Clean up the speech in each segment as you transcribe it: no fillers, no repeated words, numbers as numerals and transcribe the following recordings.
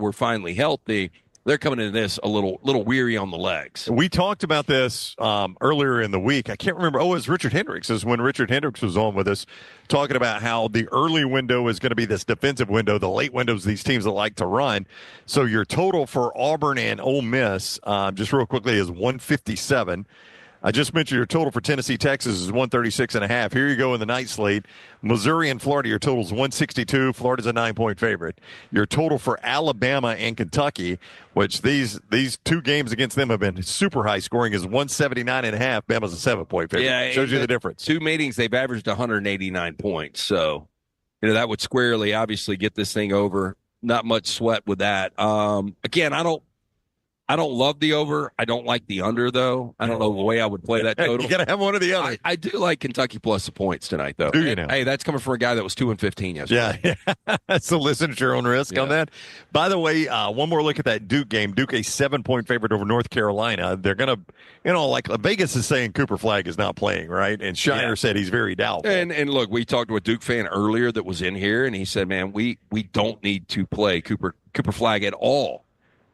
were finally healthy, they're coming into this a little weary on the legs. We talked about this earlier in the week. I can't remember. Oh, it was Richard Hendricks. This is when Richard Hendricks was on with us, talking about how the early window is going to be this defensive window. The late windows, these teams that like to run. So your total for Auburn and Ole Miss, just real quickly, is 157. I just mentioned your total for Tennessee, Texas is 136.5. Here you go in the night slate. Missouri and Florida, your total is 162. Florida's a 9-point favorite. Your total for Alabama and Kentucky, which these two games against them have been super high scoring, is 179.5. Bama's a 7-point favorite. Yeah, shows you the difference. Two meetings, they've averaged 189 points. So, that would squarely, obviously, get this thing over. Not much sweat with that. Again, I don't love the over. I don't like the under, though. I don't know the way I would play that total. You got to have one or the other. I do like Kentucky plus the points tonight, though. Do you now? Hey, that's coming from a guy that was 2-15 yesterday. Yeah. So listen at your own risk on that. By the way, one more look at that Duke game. Duke, a 7-point favorite over North Carolina. They're going to, like Vegas is saying Cooper Flagg is not playing, right? And Shiner said he's very doubtful. And look, we talked to a Duke fan earlier that was in here, and he said, man, we don't need to play Cooper Flagg at all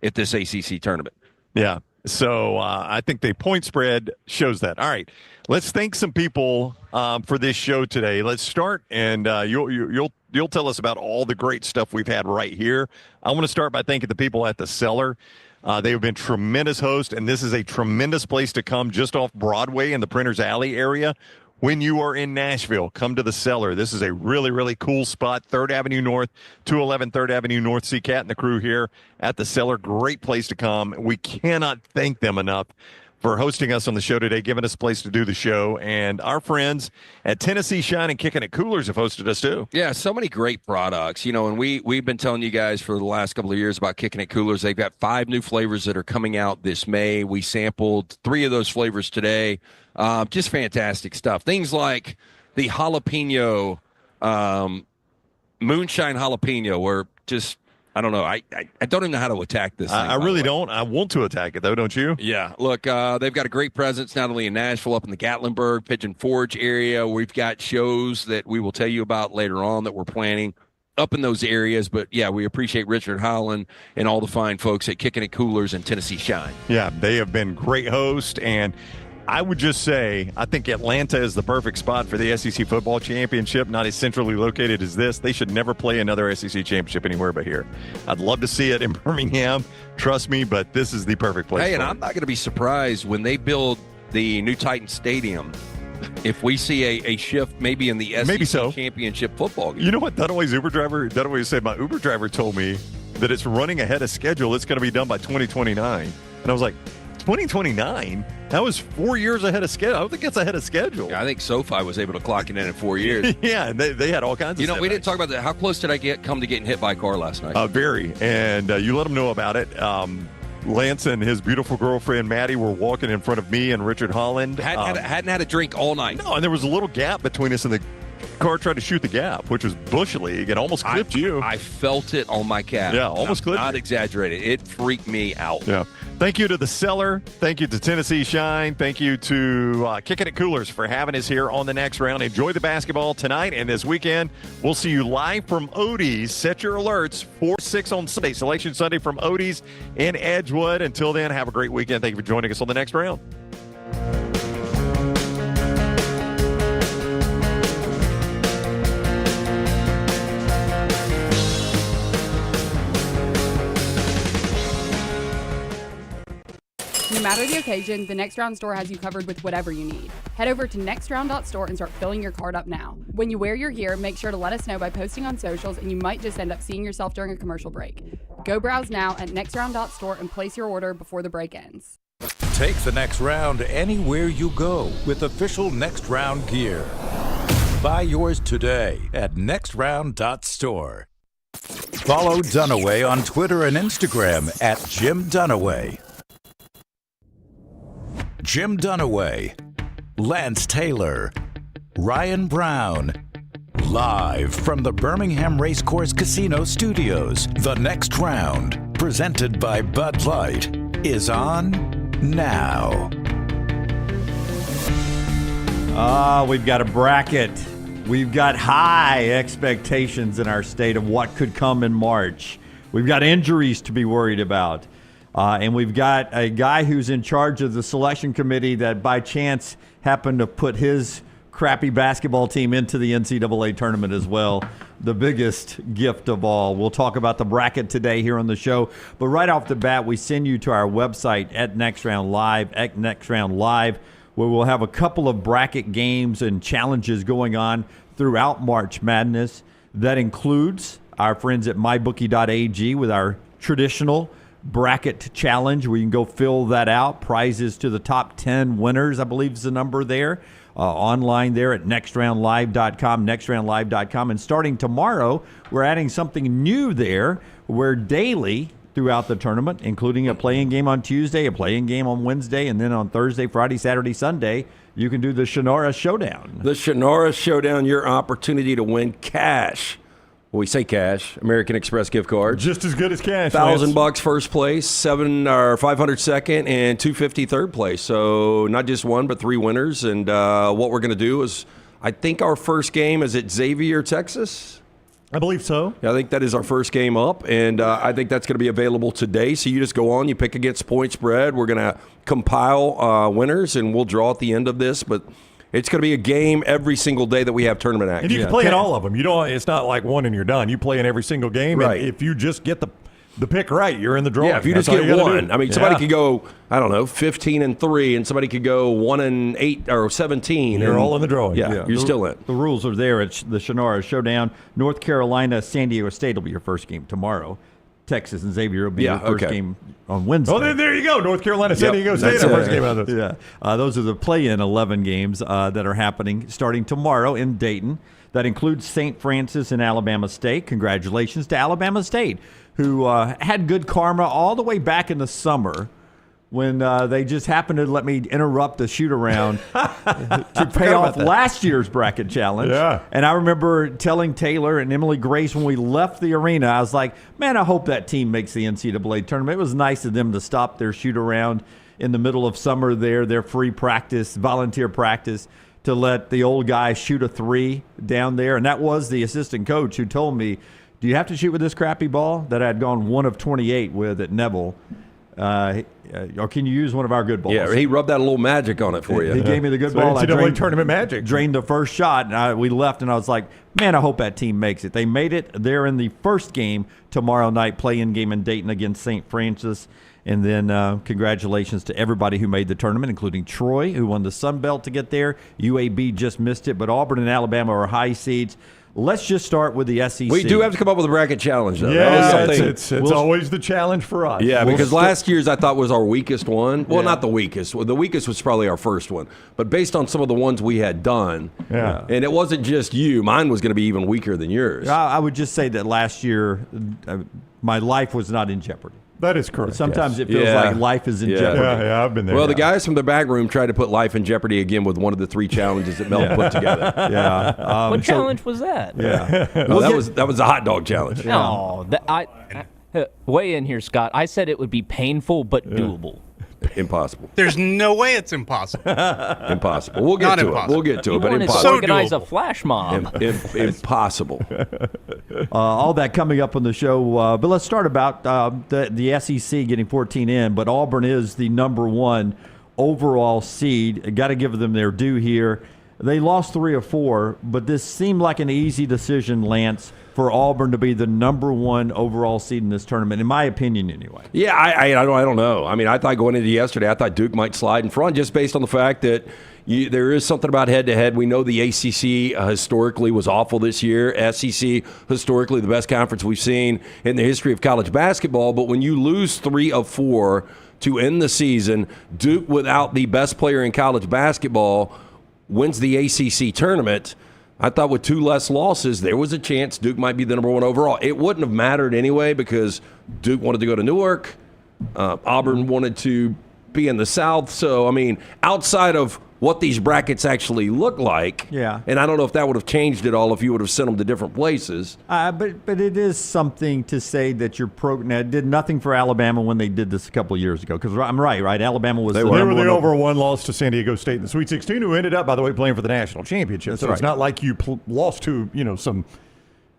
at this ACC tournament. Yeah. So I think the point spread shows that. All right, let's thank some people for this show today. Let's start, and you'll tell us about all the great stuff we've had right here. I want to start by thanking the people at the Cellar. They have been tremendous hosts, and this is a tremendous place to come just off Broadway in the Printers Alley area. When you are in Nashville, come to the Cellar. This is a really, really cool spot. 3rd Avenue North, 211 3rd Avenue North. See Kat and the crew here at the Cellar. Great place to come. We cannot thank them enough for hosting us on the show today, giving us a place to do the show. And our friends at Tennessee Shine and Kicking It Coolers have hosted us too. Yeah, so many great products. And we've been telling you guys for the last couple of years about Kicking It Coolers. They've got 5 new flavors that are coming out this May. We sampled 3 of those flavors today. Just fantastic stuff. Things like the jalapeno, moonshine jalapeno, where just, I don't know. I don't even know how to attack this thing. I really don't. I want to attack it, though, don't you? Yeah. Look, they've got a great presence not only in Nashville, up in the Gatlinburg, Pigeon Forge area. We've got shows that we will tell you about later on that we're planning up in those areas. But, yeah, we appreciate Richard Holland and all the fine folks at Kicking It Coolers and Tennessee Shine. Yeah, they have been great hosts, and I would just say I think Atlanta is the perfect spot for the SEC football championship, not as centrally located as this. They should never play another SEC championship anywhere but here. I'd love to see it in Birmingham, trust me, but this is the perfect place. Hey, and I'm not going to be surprised when they build the new Titan Stadium if we see a shift maybe in the SEC championship football game. You know what Dunaway's Dunaway said, my Uber driver told me that it's running ahead of schedule. It's going to be done by 2029. And I was like, 2029? That was 4 years ahead of schedule. I don't think that's ahead of schedule. Yeah, I think SoFi was able to clock it in 4 years. Yeah, and they had all kinds of stuff. We didn't talk about that. How close did I come to getting hit by a car last night? Very. And you let them know about it. Lance and his beautiful girlfriend, Maddie, were walking in front of me and Richard Holland. Hadn't had a drink all night. No, and there was a little gap between us, and the car tried to shoot the gap, which was Bush League. It almost clipped you. I felt it on my calf. Yeah, almost clipped. Not exaggerated. It freaked me out. Yeah. Thank you to the Cellar. Thank you to Tennessee Shine. Thank you to Kicking It Coolers for having us here on the next round. Enjoy the basketball tonight and this weekend. We'll see you live from Odie's. Set your alerts, 4-6 on Sunday. Selection Sunday from Odie's in Edgewood. Until then, have a great weekend. Thank you for joining us on the next round. No matter the occasion, the Next Round store has you covered with whatever you need. Head over to nextround.store and start filling your cart up now. When you wear your gear, make sure to let us know by posting on socials, and you might just end up seeing yourself during a commercial break. Go browse now at nextround.store and place your order before the break ends. Take the Next Round anywhere you go with official Next Round gear. Buy yours today at nextround.store. Follow Dunaway on Twitter and Instagram at Jim Dunaway. Jim Dunaway, Lance Taylor, Ryan Brown. Live from the Birmingham Racecourse Casino Studios, the Next Round, presented by Bud Light, is on now. We've got a bracket. We've got high expectations in our state of what could come in March. We've got injuries to be worried about. And we've got a guy who's in charge of the selection committee that by chance happened to put his crappy basketball team into the NCAA tournament as well. The biggest gift of all. We'll talk about the bracket today here on the show. But right off the bat, we send you to our website at Next Round Live, where we'll have a couple of bracket games and challenges going on throughout March Madness. That includes our friends at mybookie.ag with our traditional bracket challenge. We can go fill that out. Prizes to the top 10 winners, I believe is the number there. Online there at nextroundlive.com. And starting tomorrow, we're adding something new there where daily throughout the tournament, including a playing game on Tuesday, a playing game on Wednesday, and then on Thursday, Friday, Saturday, Sunday, you can do the Shannara Showdown. The Shannara Showdown, your opportunity to win cash. Well, we say cash, American Express gift cards. Just as good as cash. $1,000 first place, $500 second, and $250 third place. So not just one, but 3 winners. And what we're going to do is, I think our first game is at Xavier, Texas. I believe so. Yeah, I think that is our first game up, and I think that's going to be available today. So you just go on, you pick against point spread. We're going to compile winners, and we'll draw at the end of this. But it's going to be a game every single day that we have tournament action. And you can play in all of them. You don't. It's not like one and you're done. You play in every single game. Right. And if you just get the pick right, you're in the drawing. Yeah, if you just get one. I mean, somebody could go, 15-3, and somebody could go 1-8 or 17. You're all in the drawing. Yeah, you're still in. The rules are there. It's the Shannara Showdown. North Carolina, San Diego State will be your first game tomorrow. Texas and Xavier will be your first game on Wednesday. Oh, there you go. North Carolina, San Diego State, our first game out of this. Yeah. Those are the play-in 11 games that are happening starting tomorrow in Dayton. That includes St. Francis and Alabama State. Congratulations to Alabama State, who had good karma all the way back in the summer when they just happened to let me interrupt the shoot-around to pay off last year's bracket challenge. Yeah. And I remember telling Taylor and Emily Grace when we left the arena, I was like, man, I hope that team makes the NCAA tournament. It was nice of them to stop their shoot-around in the middle of summer there, their free practice, volunteer practice, to let the old guy shoot a 3 down there. And that was the assistant coach who told me, do you have to shoot with this crappy ball that I'd gone 1 of 28 with at Neville? Or can you use one of our good balls? Yeah, he rubbed that little magic on it for you. He gave me the good ball. NCAA tournament magic. Drained the first shot, and we left, and I was like, man, I hope that team makes it. They made it. They're in the first game tomorrow night, play-in game in Dayton against St. Francis. And then congratulations to everybody who made the tournament, including Troy, who won the Sun Belt to get there. UAB just missed it, but Auburn and Alabama are high seeds. Let's just start with the SEC. We do have to come up with a bracket challenge, though. Yeah, it's always the challenge for us. Yeah, because last year's I thought was our weakest one. Well, not the weakest. Well, the weakest was probably our first one. But based on some of the ones we had done, and it wasn't just you, mine was going to be even weaker than yours. I would just say that last year my life was not in jeopardy. That is correct. Sometimes it feels like life is in jeopardy. Yeah, I've been there. Well, the guys from the back room tried to put life in jeopardy again with one of the 3 challenges that Mel put together. Yeah. What challenge was that? Yeah. Well, that was the hot dog challenge. No, weigh in here, Scott. I said it would be painful but doable. Impossible. There's no way it's impossible. Impossible. We'll get to it. We'll get to it, but wanted impossible. to organize a flash mob. Impossible. All that coming up on the show. But let's start about the SEC getting 14 in. But Auburn is the number 1 overall seed. Got to give them their due here. They lost 3 of 4, but this seemed like an easy decision, Lance, for Auburn to be the number 1 overall seed in this tournament, in my opinion anyway. Yeah, I don't know. I mean, I thought going into yesterday, I thought Duke might slide in front just based on the fact that there is something about head-to-head. We know the ACC historically was awful this year. SEC, historically the best conference we've seen in the history of college basketball. But when you lose 3 of 4 to end the season, Duke, without the best player in college basketball, wins the ACC tournament. I thought with 2 less losses, there was a chance Duke might be the number 1 overall. It wouldn't have mattered anyway because Duke wanted to go to Newark. Auburn wanted to be in the South. So, I mean, outside of what these brackets actually look like, and I don't know if that would have changed it all if you would have sent them to different places. But it is something to say that your program did nothing for Alabama when they did this a couple of years ago. Because I'm right? Alabama was they were the over 1 loss to San Diego State in the Sweet 16, who ended up, by the way, playing for the national championship. So it's not like you lost to some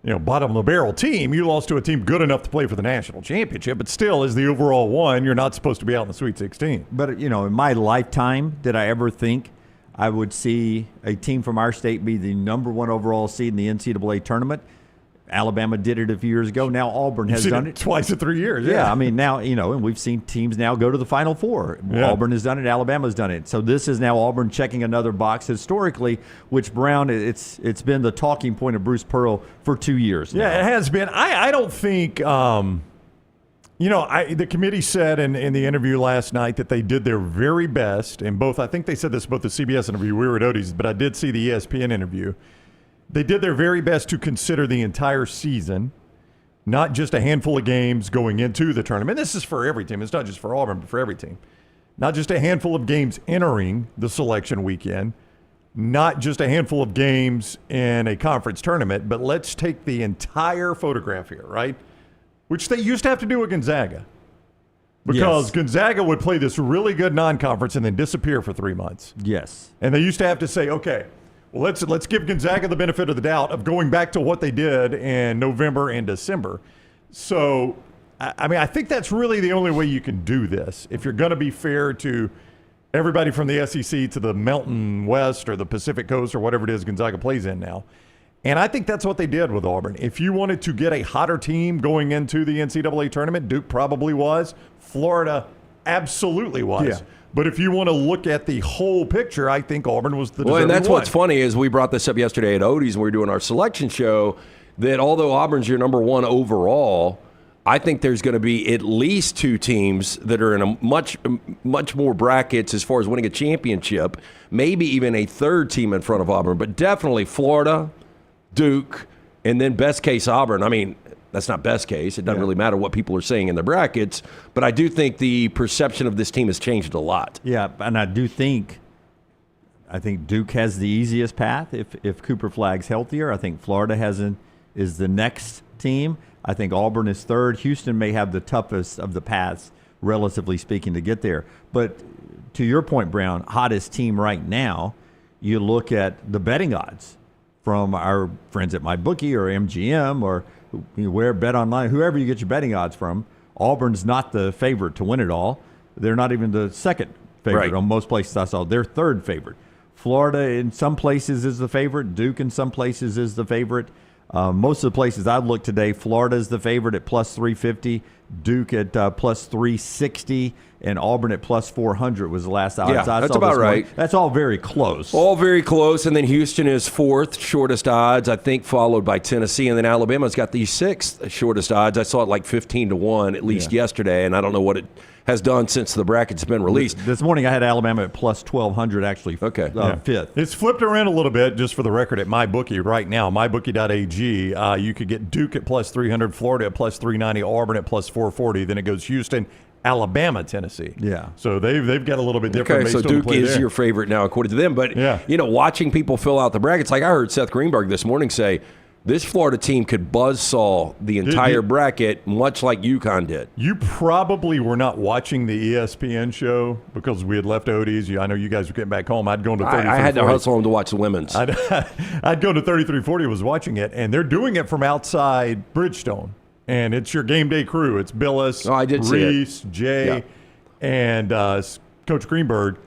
bottom of the barrel team. You lost to a team good enough to play for the national championship, but still, as the overall one, you're not supposed to be out in the Sweet 16. But, in my lifetime, did I ever think I would see a team from our state be the number one overall seed in the NCAA tournament? Alabama did it a few years ago. Now Auburn has done it twice in 3 years. Yeah, I mean, now, and we've seen teams now go to the Final Four. Yeah. Auburn has done it. Alabama's done it. So this is now Auburn checking another box historically, which, Brown, it's been the talking point of Bruce Pearl for 2 years now. Yeah, it has been. I don't think, the committee said in the interview last night that they did their very best in both. I think they said this both the CBS interview, we were at Odie's, but I did see the ESPN interview. They did their very best to consider the entire season, not just a handful of games going into the tournament. This is for every team. It's not just for Auburn, but for every team. Not just a handful of games entering the selection weekend, not just a handful of games in a conference tournament, but let's take the entire photograph here, right? Which they used to have to do with Gonzaga. Because Gonzaga would play this really good non-conference and then disappear for 3 months. Yes. And they used to have to say, okay, well, let's give Gonzaga the benefit of the doubt of going back to what they did in November and December. So, I think that's really the only way you can do this. If you're going to be fair to everybody from the SEC to the Mountain West or the Pacific Coast or whatever it is Gonzaga plays in now. And I think that's what they did with Auburn. If you wanted to get a hotter team going into the NCAA tournament, Duke probably was. Florida absolutely was. Yeah. But if you want to look at the whole picture, I think Auburn was the deserving Well, and that's one. what's funny is we brought this up yesterday at Odie's when we were doing our selection show, that although Auburn's your number one overall, I think there's going to be at least two teams that are in a much more brackets as far as winning a championship, maybe even a third team in front of Auburn, but definitely Florida, Duke, and then best case Auburn. I mean, that's not best case. It doesn't really matter what people are saying in the brackets, but I do think the perception of this team has changed a lot. Yeah, and I think Duke has the easiest path if Cooper Flagg's healthier. I think Florida is the next team. I think Auburn is third. Houston may have the toughest of the paths, relatively speaking, to get there. But to your point, Brown, hottest team right now, you look at the betting odds from our friends at MyBookie or MGM or where Bet Online, whoever you get your betting odds from. Auburn's not the favorite to win it all. They're not even the second favorite on most places I saw. They're third favorite. Florida in some places is the favorite. Duke in some places is the favorite. Most of the places I've looked today, Florida is the favorite at plus 350, Duke at plus 360, and Auburn at plus 400 was the last odds I saw. That's about right. That's all very close. All very close, and then Houston is fourth, shortest odds, I think, followed by Tennessee, and then Alabama's got the sixth shortest odds. I saw it like 15-1 at least yesterday, and I don't know what it has done since the bracket's been released. This morning I had Alabama at plus 1,200 actually. Okay. Fifth. It's flipped around a little bit, just for the record, at MyBookie right now. MyBookie.ag, you could get Duke at plus 300, Florida at plus 390, Auburn at plus 440. Then it goes Houston, Alabama, Tennessee. Yeah. So they've got a little bit different. Okay, so Duke is your favorite now, according to them. But, watching people fill out the brackets, like I heard Seth Greenberg this morning say, this Florida team could buzzsaw the entire bracket, much like UConn did. You probably were not watching the ESPN show because we had left Odie's. I know you guys were getting back home. I'd gone to 3340. I had to hustle home to watch the women's. I'd go to 3340, was watching it, and they're doing it from outside Bridgestone. And it's your game day crew. It's Billis, Reese, Jay, and Coach Greenberg,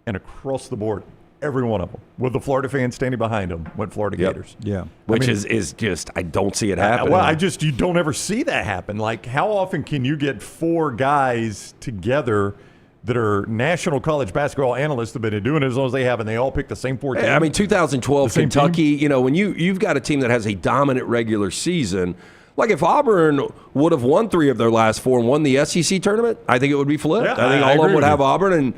and across the board, every one of them, with the Florida fans standing behind them, went Florida Gators. Yeah. Which is just, I don't see it happening. You don't ever see that happen. Like, how often can you get four guys together that are national college basketball analysts that have been doing it as long as they have, and they all pick the same four teams? I mean, 2012 Kentucky, when you've got a team that has a dominant regular season, like if Auburn would have won 3 of their last 4 and won the SEC tournament, I think it would be flipped. Yeah, I think all of them would have Auburn, and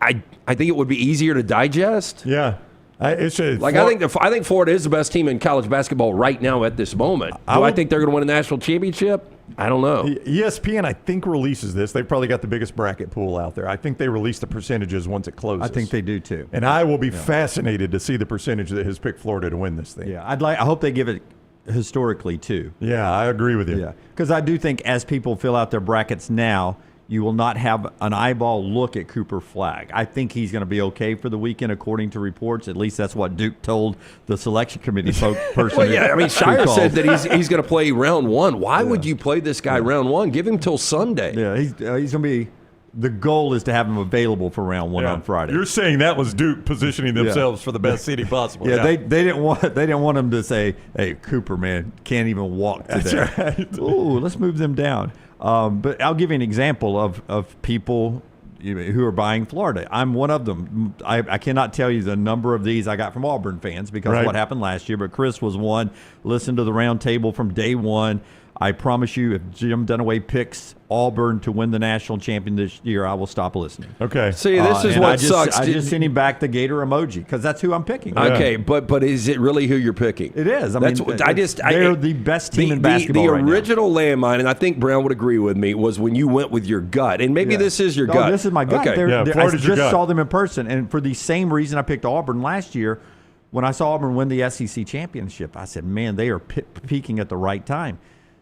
I think it would be easier to digest. Yeah. I think Florida is the best team in college basketball right now at this moment. I think they're going to win a national championship? I don't know. ESPN, I think, releases this. They've probably got the biggest bracket pool out there. I think they release the percentages once it closes. I think they do too. And I will be fascinated to see the percentage that has picked Florida to win this thing. Yeah, I hope they give it historically too. Yeah, I agree with you. Yeah, because I do think as people fill out their brackets now, you will not have an eyeball look at Cooper Flagg. I think he's going to be okay for the weekend, according to reports. At least that's what Duke told the selection committee person. Well, yeah, I mean, Shire said that he's going to play round one. Why would you play this guy round one? Give him till Sunday. Yeah, he's going to be. The goal is to have him available for round one on Friday. You're saying that was Duke positioning themselves for the best seating possible. Yeah, they didn't want him to say, "Hey, Cooper, man, can't even walk today." That's right. Ooh, let's move them down. But I'll give you an example of people who are buying Florida. I'm one of them. I cannot tell you the number of these I got from Auburn fans because of what happened last year, but Chris was one. Listened to the round table from day one. I promise you, if Jim Dunaway picks Auburn to win the national champion this year, I will stop listening. Okay. See, this is what sucks. I just sent him back the Gator emoji because that's who I'm picking. Okay, but is it really who you're picking? It is. They're the best team in basketball The right now. original landmine, and I think Brown would agree with me, was when you went with your gut. And maybe this is your gut. This is my gut. Okay. I Florida's your just gut. saw them in person, and for the same reason I picked Auburn last year, when I saw Auburn win the SEC championship, I said, man, they are peaking at the right time.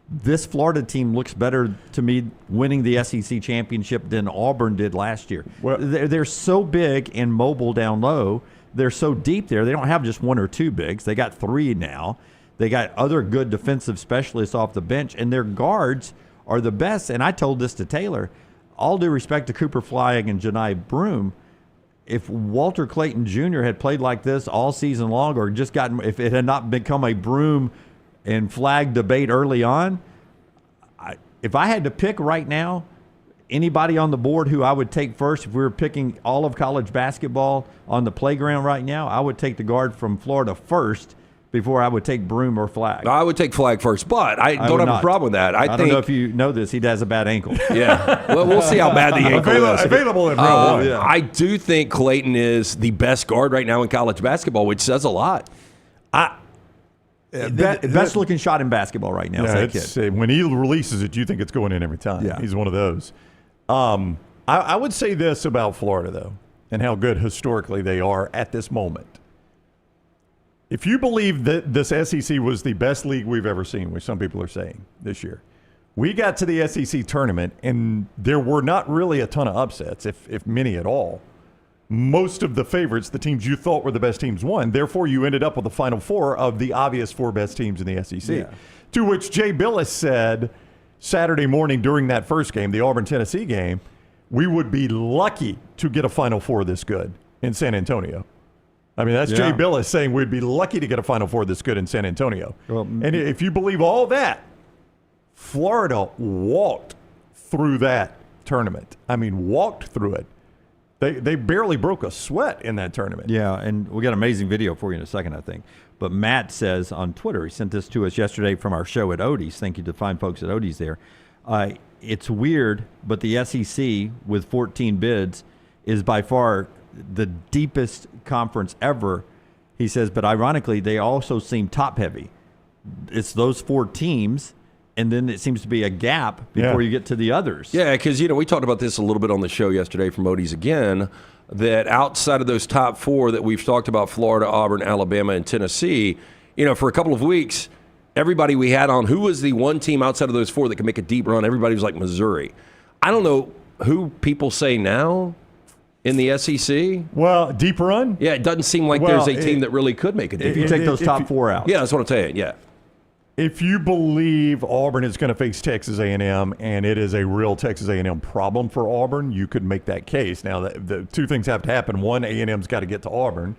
This Florida team looks better to me winning the SEC championship than Auburn did last year. Well, they're so big and mobile down low. They're so deep there. They don't have just one or two bigs. They got three now. They got other good defensive specialists off the bench, and their guards are the best. And I told this to Taylor. All due respect to Cooper Flagg and Janai Broome, if Walter Clayton Jr. had played like this all season long, or just if it had not become a Broome and Flagg debate early on, if I had to pick right now anybody on the board who I would take first, if we were picking all of college basketball on the playground right now, I would take the guard from Florida first before I would take Broome or Flagg. I would take Flagg first, but I don't have a problem with that. I don't know if you know this. He has a bad ankle. Yeah. Well, we'll see how bad the ankle is. Available in round one. Yeah. I do think Clayton is the best guard right now in college basketball, which says a lot. Best looking shot in basketball right now. Yeah, is that kid. when he releases it, you think it's going in every time. Yeah. He's one of those. I would say this about Florida, though, and how good historically they are at this moment. If you believe that this SEC was the best league we've ever seen, which some people are saying this year, we got to the SEC tournament, and there were not really a ton of upsets, if many at all. Most of the favorites, the teams you thought were the best teams, won. Therefore, you ended up with the Final Four of the obvious four best teams in the SEC. Yeah. To which Jay Billis said Saturday morning during that first game, the Auburn-Tennessee game, we would be lucky to get a Final Four this good in San Antonio. I mean, that's Jay Billis saying we'd be lucky to get a Final Four this good in San Antonio. Well, and if you believe all that, Florida walked through that tournament. I mean, walked through it. They barely broke a sweat in that tournament. Yeah, and we got an amazing video for you in a second, I think. But Matt says on Twitter, he sent this to us yesterday from our show at Odie's. Thank you to the fine folks at Odie's there. It's weird, but the SEC with 14 bids is by far the deepest conference ever. He says, but ironically, they also seem top-heavy. It's those four teams, and then it seems to be a gap before you get to the others. Yeah, because, we talked about this a little bit on the show yesterday from Odie's again, that outside of those top four that we've talked about, Florida, Auburn, Alabama, and Tennessee, for a couple of weeks, everybody we had on, who was the one team outside of those four that could make a deep run? Everybody was like Missouri. I don't know who people say now in the SEC. Well, deep run? Yeah, it doesn't seem like there's a team that really could make a deep If you run. take those top four out. Yeah, that's what I'm saying, yeah. If you believe Auburn is going to face Texas A&M and it is a real Texas A&M problem for Auburn, you could make that case. Now, the two things have to happen. One, A&M's got to get to Auburn.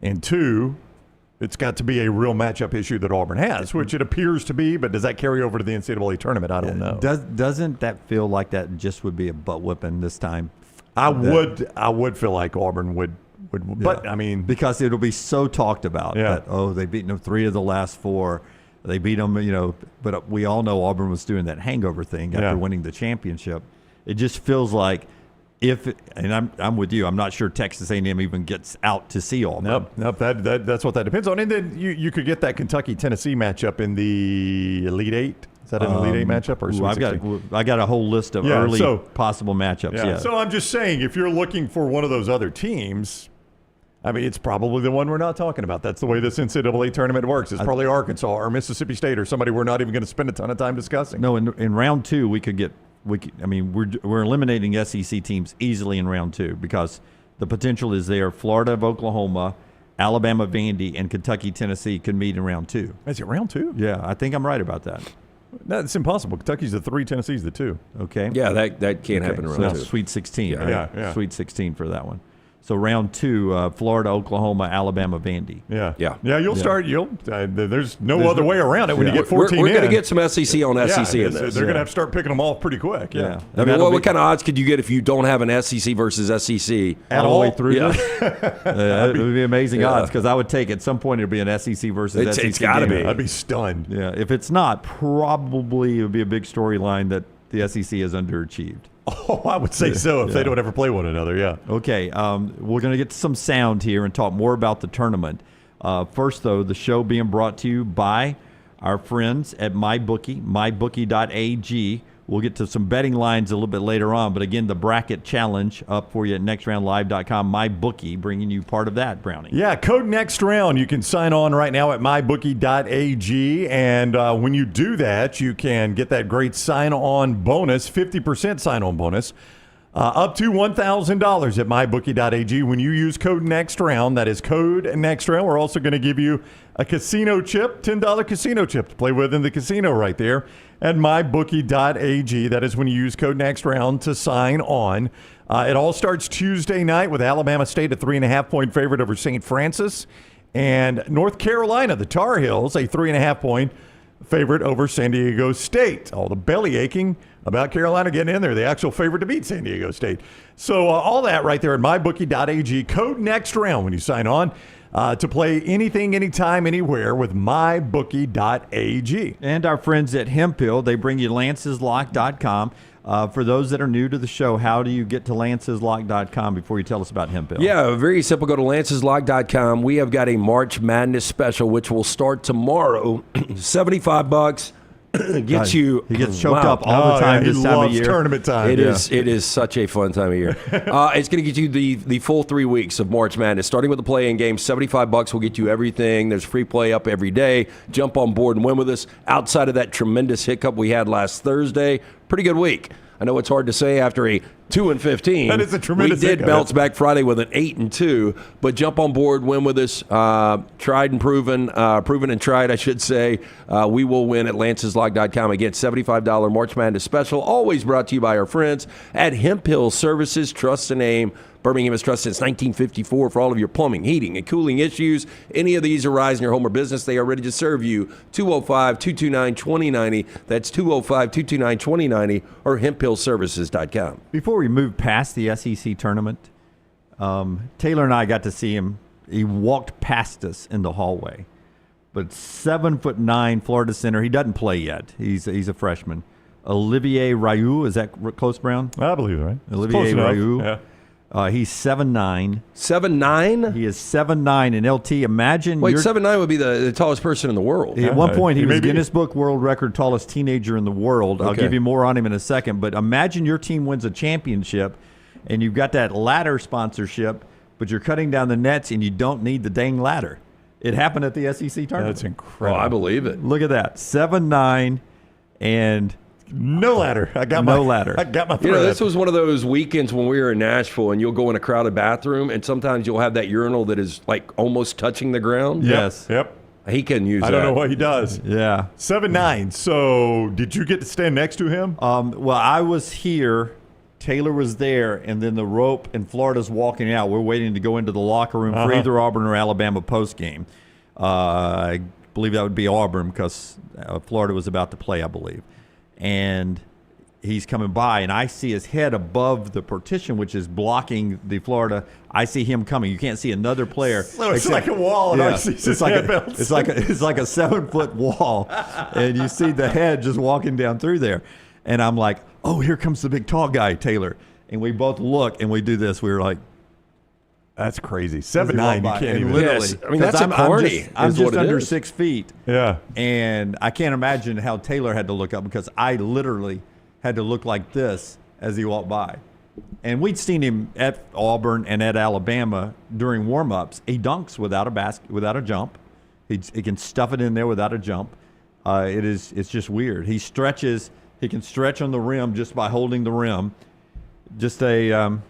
And two, it's got to be a real matchup issue that Auburn has, which it appears to be, but does that carry over to the NCAA tournament? I don't know. Doesn't that feel like that just would be a butt whipping this time? I would feel like Auburn would but I mean, because it'll be so talked about that, they've beaten them 3 of the last 4. They beat them, but we all know Auburn was doing that hangover thing after winning the championship. It just feels like and I'm with you. I'm not sure Texas A&M even gets out to see Auburn. Nope. That's what that depends on. And then you could get that Kentucky-Tennessee matchup in the Elite Eight. Is that an Elite Eight matchup or Sweet 16? I got a whole list of early possible matchups. Yeah. So I'm just saying, if you're looking for one of those other teams, I mean, it's probably the one we're not talking about. That's the way this NCAA tournament works. It's probably Arkansas or Mississippi State or somebody we're not even going to spend a ton of time discussing. No, in round 2, we could get we're eliminating SEC teams easily in round 2 because the potential is there. Florida of Oklahoma, Alabama Vandy, and Kentucky Tennessee can meet in round 2. Is it round 2? Yeah, I think I'm right about that. That's impossible. Kentucky's the 3, Tennessee's the 2. Okay. Yeah, that can't happen in So round 2. Sweet 16. Yeah. Right? Yeah. Sweet 16 for that one. So round 2, Florida, Oklahoma, Alabama, Vandy. Yeah. Yeah. You'll start. There's no other way around it when you get We're 14 going to in. get some SEC on SEC in They're this. going to have to start picking them off pretty quick. Yeah. I mean, what kind of odds could you get if you don't have an SEC versus SEC? all the way through Yeah. this? It would be amazing odds because I would take at some point it'll be an SEC versus SEC. It's got to game. be. I'd be stunned. Yeah, if it's not, probably it would be a big storyline that the SEC has underachieved. Oh, I would say so if they don't ever play one another. Yeah. Okay, we're going to get to some sound here and talk more about the tournament. First, though, the show being brought to you by our friends at MyBookie, mybookie.ag. We'll get to some betting lines a little bit later on, but again, the bracket challenge up for you at nextroundlive.com. MyBookie bringing you part of that, Brownie. Yeah, code next round. You can sign on right now at mybookie.ag, and when you do that, you can get that great sign-on bonus, 50% sign-on bonus, up to $1,000 at mybookie.ag when you use code next round. That is code next round. We're also going to give you a casino chip, $10 casino chip to play with in the casino right there at mybookie.ag. That is when you use code next round to sign on. It all starts Tuesday night with Alabama State a 3.5-point favorite over St. Francis, and North Carolina, the Tar Heels, a 3.5-point favorite over San Diego State. All the belly aching about Carolina getting in there, the actual favorite to beat San Diego State. So all that right there at mybookie.ag. Code next round when you sign on to play anything, anytime, anywhere with mybookie.ag. And our friends at Hemphill, they bring you lanceslock.com. For those that are new to the show, how do you get to lanceslock.com before you tell us about Hemphill? Yeah, very simple. Go to lanceslock.com. We have got a March Madness special, which will start tomorrow. $75 gets you. He gets choked up all the time this time of year. Tournament time. It is such a fun time of year. It's going to get you the full 3 weeks of March Madness, starting with the play-in game. $75 will get you everything. There's free play up every day. Jump on board and win with us. Outside of that tremendous hiccup we had last Thursday, pretty good week. I know it's hard to say after a 2-15. That is a tremendous We did hiccup. bounce back Friday with an 8-2, but jump on board, win with us. Tried and proven, proven and tried, I should say. We will win at lanceslock.com. Again, $75 March Madness special. Always brought to you by our friends at Hemphill Services. Trust the name. Birmingham has trusted since 1954 for all of your plumbing, heating, and cooling issues. Any of these arise in your home or business, they are ready to serve you. 205-229-2090. That's 205-229-2090 or hemphillservices.com. Before we move past the SEC tournament, Taylor and I got to see him. He walked past us in the hallway. But 7'9" Florida center. He doesn't play yet. He's a freshman. Olivier Rioux, is that close, Brown? I believe it, right? Olivier Rioux. Yeah. He's 7'9". 7'9"? He is 7'9", and LT, imagine. Wait, 7'9" would be the tallest person in the world. At one point, he was may be. Guinness Book World Record tallest teenager in the world. I'll Okay. give you more on him in a second. But imagine your team wins a championship, and you've got that ladder sponsorship, but you're cutting down the nets, and you don't need the dang ladder. It happened at the SEC tournament. That's incredible. Oh, I believe it. Look at that, 7'9", and No ladder. I got No my ladder. I got my thread. You know, this was one of those weekends when we were in Nashville, and you'll go in a crowded bathroom, and sometimes you'll have that urinal that is like almost touching the ground. Yep, Yes. Yep. He couldn't use that. I don't know what he does. yeah. 7'9". So did you get to stand next to him? Well, I was here. Taylor was there, and then the rope and Florida's walking out. We're waiting to go into the locker room for either Auburn or Alabama postgame. I believe that would be Auburn because Florida was about to play, I believe. And he's coming by, and I see his head above the partition, which is blocking the Florida. I see him coming. You can't see another player. So it's like a wall, and I see his head bounce. It's like a 7-foot wall, and you see the head just walking down through there. And I'm like, oh, here comes the big tall guy, Taylor. And we both look, and we do this. We were like, That's crazy. 7'9". You can't and even. literally, Yes. I mean, that's 'cause a carny, I'm is what just it under is. 6 feet. Yeah. And I can't imagine how Taylor had to look up because I literally had to look like this as he walked by. And we'd seen him at Auburn and at Alabama during warm-ups. He dunks without a jump. He can stuff it in there without a jump. It's just weird. He stretches He can stretch on the rim just by holding the rim. Just a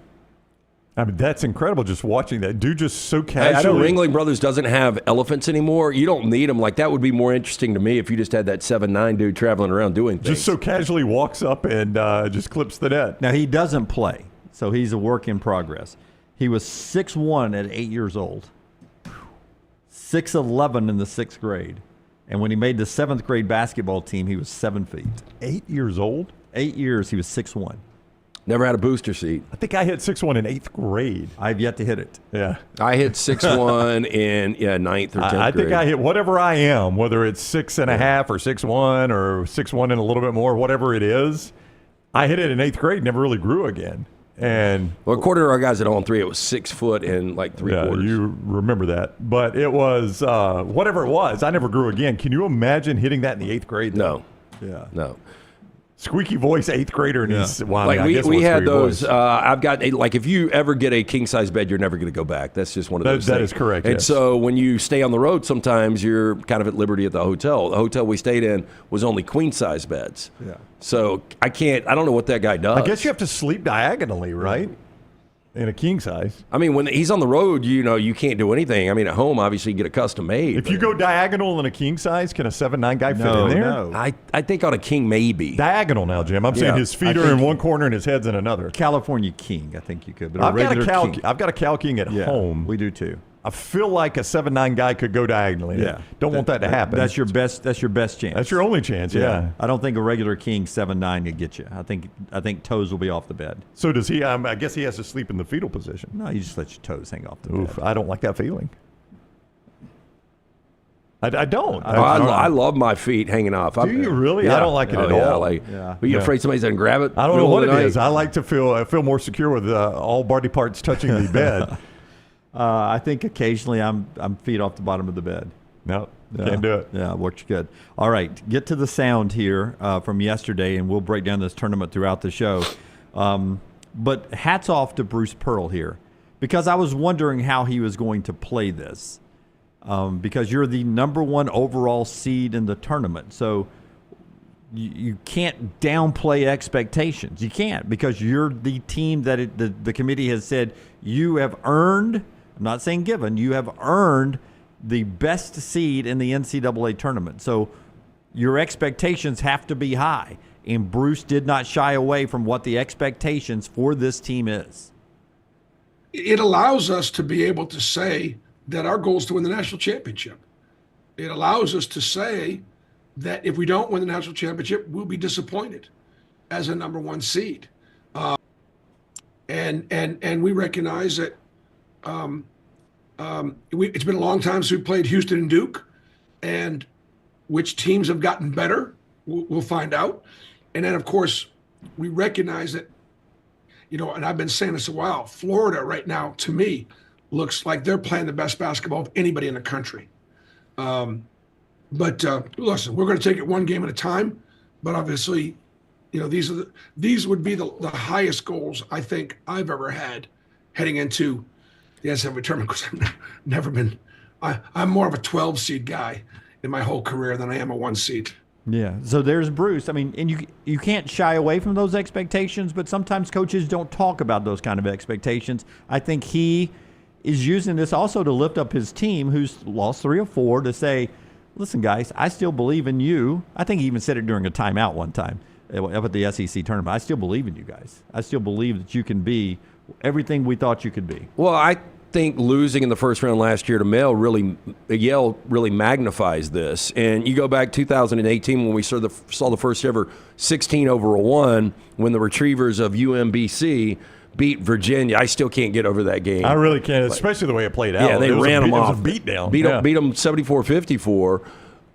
I mean, that's incredible just watching that. Dude just so I casually. know Ringling Brothers doesn't have elephants anymore. You don't need them. Like, that would be more interesting to me if you just had that 7'9" dude traveling around doing things. Just so casually walks up and just clips the net. Now, he doesn't play, so he's a work in progress. He was 6'1" at 8 years old, 6'11" in the 6th grade. And when he made the 7th grade basketball team, he was 7 feet. 8 years old? 8 years, he was 6'1". Never had a booster seat. I think I hit 6'1" in 8th grade. I've yet to hit it. Yeah. I hit 6'1" in 9th or 10th grade. I think I hit whatever I am, whether it's 6.5 or 6'1" or 6'1" and a little bit more, whatever it is. I hit it in 8th grade, never really grew again. And well, according to our guys at On 3, it was 6 foot and like 3/4. You remember that. But it was whatever it was. I never grew again. Can you imagine hitting that in the 8th grade? No. Yeah. No. Squeaky voice, 8th grader, and he's wow. Like I guess we it was had squeaky those. voice. I've got like if you ever get a king size bed, you're never going to go back. That's just one of those. That things. is correct. And yes. so when you stay on the road, sometimes you're kind of at liberty at the hotel. The hotel we stayed in was only queen size beds. Yeah. So I don't know what that guy does. I guess you have to sleep diagonally, right? In a king size. I mean, when he's on the road, you can't do anything. I mean, at home, obviously, you get a custom made. If you go diagonal in a king size, can a 7'9" guy fit in there? No. I think on a king, maybe. Diagonal now, Jim. I'm saying his feet are in one corner and his head's in another. California king, I think you could. But I've got a king. cow king at home. We do too. I feel like a 7'9" guy could go diagonally. Yeah. Don't want that to happen. That's your best chance. That's your only chance, yeah. I don't think a regular king 7'9" could get you. I think toes will be off the bed. So does he? I guess he has to sleep in the fetal position. No, you just let your toes hang off the Oof, bed. I don't like that feeling. I don't. I love my feet hanging off. Do you really? Yeah. I don't like it at all. But you're afraid somebody's going to grab it? I don't know what it is. I like to feel more secure with all body parts touching the bed. I think occasionally I'm feet off the bottom of the bed. No, can't do it. Yeah, works good. All right, get to the sound here from yesterday, and we'll break down this tournament throughout the show. But hats off to Bruce Pearl here, because I was wondering how he was going to play this, because you're the number 1 overall seed in the tournament. So you can't downplay expectations. You can't, because you're the team that the committee has said you have earned. I'm not saying given. You have earned the best seed in the NCAA tournament. So your expectations have to be high. And Bruce did not shy away from what the expectations for this team is. It allows us to be able to say that our goal is to win the national championship. It allows us to say that if we don't win the national championship, we'll be disappointed as a number 1 seed. And we recognize that it's been a long time since we played Houston and Duke, and which teams have gotten better, we'll find out. And then, of course, we recognize that, and I've been saying this a while, Florida right now, to me, looks like they're playing the best basketball of anybody in the country. But listen, we're going to take it one game at a time, but obviously, these would be the highest goals I think I've ever had heading into the NCAA tournament, because I've never been. I'm more of a 12 seed guy in my whole career than I am a 1 seed. Yeah. So there's Bruce. I mean, and you can't shy away from those expectations, but sometimes coaches don't talk about those kind of expectations. I think he is using this also to lift up his team, who's lost 3 or 4, to say, listen, guys, I still believe in you. I think he even said it during a timeout one time up at the SEC tournament. I still believe in you guys. I still believe that you can be everything we thought you could be. Well, I think losing in the first round last year to Yale really magnifies this. And you go back 2018 when we saw the first ever 16-over-1 when the Retrievers of UMBC beat Virginia. I still can't get over that game. I really can't, especially the way it played out. Yeah, they ran them off. It was a beatdown. Beat them 74-54.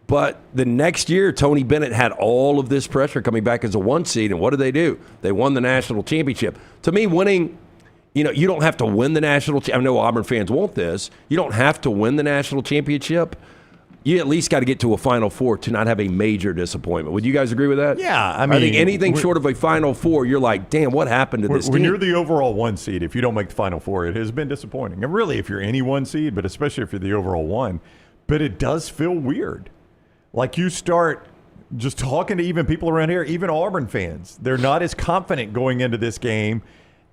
But the next year, Tony Bennett had all of this pressure coming back as a 1 seed. And what did they do? They won the national championship. To me, winning, you don't have to win the national championship. I know Auburn fans want this. You don't have to win the national championship. You at least got to get to a Final Four to not have a major disappointment. Would you guys agree with that? Yeah. I think anything short of a Final Four, you're like, damn, what happened to this team? When you're the overall 1 seed, if you don't make the Final Four, it has been disappointing. And really, if you're any 1 seed, but especially if you're the overall 1. But it does feel weird. Like you start just talking to even people around here, even Auburn fans, they're not as confident going into this game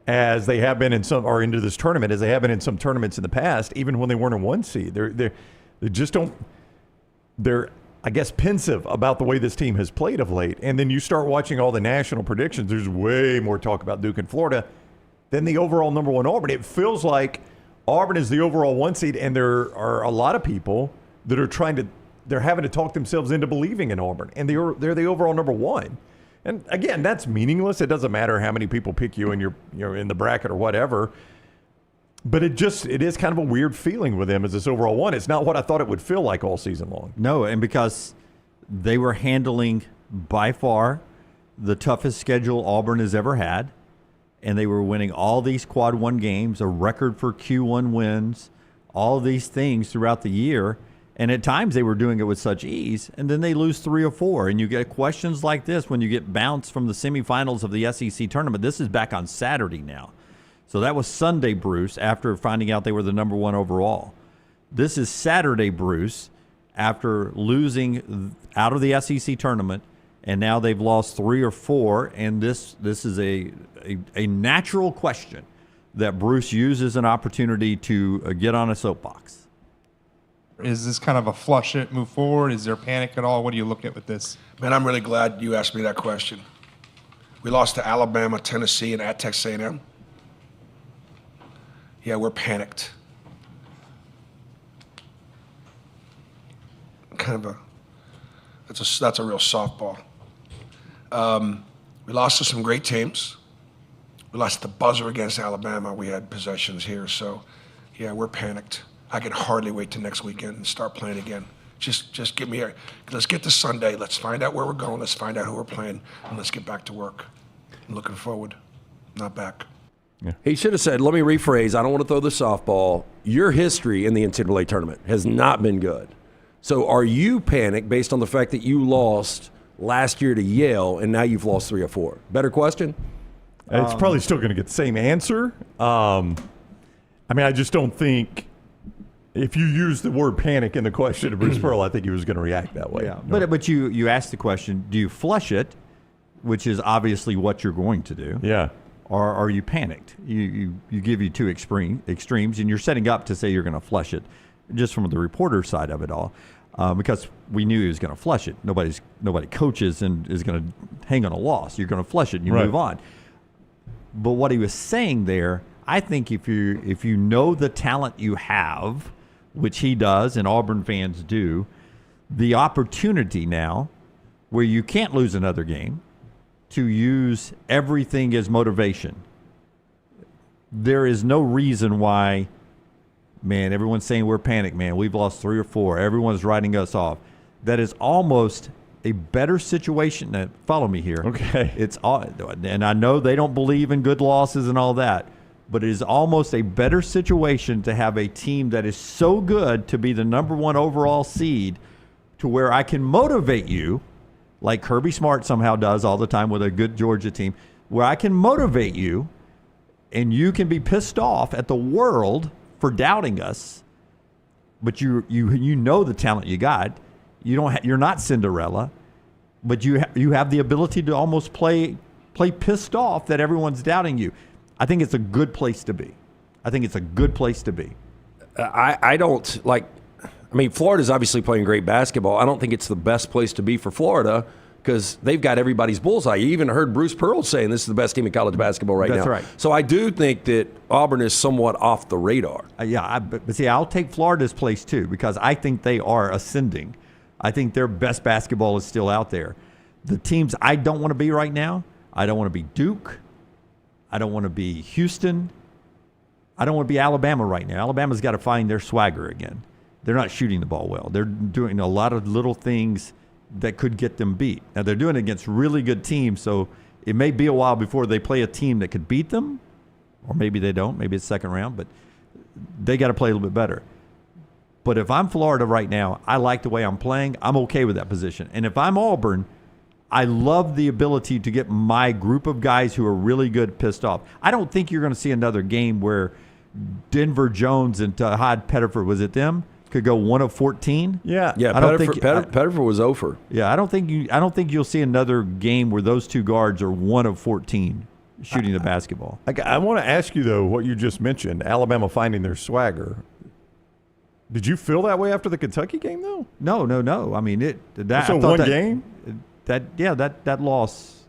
as they have been into this tournament as they have been in some tournaments in the past, even when they weren't a 1 seed. They just don't. They're, I guess, pensive about the way this team has played of late. And then you start watching all the national predictions. There's way more talk about Duke and Florida than the overall number 1 Auburn. It feels like Auburn is the overall 1 seed, and there are a lot of people that are they're having to talk themselves into believing in Auburn, and they're the overall number 1. And again, that's meaningless. It doesn't matter how many people pick you and you're in the bracket or whatever. But it is kind of a weird feeling with them as this overall 1. It's not what I thought it would feel like all season long. No, and because they were handling by far the toughest schedule Auburn has ever had, and they were winning all these quad 1 games, a record for Q1 wins, all these things throughout the year. And at times they were doing it with such ease, and then they lose 3 or 4. And you get questions like this when you get bounced from the semifinals of the SEC tournament. This is back on Saturday now. So that was Sunday, Bruce, after finding out they were the number 1 overall. This is Saturday, Bruce, after losing out of the SEC tournament, and now they've lost 3 or 4. And this is a natural question that Bruce uses an opportunity to get on a soapbox. Is this kind of a flush it, move forward? Is there panic at all? What do you look at with this? Man, I'm really glad you asked me that question. We lost to Alabama, Tennessee, and at Texas A&M. Yeah, we're panicked. That's a real softball. We lost to some great teams. We lost the buzzer against Alabama. We had possessions here, so yeah, we're panicked. I can hardly wait till next weekend and start playing again. Just get me here. Let's get to Sunday. Let's find out where we're going. Let's find out who we're playing, and let's get back to work. I'm looking forward, not back. Yeah. He should have said, let me rephrase, I don't want to throw the softball. Your history in the NCAA tournament has not been good. So are you panicked based on the fact that you lost last year to Yale and now you've lost 3 or 4? Better question? It's probably still going to get the same answer. I just don't think if you use the word panic in the question to Bruce Pearl, I think he was going to react that way. Yeah. No. But you asked the question, do you flush it, which is obviously what you're going to do. Yeah. Or are you panicked? You give you 2 extremes, and you're setting up to say you're going to flush it, just from the reporter side of it all, because we knew he was going to flush it. Nobody coaches and is going to hang on a loss. You're going to flush it and you move on. But what he was saying there, I think if you know the talent you have, which he does and Auburn fans do, the opportunity now where you can't lose another game to use everything as motivation. There is no reason why, man, everyone's saying we're panicked, man. We've lost 3 or 4. Everyone's writing us off. That is almost a better situation. Follow me here. Okay. And I know they don't believe in good losses and all that, but it is almost a better situation to have a team that is so good to be the number 1 overall seed, to where I can motivate you, like Kirby Smart somehow does all the time with a good Georgia team, where I can motivate you and you can be pissed off at the world for doubting us, but you know the talent you got. You're not Cinderella, but you have the ability to almost play pissed off that everyone's doubting you. I think it's a good place to be. I don't like. I mean, Florida's obviously playing great basketball. I don't think it's the best place to be for Florida because they've got everybody's bullseye. You even heard Bruce Pearl saying this is the best team in college basketball right now. That's right. So I do think that Auburn is somewhat off the radar. But see, I'll take Florida's place too because I think they are ascending. I think their best basketball is still out there. The teams I don't want to be right now, I don't want to be Duke. I don't want to be Houston. I don't want to be Alabama right now. Alabama's got to find their swagger again. They're not shooting the ball well. They're doing a lot of little things that could get them beat. Now, they're doing it against really good teams, so it may be a while before they play a team that could beat them, or maybe they don't. Maybe it's second round, but they got to play a little bit better. But if I'm Florida right now, I like the way I'm playing. I'm okay with that position. And if I'm Auburn, I love the ability to get my group of guys who are really good pissed off. I don't think you're going to see another game where Denver Jones and Todd Pettiford, was it them? could go 1 of 14. Yeah. Yeah, I don't Pettiford was over. Yeah, I don't think you'll see another game where those two guards are 1 of 14 shooting the basketball. I want to ask you, though, what you just mentioned, Alabama finding their swagger. Did you feel that way after the Kentucky game, though? No. I mean, game? That loss,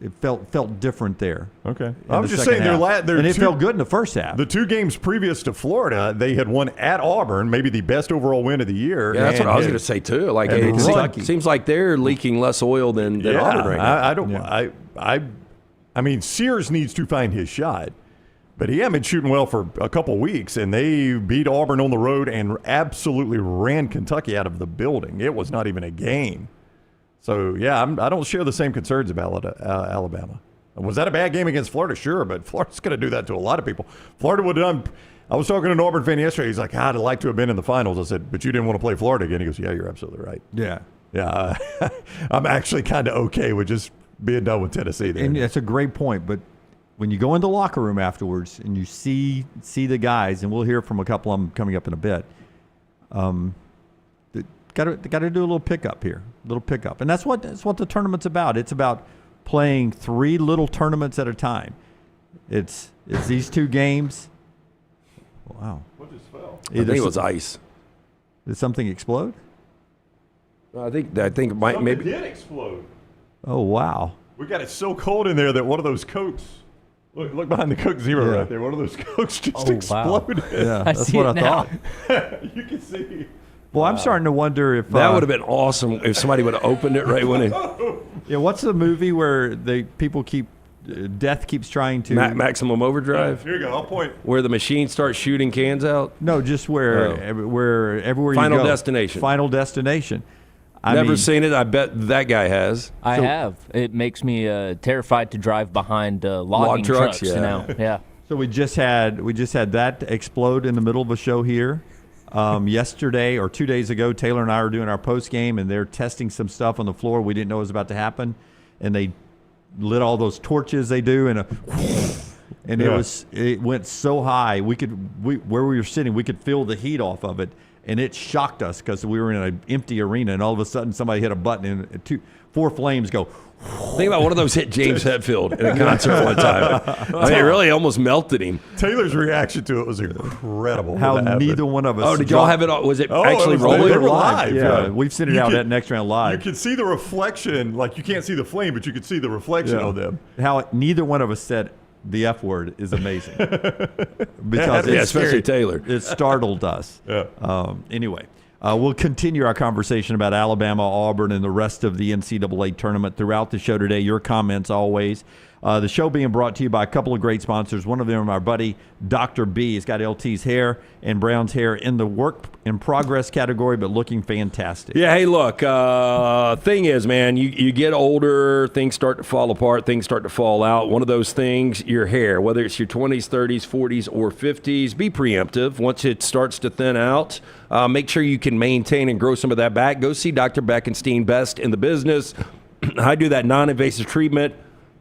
it felt different there. Okay. I was just saying, it felt good in the first half. The 2 games previous to Florida, they had won at Auburn, maybe the best overall win of the year. Yeah, that's what I was going to say, too. Like, it seems like they're leaking less oil than Auburn right now. I mean, Sears needs to find his shot. But he hadn't been shooting well for a couple weeks, and they beat Auburn on the road and absolutely ran Kentucky out of the building. It was not even a game. So, yeah, I don't share the same concerns about Alabama. Was that a bad game against Florida? Sure, but Florida's going to do that to a lot of people. Florida would have done – I was talking to an Auburn fan yesterday. He's like, I'd like to have been in the finals. I said, but you didn't want to play Florida again. He goes, yeah, you're absolutely right. Yeah. Yeah, I'm actually kind of okay with just being done with Tennessee there. And that's a great point, but – when you go in the locker room afterwards and you see the guys, and we'll hear from a couple of them coming up in a bit, got to do a little pickup here, and that's what the tournament's about. It's about playing 3 little tournaments at a time. It's these 2 games. Wow! What just fell? I think it was ice. Did something explode? I think it might maybe did explode. Oh wow! We got it so cold in there that one of those Cokes. Look behind the Coke Zero right there. One of those Cokes just exploded. Wow. Yeah, that's what I thought. You can see. Well, I'm starting to wonder if that would have been awesome if somebody would have opened it right when it. Yeah, what's the movie where death keeps trying to Maximum Overdrive? Here you go. I'll point. Where the machine starts shooting cans out? No, just where everywhere Final you go. Destination. Final Destination. Never seen it. I bet that guy has. I have. It makes me terrified to drive behind logging trucks. Yeah. So we just had that explode in the middle of a show here. Yesterday or 2 days ago, Taylor and I were doing our post game, and they're testing some stuff on the floor we didn't know was about to happen, and they lit all those torches they do, and it went so high where we were sitting, we could feel the heat off of it. And it shocked us because we were in an empty arena, and all of a sudden somebody hit a button, and 4 flames go. Think about one of those hit James Hetfield in a concert one time. I mean, it really almost melted him. Taylor's reaction to it was incredible. How neither one of us. Oh, did y'all have it? Was it actually rolling? They were live. Yeah, we've seen it out at Next Round Live. You could see the reflection. Like, you can't see the flame, but you could see the reflection on them. How neither one of us said the F word is amazing. Because especially Taylor. It startled us. Yeah. Anyway, we'll continue our conversation about Alabama, Auburn, and the rest of the NCAA tournament throughout the show today. Your comments always. The show being brought to you by a couple of great sponsors. One of them, our buddy, Dr. B. He's got LT's hair and Brown's hair in the work in progress category, but looking fantastic. Yeah, hey, look, thing is, man, you get older, things start to fall apart, things start to fall out. One of those things, your hair, whether it's your 20s, 30s, 40s, or 50s, be preemptive. Once it starts to thin out, make sure you can maintain and grow some of that back. Go see Dr. Beckenstein, best in the business. I do that non-invasive treatment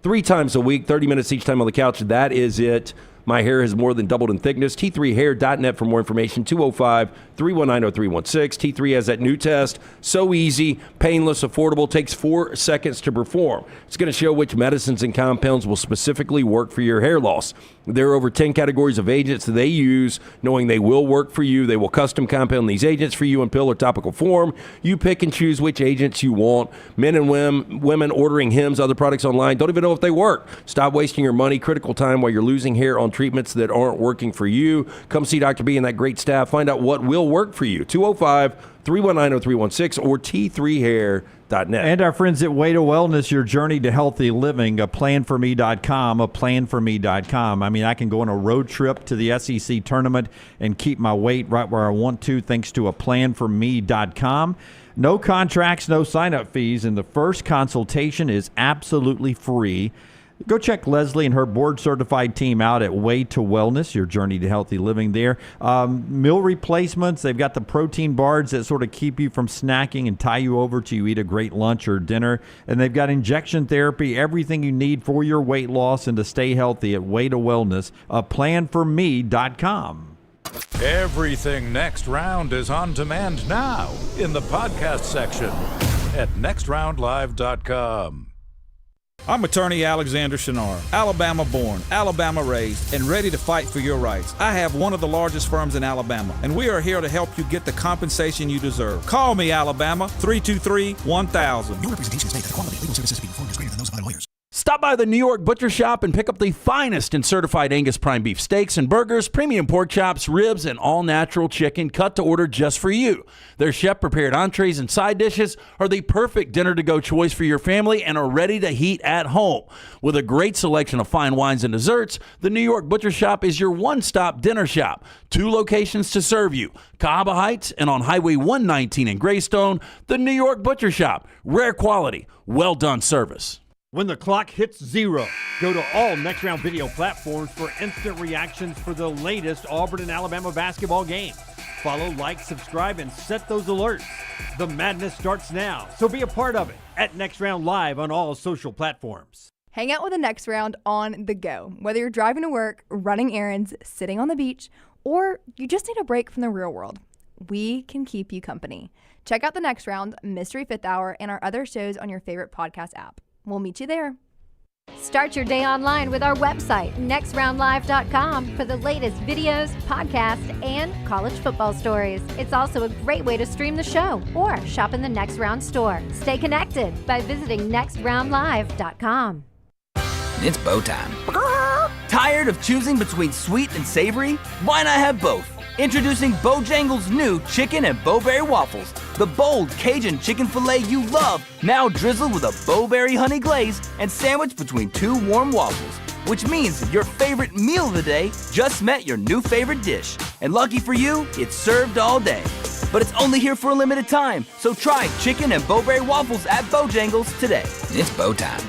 3 times a week, 30 minutes each time on the couch. That is it. My hair has more than doubled in thickness. T3hair.net for more information. 205-319-0316. T3 has that new test. So easy, painless, affordable. Takes 4 seconds to perform. It's going to show which medicines and compounds will specifically work for your hair loss. There are over 10 categories of agents that they use, knowing they will work for you. They will custom compound these agents for you in pill or topical form. You pick and choose which agents you want. Men and women ordering Hims, other products online, don't even know if they work. Stop wasting your money, critical time while you're losing hair on treatments that aren't working for you. Come see Dr. B and that great staff. Find out what will work for you. 205-319-0316 or T3hair.net. And our friends at Way to Wellness, your journey to healthy living, aplanforme.com, aplanforme.com. I mean, I can go on a road trip to the SEC tournament and keep my weight right where I want to thanks to aplanforme.com. No contracts, no sign-up fees, and the first consultation is absolutely free. Go check Leslie and her board-certified team out at Way to Wellness, your journey to healthy living there. Meal replacements, they've got the protein bars that sort of keep you from snacking and tie you over till you eat a great lunch or dinner. And they've got injection therapy, everything you need for your weight loss and to stay healthy at Way to Wellness, aplanforme.com. Everything Next Round is on demand now in the podcast section at nextroundlive.com. I'm attorney Alexander Shinar, Alabama born, Alabama raised, and ready to fight for your rights. I have one of the largest firms in Alabama, and we are here to help you get the compensation you deserve. Call me, Alabama, 323-1000. No representation is made that the quality of legal services being performed is greater than those of other lawyers. Stop by the New York Butcher Shop and pick up the finest in certified Angus prime beef steaks and burgers, premium pork chops, ribs, and all-natural chicken cut to order just for you. Their chef-prepared entrees and side dishes are the perfect dinner-to-go choice for your family and are ready to heat at home. With a great selection of fine wines and desserts, the New York Butcher Shop is your one-stop dinner shop. 2 locations to serve you, Cahaba Heights and on Highway 119 in Greystone. The New York Butcher Shop. Rare quality, well-done service. When the clock hits 0, go to all Next Round video platforms for instant reactions for the latest Auburn and Alabama basketball games. Follow, like, subscribe, and set those alerts. The madness starts now, so be a part of it at Next Round Live on all social platforms. Hang out with the Next Round on the go. Whether you're driving to work, running errands, sitting on the beach, or you just need a break from the real world, we can keep you company. Check out the Next Round, Mystery Fifth Hour, and our other shows on your favorite podcast app. We'll meet you there. Start your day online with our website, nextroundlive.com, for the latest videos, podcasts, and college football stories. It's also a great way to stream the show or shop in the Next Round store. Stay connected by visiting nextroundlive.com. It's bow time. Tired of choosing between sweet and savory? Why not have both? Introducing Bojangles' new chicken and bowberry waffles. The bold Cajun chicken filet you love, now drizzled with a bowberry honey glaze and sandwiched between 2 warm waffles. Which means your favorite meal of the day just met your new favorite dish. And lucky for you, it's served all day. But it's only here for a limited time, so try chicken and bowberry waffles at Bojangles today. It's bow time.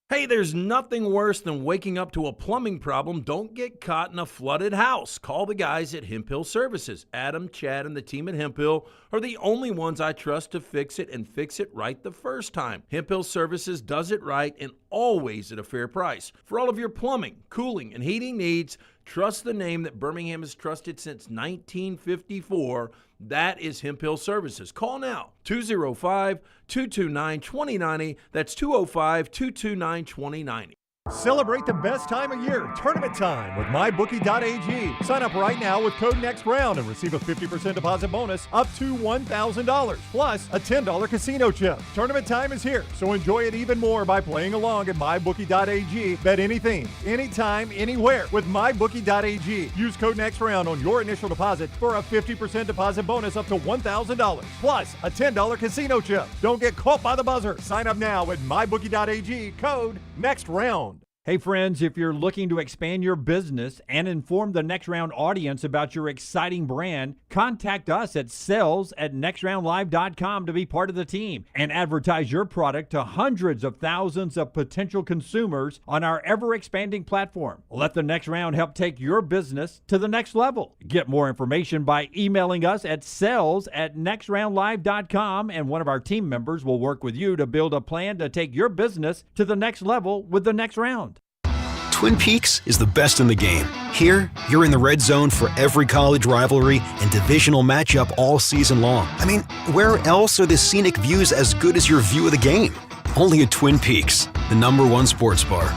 Hey, there's nothing worse than waking up to a plumbing problem. Don't get caught in a flooded house. Call the guys at Hemp Hill Services. Adam, Chad, and the team at Hemp Hill are the only ones I trust to fix it and fix it right the first time. Hemp Hill Services does it right and always at a fair price. For all of your plumbing, cooling, and heating needs, trust the name that Birmingham has trusted since 1954. That is Hemp Hill Services. Call now, 205-229-2090. That's 205-229-2090. Celebrate the best time of year, tournament time, with MyBookie.ag. Sign up right now with code NEXTROUND and receive a 50% deposit bonus up to $1,000, plus a $10 casino chip. Tournament time is here, so enjoy it even more by playing along at MyBookie.ag. Bet anything, anytime, anywhere with MyBookie.ag. Use code NEXTROUND on your initial deposit for a 50% deposit bonus up to $1,000, plus a $10 casino chip. Don't get caught by the buzzer. Sign up now at MyBookie.ag, code NEXTROUND. Hey friends, if you're looking to expand your business and inform the Next Round audience about your exciting brand, contact us at sales@nextroundlive.com to be part of the team and advertise your product to hundreds of thousands of potential consumers on our ever-expanding platform. Let the Next Round help take your business to the next level. Get more information by emailing us at sales@nextroundlive.com, and one of our team members will work with you to build a plan to take your business to the next level with the Next Round. Twin Peaks is the best in the game. Here, you're in the red zone for every college rivalry and divisional matchup all season long. I mean, where else are the scenic views as good as your view of the game? Only at Twin Peaks, the #1 sports bar.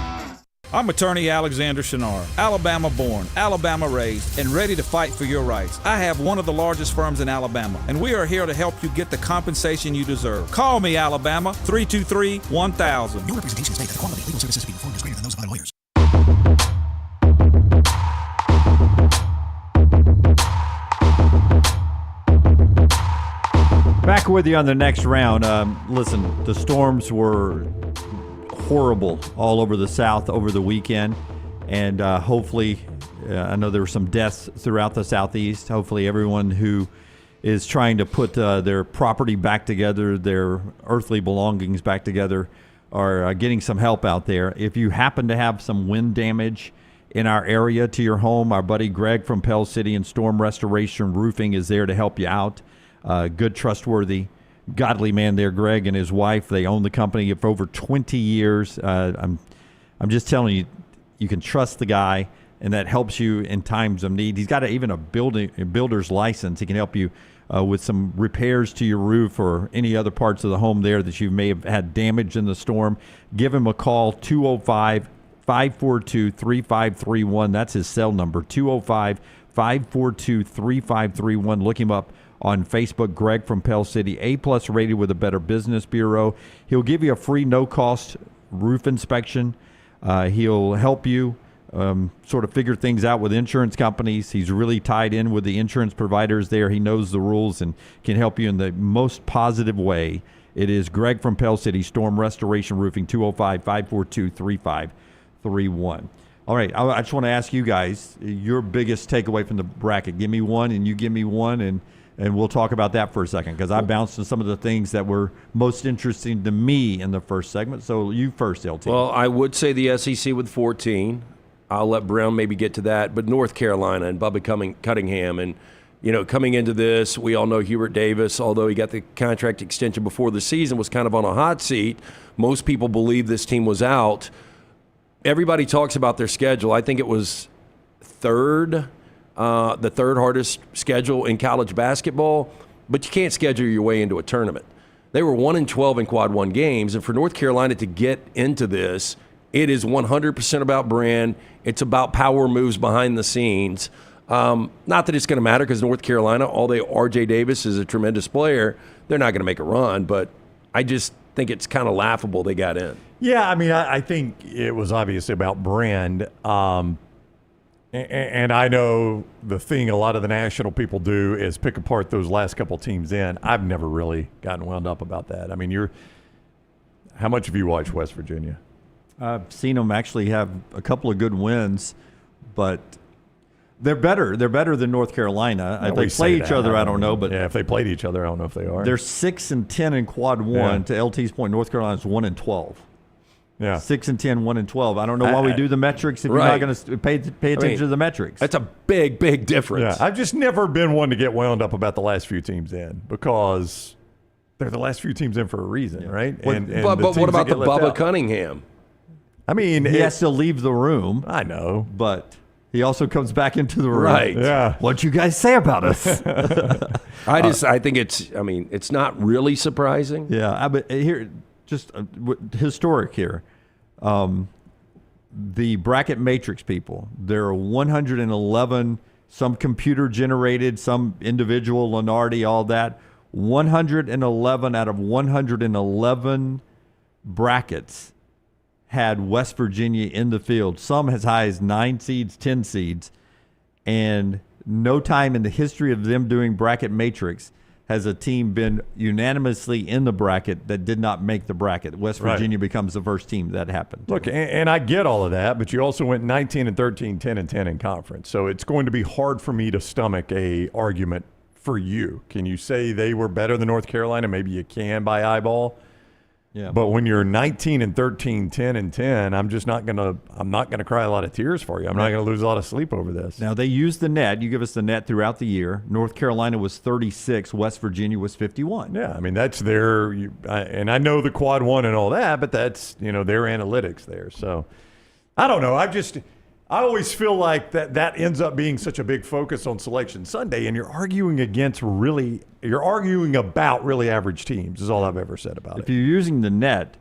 I'm attorney Alexander Shinar, Alabama born, Alabama raised, and ready to fight for your rights. I have one of the largest firms in Alabama, and we are here to help you get the compensation you deserve. Call me, Alabama, 323-1000. No representation is made that the quality of legal services being performed is greater than those of other lawyers. Back with you on the Next Round. Listen, the storms were horrible all over the South over the weekend, and hopefully, I know there were some deaths throughout the Southeast. Hopefully everyone who is trying to put their property back together, their earthly belongings back together, are getting some help out there. If you happen to have some wind damage in our area to your home, our buddy Greg from Pell City and Storm Restoration Roofing is there to help you out. Good, trustworthy, godly man there, Greg and his wife. They own the company for over 20 years. I'm just telling you, you can trust the guy. and that helps you in times of need. He's got even a builder's license. He can help you with some repairs to your roof or any other parts of the home there that you may have had damage in the storm. Give him a call, 205-542-3531. That's his cell number, 205-542-3531. Look him up on Facebook, Greg from Pell City, A+ rated with a Better Business Bureau. He'll give you a free no-cost roof inspection. He'll help you sort of figure things out with insurance companies. He's really tied in with the insurance providers there. He knows the rules and can help you in the most positive way. It is Greg from Pell City, Storm Restoration Roofing, 205-542-3531. All right, I just want to ask you guys your biggest takeaway from the bracket. Give me one, and you give me one, and we'll talk about that for a second, because I bounced on some of the things that were most interesting to me in the first segment. So you first, LT. Well, I would say the SEC with 14. I'll let Brown maybe get to that. But North Carolina and Bubba Cunningham. And, coming into this, we all know Hubert Davis, although he got the contract extension before the season, was kind of on a hot seat. Most people believe this team was out. Everybody talks about their schedule. I think it was the third hardest schedule in college basketball, but you can't schedule your way into a tournament. They were 1-12 in quad one games, and for North Carolina to get into this, it is 100% about brand. It's about power moves behind the scenes. Not that it's going to matter, because North Carolina, although R.J. Davis is a tremendous player, they're not going to make a run, but I just think it's kind of laughable they got in. Yeah, I mean, I think it was obviously about brand. And I know the thing a lot of the national people do is pick apart those last couple teams in. I've never really gotten wound up about that. I mean, how much have you watched West Virginia? I've seen them actually have a couple of good wins, but they're better. They're better than North Carolina. If they play each other, I don't know. But yeah, if they played each other, I don't know if they are. They're 6-10 in quad one. To LT's point, North Carolina's 1-12. Yeah, 6-10, 1-12. I don't know why we do the metrics if you're not going to pay attention to the metrics. That's a big, big difference. Yeah, I've just never been one to get wound up about the last few teams in, because they're the last few teams in for a reason, right? But what about the Bubba Cunningham? I mean, he has to leave the room. I know, but he also comes back into the room. Right. Yeah. What'd you guys say about us? I think it's not really surprising. Yeah, but here, just historic here. The bracket matrix people, there are 111, some computer generated, some individual, Lenardi, all that. 111 out of 111 brackets had West Virginia in the field, some as high as 9 seeds, 10 seeds, and no time in the history of them doing bracket matrix has a team been unanimously in the bracket that did not make the bracket. West Virginia becomes the first team that happened. Look, and I get all of that, but you also went 19-13, 10-10 in conference. So it's going to be hard for me to stomach a argument for you. Can you say they were better than North Carolina? Maybe you can by eyeball. Yeah. But when you're 19-13, 10-10, I'm not gonna cry a lot of tears for you. I'm not gonna lose a lot of sleep over this. Now they used the net. You give us the net throughout the year. North Carolina was 36. West Virginia was 51. Yeah, I mean that's and I know the quad one and all that, but that's their analytics there. So I don't know. I always feel like that ends up being such a big focus on Selection Sunday, and you're arguing about really average teams is all I've ever said about it. If you're using the net,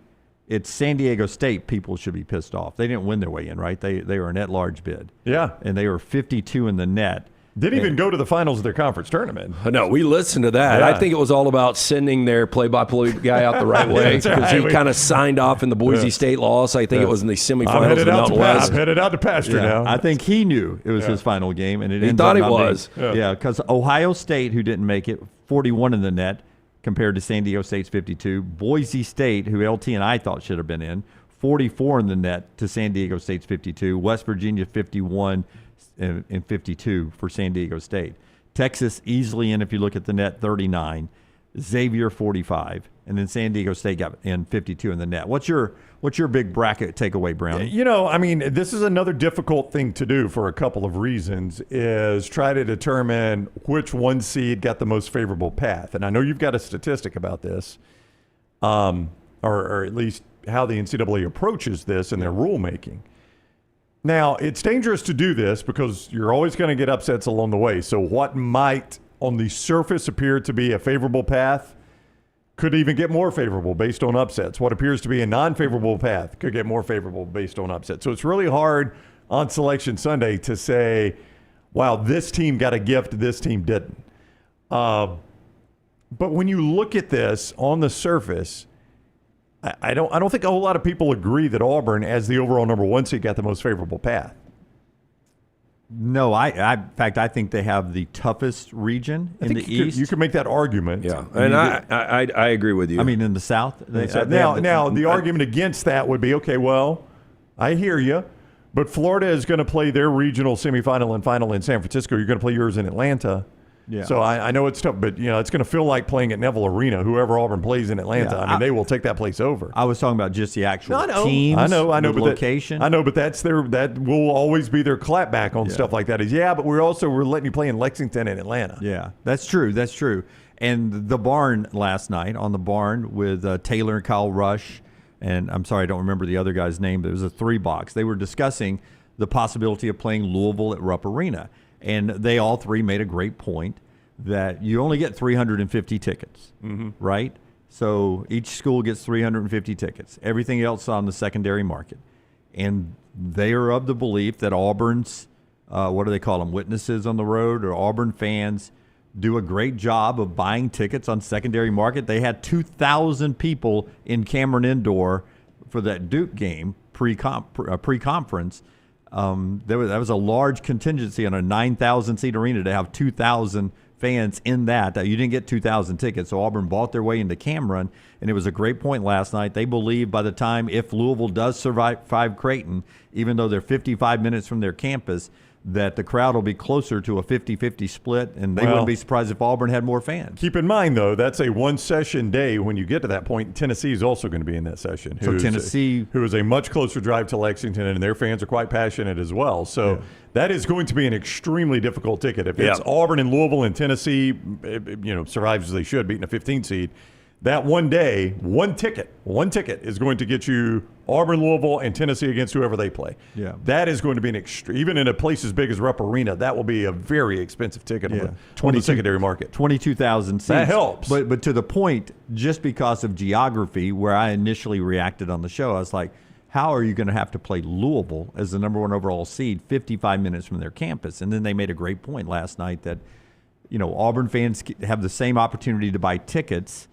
it's San Diego State people should be pissed off. They didn't win their way in, right? They were a net large bid. Yeah. And they were 52 in the net. Didn't even go to the finals of their conference tournament. No, we listened to that. Yeah. I think it was all about sending their play-by-play guy out the right way, because he kind of signed off in the Boise State loss. I think it was in the semifinals of the Mountain West. I'm headed out to pasture now. I think he knew it was his final game, and he thought it was. Yeah, because Ohio State, who didn't make it, 41 in the net compared to San Diego State's 52. Boise State, who LT and I thought should have been in, 44 in the net to San Diego State's 52. West Virginia 51 and 52 for San Diego State. Texas easily in, if you look at the net, 39. Xavier 45, and then San Diego State got in 52 in the net. What's your big bracket takeaway, Brown? I mean, this is another difficult thing to do for a couple of reasons, is try to determine which one seed got the most favorable path. And I know you've got a statistic about this, or at least how the NCAA approaches this in their rulemaking. Now, it's dangerous to do this because you're always going to get upsets along the way. So what might on the surface appear to be a favorable path could even get more favorable based on upsets. What appears to be a non-favorable path could get more favorable based on upsets. So it's really hard on Selection Sunday to say, wow, this team got a gift, this team didn't. But when you look at this on the surface, I don't think a whole lot of people agree that Auburn, as the overall number 1 seed, got the most favorable path. No, in fact, I think they have the toughest region in the East. You could make that argument. Yeah, and I agree with you. I mean, in the South. Now, the argument against that would be, okay, well, I hear you, but Florida is going to play their regional semifinal and final in San Francisco. You're going to play yours in Atlanta. Yeah. So I know it's tough, but it's going to feel like playing at Neville Arena. Whoever Auburn plays in Atlanta, I mean, they will take that place over. I was talking about just the actual teams. I know, but location. I know, but that will always be their clapback on stuff like that. But we're letting you play in Lexington and Atlanta. Yeah, that's true. That's true. And the barn last night, on the barn with Taylor and Kyle Rush, and I'm sorry I don't remember the other guy's name, but it was a 3-box. They were discussing the possibility of playing Louisville at Rupp Arena. And they all three made a great point that you only get 350 tickets, right? So each school gets 350 tickets. Everything else on the secondary market. And they are of the belief that Auburn's, what do they call them, witnesses on the road or Auburn fans do a great job of buying tickets on secondary market. They had 2,000 people in Cameron Indoor for that Duke game pre-conference. That was a large contingency on a 9,000-seat arena to have 2,000 fans in that. You didn't get 2,000 tickets, so Auburn bought their way into Cameron, and it was a great point last night. They believe by the time, if Louisville does survive Creighton, even though they're 55 minutes from their campus, that the crowd will be closer to a 50-50 split, and they wouldn't be surprised if Auburn had more fans. Keep in mind, though, that's a one-session day when you get to that point. Tennessee is also going to be in that session. So Tennessee, who is a much closer drive to Lexington, and their fans are quite passionate as well. So that is going to be an extremely difficult ticket. If it's Auburn and Louisville and Tennessee, survives as they should, beating a 15 seed, that one day, one ticket is going to get you Auburn, Louisville, and Tennessee against whoever they play. Yeah. That is going to be an extreme, even in a place as big as Rupp Arena, that will be a very expensive ticket on the secondary market. 22,000 seats. That helps. But to the point, just because of geography, where I initially reacted on the show, I was like, how are you going to have to play Louisville as the number 1 overall seed 55 minutes from their campus? And then they made a great point last night that, Auburn fans have the same opportunity to buy tickets.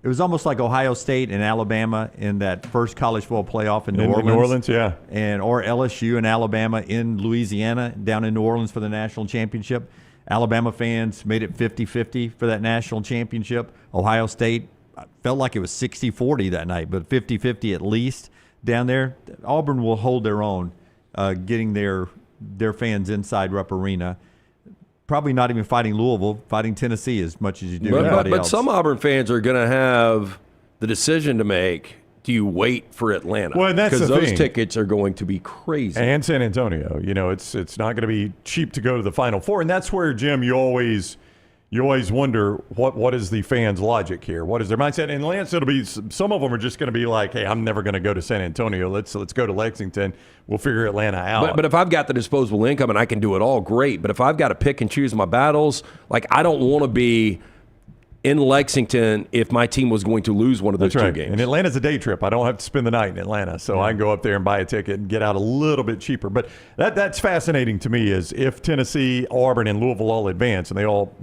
It was almost like Ohio State and Alabama in that first college football playoff in New Orleans. New Orleans, yeah. Or LSU and Alabama in Louisiana down in New Orleans for the national championship. Alabama fans made it 50-50 for that national championship. Ohio State felt like it was 60-40 that night, but 50-50 at least down there. Auburn will hold their own, getting their fans inside Rupp Arena. Probably not even fighting Louisville, fighting Tennessee as much as you do everybody else. But some Auburn fans are going to have the decision to make. Do you wait for Atlanta? Well, that's the thing. Because those tickets are going to be crazy. And San Antonio. It's not going to be cheap to go to the Final Four. And that's where, Jim, you always wonder what is the fans' logic here? What is their mindset? And Lance, it'll be some of them are just going to be like, hey, I'm never going to go to San Antonio. Let's go to Lexington. We'll figure Atlanta out. But if I've got the disposable income and I can do it all, great. But if I've got to pick and choose my battles, like I don't want to be in Lexington if my team was going to lose one of those two games. And Atlanta's a day trip. I don't have to spend the night in Atlanta, so I can go up there and buy a ticket and get out a little bit cheaper. But that's fascinating to me is if Tennessee, Auburn, and Louisville all advance, and they all,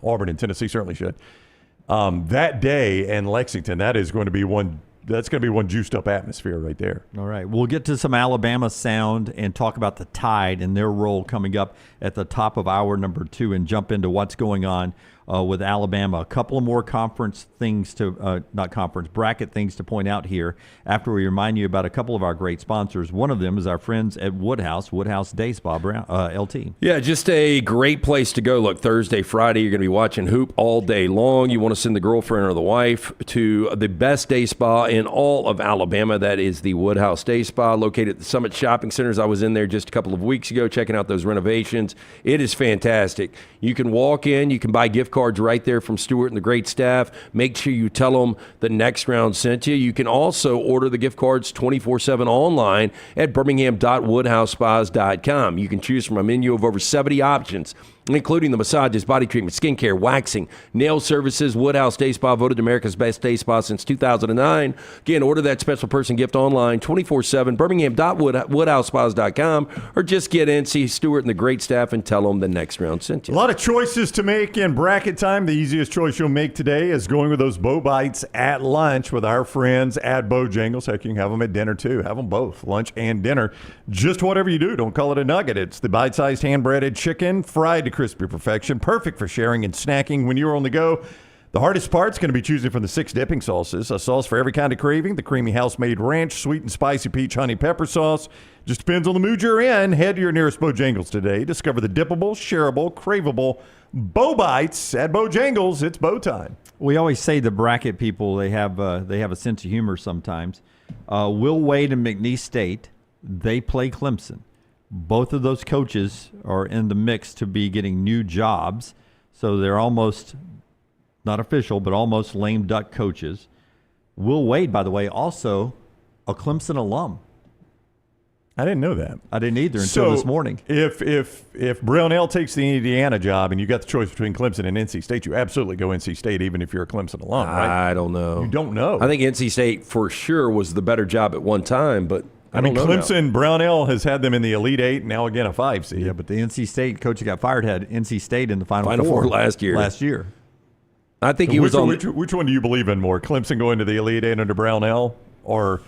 Auburn and Tennessee certainly should, that day in Lexington, that's going to be one juiced up atmosphere right there. All right. We'll get to some Alabama sound and talk about the Tide and their role coming up at the top of hour number 2 and jump into what's going on with Alabama. A couple of more bracket things to point out here after we remind you about a couple of our great sponsors. One of them is our friends at Woodhouse Day Spa, LT. Yeah, just a great place to go. Look, Thursday, Friday, you're going to be watching hoop all day long. You want to send the girlfriend or the wife to the best day spa in all of Alabama. That is the Woodhouse Day Spa, located at the Summit Shopping Centers. I was in there just a couple of weeks ago checking out those renovations. It is fantastic. You can walk in, you can buy gift cards right there from Stewart and the great staff. Make sure you tell them the Next Round sent you. You can also order the gift cards 24/7 online at birmingham.woodhousespas.com. You can choose from a menu of over 70 options, including the massages, body treatment, skincare, waxing, nail services. Woodhouse Day Spa, voted America's best day spa since 2009. Again, order that special person gift online 24/7, birmingham.woodhousespas.com, or just get in, see Stewart and the great staff, and tell them the Next Round sent you. A lot of choices to make in bracket time. The easiest choice you'll make today is going with those Bo Bites at lunch with our friends at Bojangles. Heck, you can have them at dinner too. Have them both, lunch and dinner. Just whatever you do. Don't call it a nugget. It's the bite-sized hand-breaded chicken, fried to crispy perfection, perfect for sharing and snacking when you're on the go. The hardest part's going to be choosing from the 6 dipping sauces. A sauce for every kind of craving. The creamy house-made ranch, sweet and spicy peach honey pepper sauce. Just depends on the mood you're in. Head to your nearest Bojangles today. Discover the dippable, shareable, craveable Bo Bites at Bojangles. It's Bo time. We always say the bracket people, they have a sense of humor sometimes. Will Wade and McNeese State, they play Clemson. Both of those coaches are in the mix to be getting new jobs, so they're almost, not official, but almost lame duck coaches. Will Wade, by the way, also a Clemson alum. I didn't know that. I didn't either until this morning. If Brownell takes the Indiana job and you got the choice between Clemson and NC State, you absolutely go NC State even if you're a Clemson alum, right? I don't know. You don't know. I think NC State for sure was the better job at one time, but I mean, Clemson, Brownell has had them in the Elite Eight, now again a 5 seed. Yeah, but the NC State coach that got fired had NC State in the Final Four last year. I think he was on. Which one do you believe in more? Clemson going to the Elite Eight under Brownell, or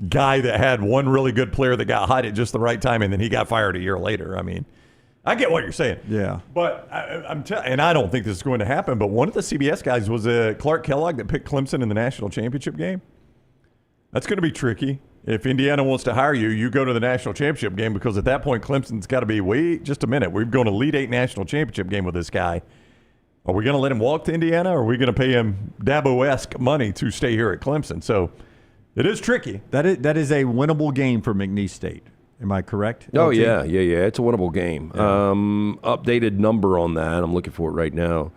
guy that had one really good player that got hot at just the right time and then he got fired a year later? I mean, I get what you're saying. Yeah. But and I don't think this is going to happen, but one of the CBS guys was Clark Kellogg that picked Clemson in the national championship game. That's going to be tricky. If Indiana wants to hire you, you go to the national championship game, because at that point Clemson's got to be, wait just a minute, we've gone to Elite Eight national championship game with this guy. Are we going to let him walk to Indiana, or are we going to pay him Dabo-esque money to stay here at Clemson? So it is tricky. That is a winnable game for McNeese State. Am I correct? Oh, LT? yeah. It's a winnable game. Yeah. Updated number on that. I'm looking for it right now.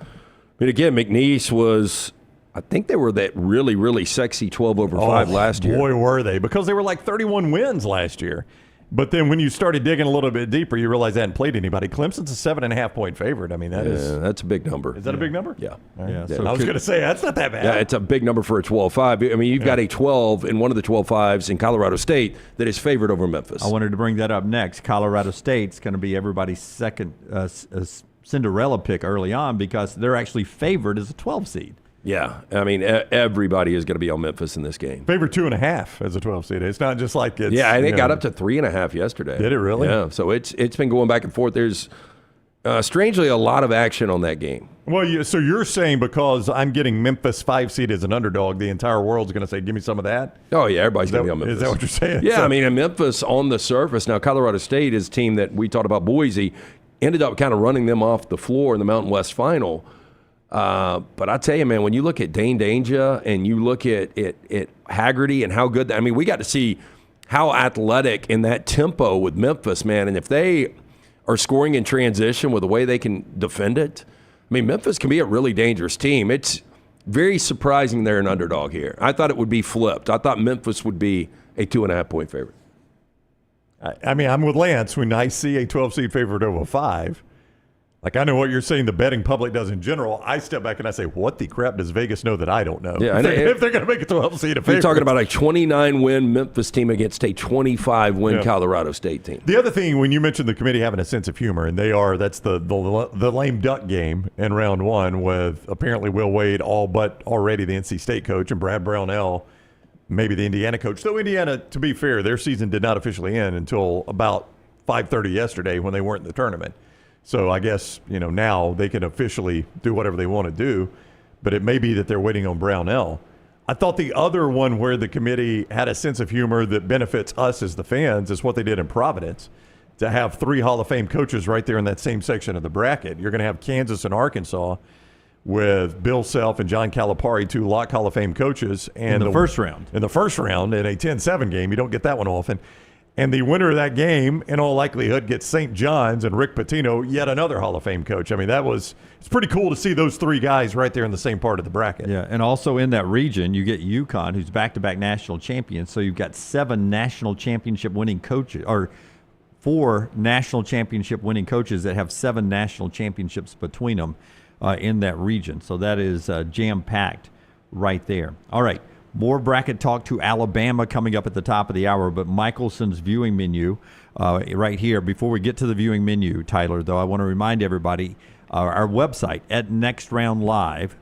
But again, McNeese was, I think they were that really, really sexy 12/5 last year. Boy, were they. Because they were like 31 wins last year. But then when you started digging a little bit deeper, you realize they hadn't played anybody. Clemson's a 7.5-point favorite. I mean, that's a big number. Is that a big number? Yeah. Right. So I was going to say, that's not that bad. Yeah, it's a big number for a 12-5. I mean, you've got a 12 in one of the 12-5s in Colorado State that is favored over Memphis. I wanted to bring that up next. Colorado State's going to be everybody's second Cinderella pick early on, because they're actually favored as a 12 seed. Yeah, I mean, everybody is going to be on Memphis in this game. Favorite 2.5 as a 12 seed. It's not just like it's. Yeah, and it got up to 3.5 yesterday. Did it really? Yeah, so it's been going back and forth. There's strangely a lot of action on that game. Well, so you're saying because I'm getting Memphis 5 seed as an underdog, the entire world's going to say, give me some of that? Oh, yeah, everybody's going to be on Memphis. Is that what you're saying? Yeah, I mean, in Memphis on the surface, now Colorado State is a team that we talked about, Boise, ended up kind of running them off the floor in the Mountain West final. But I tell you, man, when you look at Dane Danger and you look at Haggerty and how good, I mean, we got to see how athletic in that tempo with Memphis, man. And if they are scoring in transition with the way they can defend it, I mean, Memphis can be a really dangerous team. It's very surprising they're an underdog here. I thought it would be flipped. I thought Memphis would be a 2.5-point favorite. I mean, I'm with Lance when I see a 12 seed favorite over 5. Like, I know what you're saying the betting public does in general. I step back and I say, what the crap does Vegas know that I don't know? Yeah, if they're going to make a 12 seed a favorite. You're talking about a 29-win Memphis team against a 25-win Colorado State team. The other thing, when you mentioned the committee having a sense of humor, and that's the lame duck game in round 1 with apparently Will Wade all but already the NC State coach and Brad Brownell, maybe the Indiana coach. Though Indiana, to be fair, their season did not officially end until about 5:30 yesterday when they weren't in the tournament. So I guess, now they can officially do whatever they want to do, but it may be that they're waiting on Brownell. I thought the other one where the committee had a sense of humor that benefits us as the fans is what they did in Providence, to have 3 Hall of Fame coaches right there in that same section of the bracket. You're going to have Kansas and Arkansas with Bill Self and John Calipari, 2 Locke Hall of Fame coaches. And in the first round. In the first round in a 10-7 game. You don't get that one often. And the winner of that game, in all likelihood, gets St. John's and Rick Pitino, yet another Hall of Fame coach. I mean, it's pretty cool to see those three guys right there in the same part of the bracket. Yeah, and also in that region, you get UConn, who's back-to-back national champions. So you've got 7 national championship winning coaches, or 4 national championship winning coaches that have 7 national championships between them in that region. So that is jam-packed right there. All right. More bracket talk to Alabama coming up at the top of the hour, but Michelson's viewing menu right here. Before we get to the viewing menu, Tyler, though, I want to remind everybody our website at Next Round Live,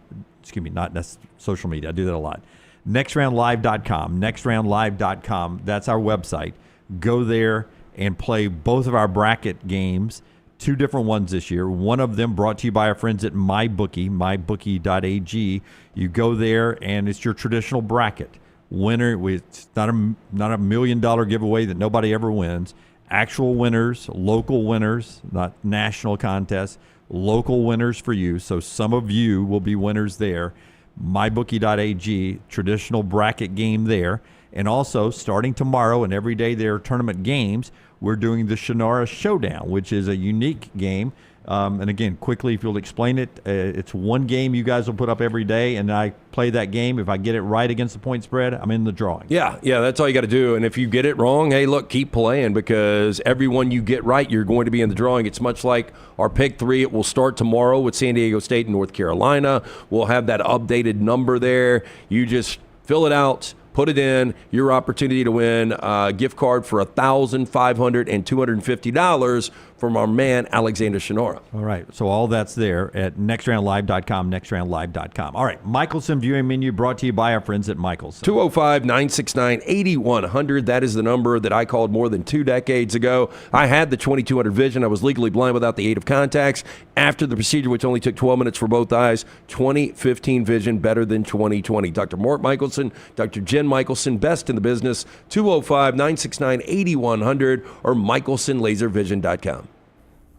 not social media, I do that a lot, nextroundlive.com, nextroundlive.com, that's our website. Go there and play both of our bracket games, 2 different ones this year. One of them brought to you by our friends at MyBookie, mybookie.ag. You go there, and it's your traditional bracket. Winner, it's not a $1 million giveaway that nobody ever wins. Actual winners, local winners, not national contests, local winners for you. So some of you will be winners there. MyBookie.ag, traditional bracket game there. And also, starting tomorrow and every day there are tournament games, we're doing the Shannara Showdown, which is a unique game. And again, quickly, if you'll explain it, it's one game you guys will put up every day, and I play that game. If I get it right against the point spread, I'm in the drawing. Yeah, that's all you got to do. And if you get it wrong, hey, look, keep playing, because every one you get right, you're going to be in the drawing. It's much like our Pick 3. It will start tomorrow with San Diego State and North Carolina. We'll have that updated number there. You just fill it out. Put it in, your opportunity to win a gift card for $1,500 and $250 from our man, Alexander Shannara. All right, so all that's there at nextroundlive.com, nextroundlive.com. All right, Michelson viewing menu brought to you by our friends at Michelson. 205-969-8100. That is the number that I called more than 2 decades ago. I had the 2200 vision. I was legally blind without the aid of contacts. After the procedure, which only took 12 minutes for both eyes, 2015 vision, better than 2020. Dr. Mort Michelson, Dr. Jen Michelson, best in the business, 205-969-8100 or michelsonlaservision.com.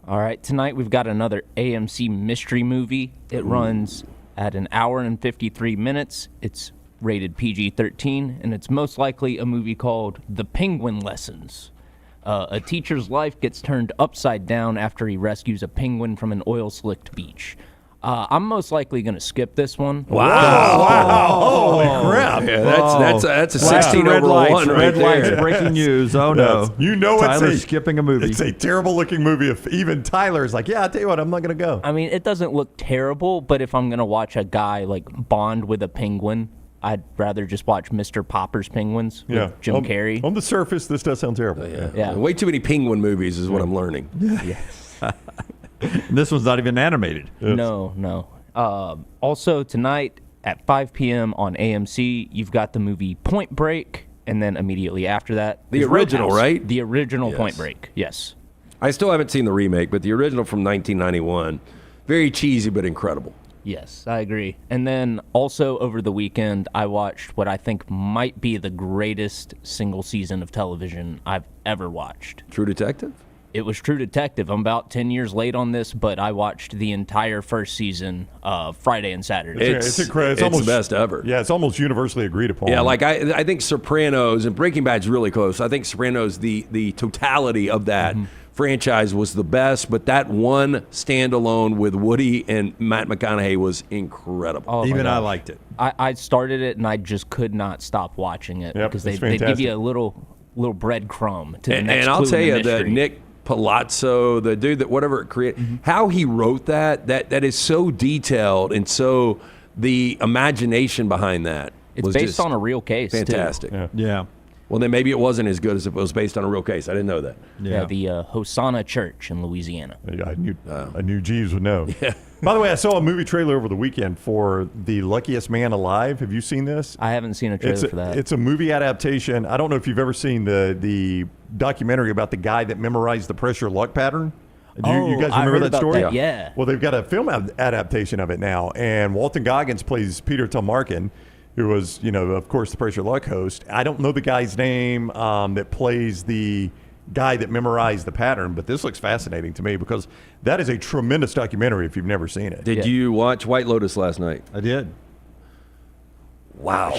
All right, tonight we've got another AMC mystery movie. It runs at 1 hour and 53 minutes. It's rated PG-13, and it's most likely a movie called The Penguin Lessons. A teacher's life gets turned upside down after he rescues a penguin from an oil-slicked beach. I'm most likely going to skip this one. Wow. Holy crap. Yeah, that's a 16 over 1 right red lights, there. breaking news. Oh, no. You know, Tyler's skipping a movie. It's a terrible-looking movie. If even Tyler's like, yeah, I'll tell you what, I'm not going to go. I mean, it doesn't look terrible, but if I'm going to watch a guy, bond with a penguin, I'd rather just watch Mr. Popper's Penguins with Jim Carrey. On the surface, this does sound terrible. Yeah. Way too many penguin movies is what I'm learning. Yes. This one's not even animated. Yes. No. Also, tonight at 5 p.m. on AMC, you've got the movie Point Break, and then immediately after that, the original, Roadhouse. right? The original Point Break, yes. I still haven't seen the remake, but the original from 1991, very cheesy but incredible. Yes, I agree. And then also over the weekend, I watched what I think might be the greatest single season of television I've ever watched. True Detective? It was True Detective. I'm about 10 years late on this, but I watched the entire first season Friday and Saturday. It's incredible. It's almost the best ever. Yeah, it's almost universally agreed upon. Yeah, I think Sopranos and Breaking Bad's really close. I think Sopranos, the totality of that franchise was the best, but that one standalone with Woody and Matt McConaughey was incredible. Oh, even I liked it. I started it, and I just could not stop watching it because they give you a little breadcrumb to the next And I'll clue tell in the you that mystery. Nick Palazzo, the dude that whatever it created, how he wrote that is so detailed, and so the imagination behind that It's was based just on a real case, too. fantastic. Yeah. Well, then maybe it wasn't as good as if it was based on a real case. I didn't know that. Yeah, the Hosanna Church in Louisiana. I knew Jeeves would know. Yeah. By the way, I saw a movie trailer over the weekend for The Luckiest Man Alive. Have you seen this? I haven't seen a trailer for that. It's a movie adaptation. I don't know if you've ever seen the documentary about the guy that memorized the pressure luck pattern. You guys remember that story? Yeah. Well, they've got a film adaptation of it now, and Walton Goggins plays Peter Tulmarkin, who was, of course, the Pressure Luck host. I don't know the guy's name that plays the guy that memorized the pattern, but this looks fascinating to me because that is a tremendous documentary if you've never seen it. Did you watch White Lotus last night? I did. Wow.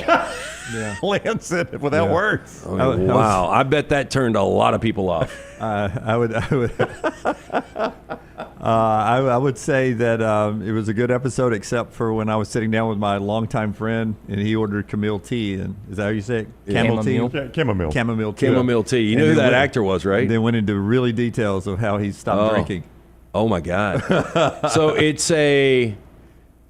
Yeah. Lance said it without words. Wow. I bet that turned a lot of people off. I would say that it was a good episode, except for when I was sitting down with my longtime friend and he ordered Camille tea. And is that how you say it? Camel tea? Yeah, chamomile. Chamomile tea. Chamomile tea. You know who that actor was, right? They went into really details of how he stopped drinking. Oh, my God. So it's a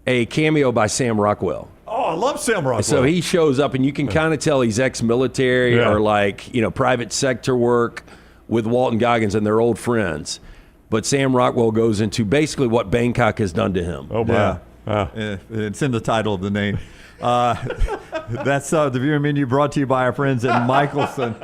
cameo by Sam Rockwell. Oh, I love Sam Rockwell. So he shows up, and you can kind of tell he's ex-military or private sector work with Walton Goggins, and they're old friends. But Sam Rockwell goes into basically what Bangkok has done to him. Oh, wow. It's in the title of the name. That's the viewing menu brought to you by our friends at Michelson.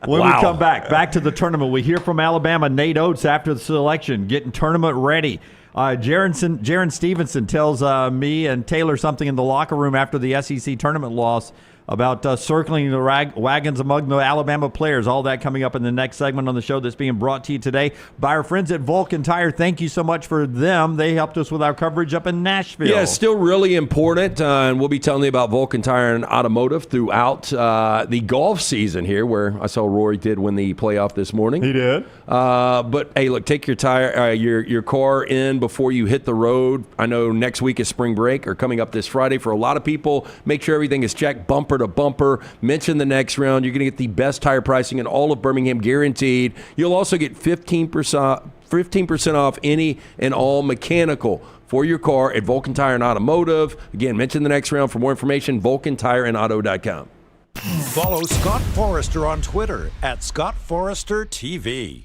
When we come back to the tournament, we hear from Alabama Nate Oates after the selection, getting tournament ready. Jaron Stevenson tells me and Taylor something in the locker room after the SEC tournament loss about circling the wagons among the Alabama players. All that coming up in the next segment on the show that's being brought to you today by our friends at Vulcan Tire. Thank you so much for them. They helped us with our coverage up in Nashville. Yeah, it's still really important, and we'll be telling you about Vulcan Tire and Automotive throughout the golf season here, where I saw Rory did win the playoff this morning. He did. But, hey, look, take your your car in before you hit the road. I know next week is spring break, or coming up this Friday for a lot of people. Make sure everything is checked bumper to bumper. Mention the next round. You're going to get the best tire pricing in all of Birmingham, guaranteed. You'll also get 15% off any and all mechanical for your car at Vulcan Tire and Automotive. Again, mention the next round. For more information, VulcanTireandAuto.com. Follow Scott Forrester on Twitter at ScottForresterTV.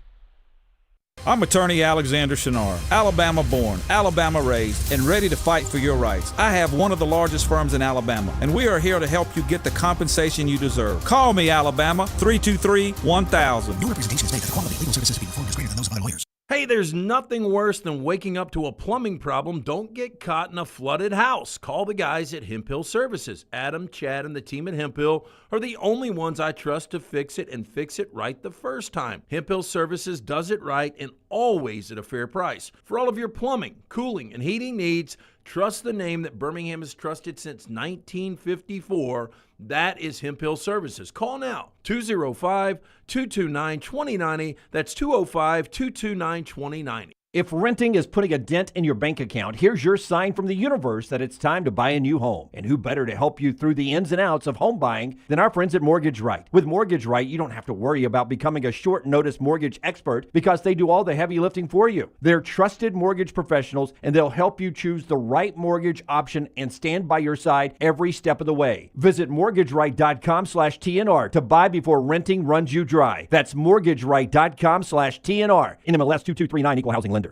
I'm attorney Alexander Shinar, Alabama born, Alabama raised, and ready to fight for your rights. I have one of the largest firms in Alabama, and we are here to help you get the compensation you deserve. Call me, Alabama, 323-1000. Your representation is made that the quality of legal services being performed is greater than those of other lawyers. Hey, there's nothing worse than waking up to a plumbing problem. Don't get caught in a flooded house. Call the guys at Hemp Hill Services. Adam, Chad, and the team at Hemp Hill are the only ones I trust to fix it and fix it right the first time. Hemp Hill Services does it right and always at a fair price. For all of your plumbing, cooling, and heating needs, trust the name that Birmingham has trusted since 1954. That is Hemp Hill Services. Call now, 205-229-2090. That's 205-229-2090. If renting is putting a dent in your bank account, here's your sign from the universe that it's time to buy a new home. And who better to help you through the ins and outs of home buying than our friends at Mortgage Right. With Mortgage Right, you don't have to worry about becoming a short-notice mortgage expert because they do all the heavy lifting for you. They're trusted mortgage professionals, and they'll help you choose the right mortgage option and stand by your side every step of the way. Visit mortgageright.com/TNR to buy before renting runs you dry. That's mortgageright.com/TNR. NMLS 2239, Equal Housing Lender.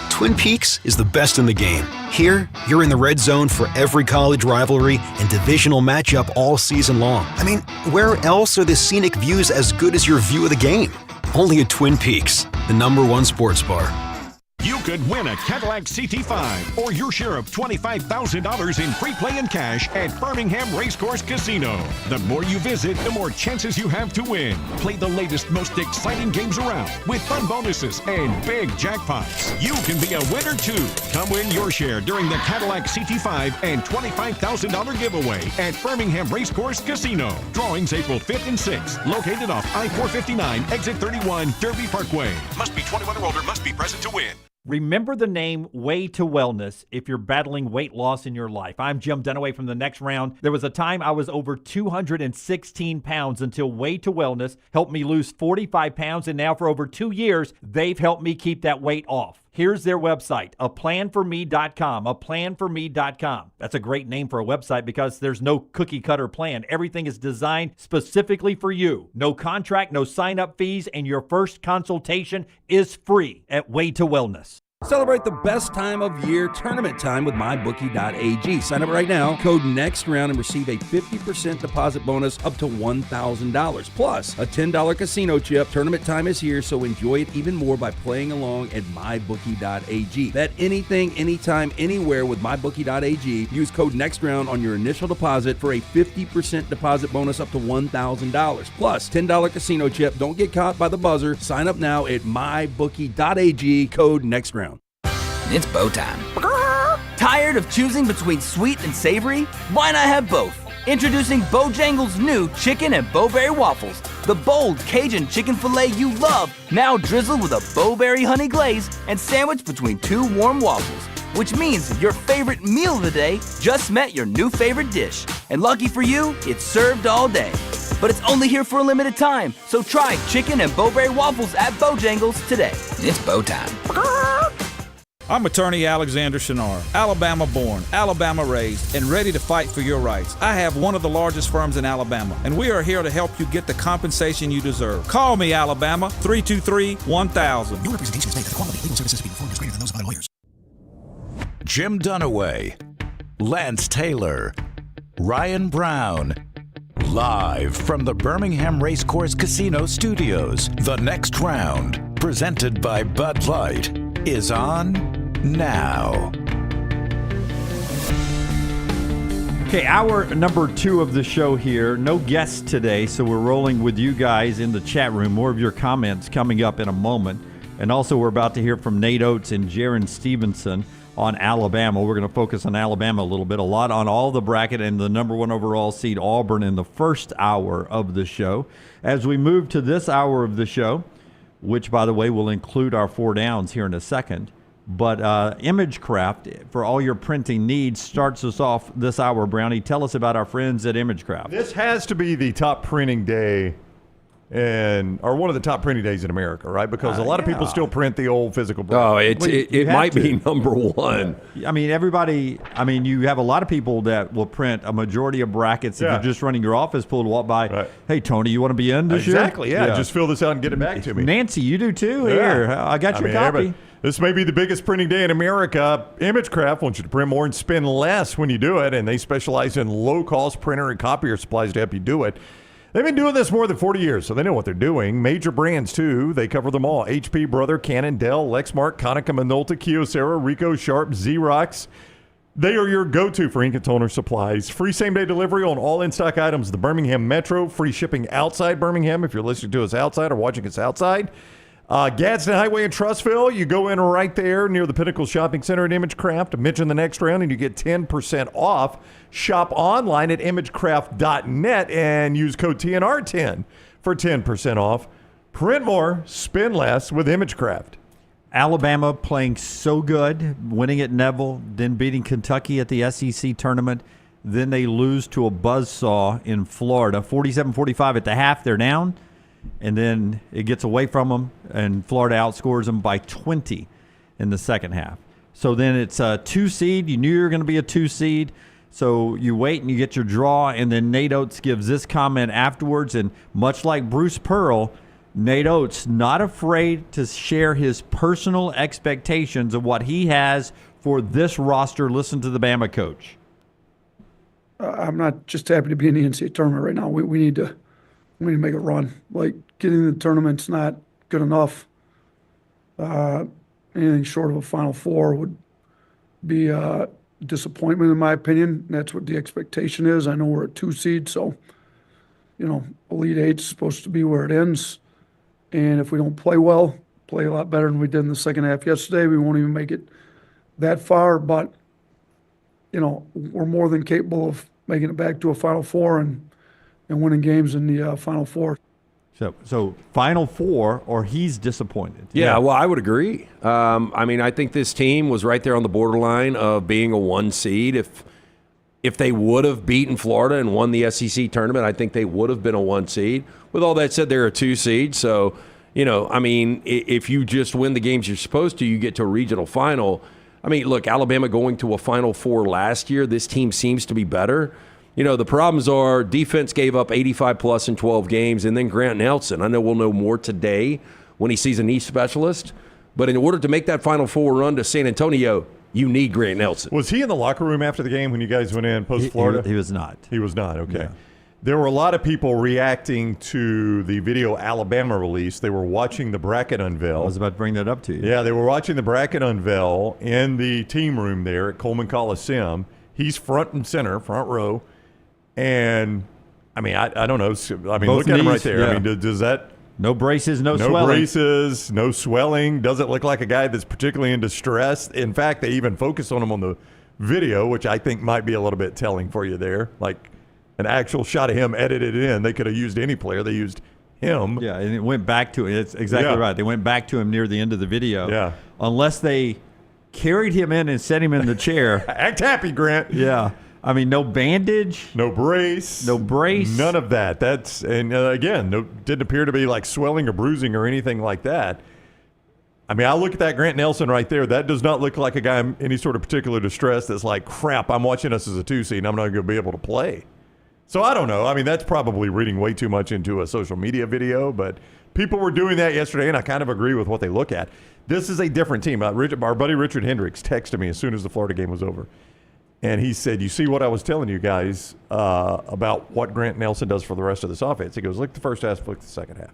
Twin Peaks is the best in the game. Here, you're in the red zone for every college rivalry and divisional matchup all season long. I mean, where else are the scenic views as good as your view of the game? Only at Twin Peaks, the #1 sports bar. You could win a Cadillac CT5 or your share of $25,000 in free play and cash at Birmingham Racecourse Casino. The more you visit, the more chances you have to win. Play the latest, most exciting games around with fun bonuses and big jackpots. You can be a winner too. Come win your share during the Cadillac CT5 and $25,000 giveaway at Birmingham Racecourse Casino. Drawings April 5th and 6th. Located off I-459, exit 31, Derby Parkway. Must be 21 or older. Must be present to win. Remember the name Way to Wellness if you're battling weight loss in your life. I'm Jim Dunaway from The Next Round. There was a time I was over 216 pounds until Way to Wellness helped me lose 45 pounds, and now for over 2 years, they've helped me keep that weight off. Here's their website, aplanforme.com, aplanforme.com. That's a great name for a website because there's no cookie cutter plan. Everything is designed specifically for you. No contract, no sign-up fees, and your first consultation is free at Way to Wellness. Celebrate the best time of year, tournament time, with mybookie.ag. Sign up right now, code NEXTROUND, and receive a 50% deposit bonus up to $1,000. Plus, a $10 casino chip. Tournament time is here, so enjoy it even more by playing along at mybookie.ag. Bet anything, anytime, anywhere with mybookie.ag. Use code NEXTROUND on your initial deposit for a 50% deposit bonus up to $1,000. Plus, $10 casino chip. Don't get caught by the buzzer. Sign up now at mybookie.ag, code NEXTROUND. It's bow time. Tired of choosing between sweet and savory? Why not have both? Introducing Bojangles' new Chicken and Bowberry Waffles. The bold Cajun chicken filet you love, now drizzled with a Bowberry honey glaze and sandwiched between 2 warm waffles. Which means your favorite meal of the day just met your new favorite dish. And lucky for you, it's served all day. But it's only here for a limited time, so try Chicken and Bowberry Waffles at Bojangles today. It's bow time. I'm attorney Alexander Shinar, Alabama-born, Alabama-raised, and ready to fight for your rights. I have one of the largest firms in Alabama, and we are here to help you get the compensation you deserve. Call me, Alabama, 323-1000. Your representation is made that the quality of legal services being performed is greater than those of other lawyers. Jim Dunaway, Lance Taylor, Ryan Brown. Live from the Birmingham Racecourse Casino Studios, the next round, presented by Bud Light, is on now. Okay, hour number 2 of the show here. No guests today, so we're rolling with you guys in the chat room. More of your comments coming up in a moment. And also, we're about to hear from Nate Oates and Jaron Stevenson on Alabama. We're going to focus on Alabama a little bit, a lot on all the bracket and the number 1 overall seed Auburn in the first hour of the show. As we move to this hour of the show, which, by the way, will include our 4 downs here in a second, but ImageCraft, for all your printing needs, starts us off this hour. Brownie, tell us about our friends at ImageCraft. This has to be the top printing day or one of the top printing days in America, right? Because a lot of people still print the old physical book. Oh, it might be number 1. I mean, you have a lot of people that will print a majority of brackets. If you're just running your office pool to walk by, right. Hey, Tony, you want to be in this year? Exactly, yeah. Just fill this out and get it back to me. Nancy, you do too. Here, I got your copy. This may be the biggest printing day in America. ImageCraft wants you to print more and spend less when you do it, and they specialize in low-cost printer and copier supplies to help you do it. They've been doing this more than 40 years, so they know what they're doing. Major brands, too. They cover them all. HP, Brother, Canon, Dell, Lexmark, Konica, Minolta, Kyocera, Ricoh, Sharp, Xerox. They are your go-to for ink and toner supplies. Free same-day delivery on all in-stock items. The Birmingham Metro. Free shipping outside Birmingham if you're listening to us outside or watching us outside. Gadsden Highway in Trussville. You go in right there near the Pinnacle Shopping Center at ImageCraft. Mention the next round and you get 10% off. Shop online at imagecraft.net and use code TNR10 for 10% off. Print more, spend less with ImageCraft. Alabama playing so good, winning at Neville, then beating Kentucky at the SEC tournament. Then they lose to a buzzsaw in Florida. 47-45 at the half, they're down. And then it gets away from them, and Florida outscores them by 20 in the second half. So then it's a 2 seed. You knew you were going to be a 2 seed. So you wait and you get your draw, and then Nate Oates gives this comment afterwards. And much like Bruce Pearl, Nate Oates not afraid to share his personal expectations of what he has for this roster. Listen to the Bama coach. I'm not just happy to be in the NCAA tournament right now. We need to make a run. Like, getting in the tournament's not good enough. Anything short of a Final Four would be a disappointment, in my opinion. That's what the expectation is. I know we're a 2 seed, so, Elite Eight's supposed to be where it ends. And if we don't play well, play a lot better than we did in the second half yesterday, we won't even make it that far. But, we're more than capable of making it back to a Final Four and winning games in the Final Four. So Final Four, or he's disappointed. Yeah, well, I would agree. I think this team was right there on the borderline of being a 1 seed. If they would have beaten Florida and won the SEC tournament, I think they would have been a 1 seed. With all that said, they're a 2 seed. So, if you just win the games you're supposed to, you get to a regional final. Look, Alabama going to a Final Four last year, this team seems to be better. The problems are defense gave up 85-plus in 12 games, and then Grant Nelson. I know we'll know more today when he sees a knee specialist. But in order to make that Final Four run to San Antonio, you need Grant Nelson. Was he in the locker room after the game when you guys went in post-Florida? He was not. He was not, okay. Yeah. There were a lot of people reacting to the video Alabama released. They were watching the bracket unveil. I was about to bring that up to you. Yeah, they were watching the bracket unveil in the team room there at Coleman Coliseum. He's front and center, front row. And, I don't know. Both look at him right there. Yeah. Does that... No braces, no swelling. No braces, no swelling. Doesn't look like a guy that's particularly in distress. In fact, they even focused on him on the video, which I think might be a little bit telling for you there. Like an actual shot of him edited in. They could have used any player. They used him. Yeah, and it went back to it. It's exactly right. They went back to him near the end of the video. Yeah. Unless they carried him in and set him in the chair. Act happy, Grant. Yeah. I mean, no bandage. No brace. None of that. Again, didn't appear to be like swelling or bruising or anything like that. I mean, I look at that Grant Nelson right there. That does not look like a guy in any sort of particular distress that's like, crap, I'm watching us as a 2 seed and I'm not going to be able to play. So I don't know. I mean, that's probably reading way too much into a social media video, but people were doing that yesterday, and I kind of agree with what they look at. This is a different team. Our buddy Richard Hendricks texted me as soon as the Florida game was over. And he said, you see what I was telling you guys about what Grant Nelson does for the rest of this offense? He goes, look at the first half, look at the second half.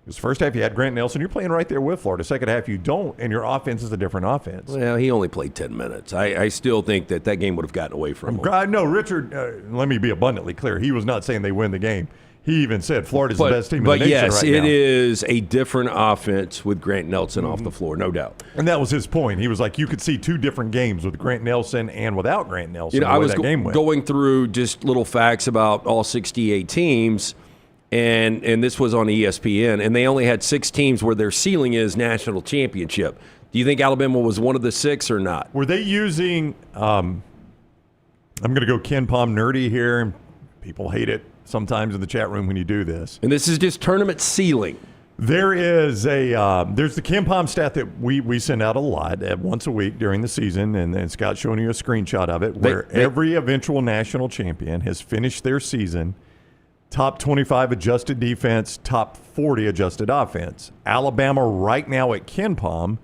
Because first half you had Grant Nelson, you're playing right there with Florida. Second half you don't, and your offense is a different offense. Well, he only played 10 minutes. I still think that game would have gotten away from him. No, Richard, let me be abundantly clear. He was not saying they win the game. He even said Florida's the best team in the nation right now. But yes, it is a different offense with Grant Nelson off the floor, no doubt. And that was his point. He was like, you could see two different games with Grant Nelson and without Grant Nelson. I was going through just little facts about all 68 teams, and this was on ESPN, and they only had 6 teams where their ceiling is national championship. Do you think Alabama was one of the 6 or not? Were they using I'm going to go Ken Palm nerdy here, and people hate it sometimes in the chat room when you do this. And this is just tournament ceiling. There is there's the Ken Palm stat that we send out a lot once a week during the season, and Scott's showing you a screenshot of it, where every eventual national champion has finished their season top 25 adjusted defense, top 40 adjusted offense. Alabama right now at Ken Palm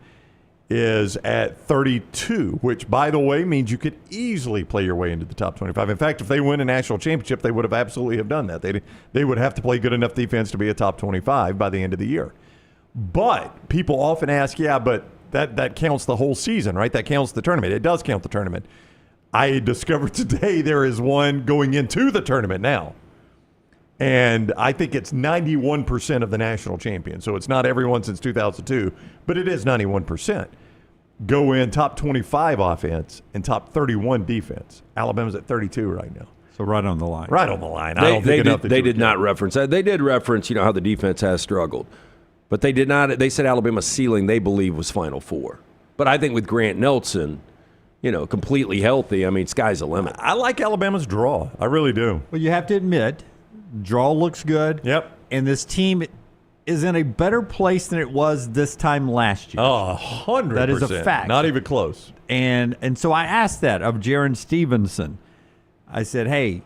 is at 32, which, by the way, means you could easily play your way into the top 25. In fact, if they win a national championship, they would have absolutely have done that. They would have to play good enough defense to be a top 25 by the end of the year. But people often ask, but that counts the whole season, right? That counts the tournament. It does count the tournament. I discovered today there is one going into the tournament now. And I think it's 91% of the national champion. So it's not everyone since 2002, but it is 91%. Go in top 25 offense and top 31 defense. Alabama's at 32 right now. So right on the line. Right on the line. They did not reference that. They did reference, how the defense has struggled. But they did not. They said Alabama's ceiling, they believe, was Final Four. But I think with Grant Nelson, completely healthy, I mean, sky's the limit. I like Alabama's draw. I really do. Well, you have to admit, draw looks good. Yep. And this team is in a better place than it was this time last year. 100%. That is a fact. Not even close. And so I asked that of Jaron Stevenson. I said, hey,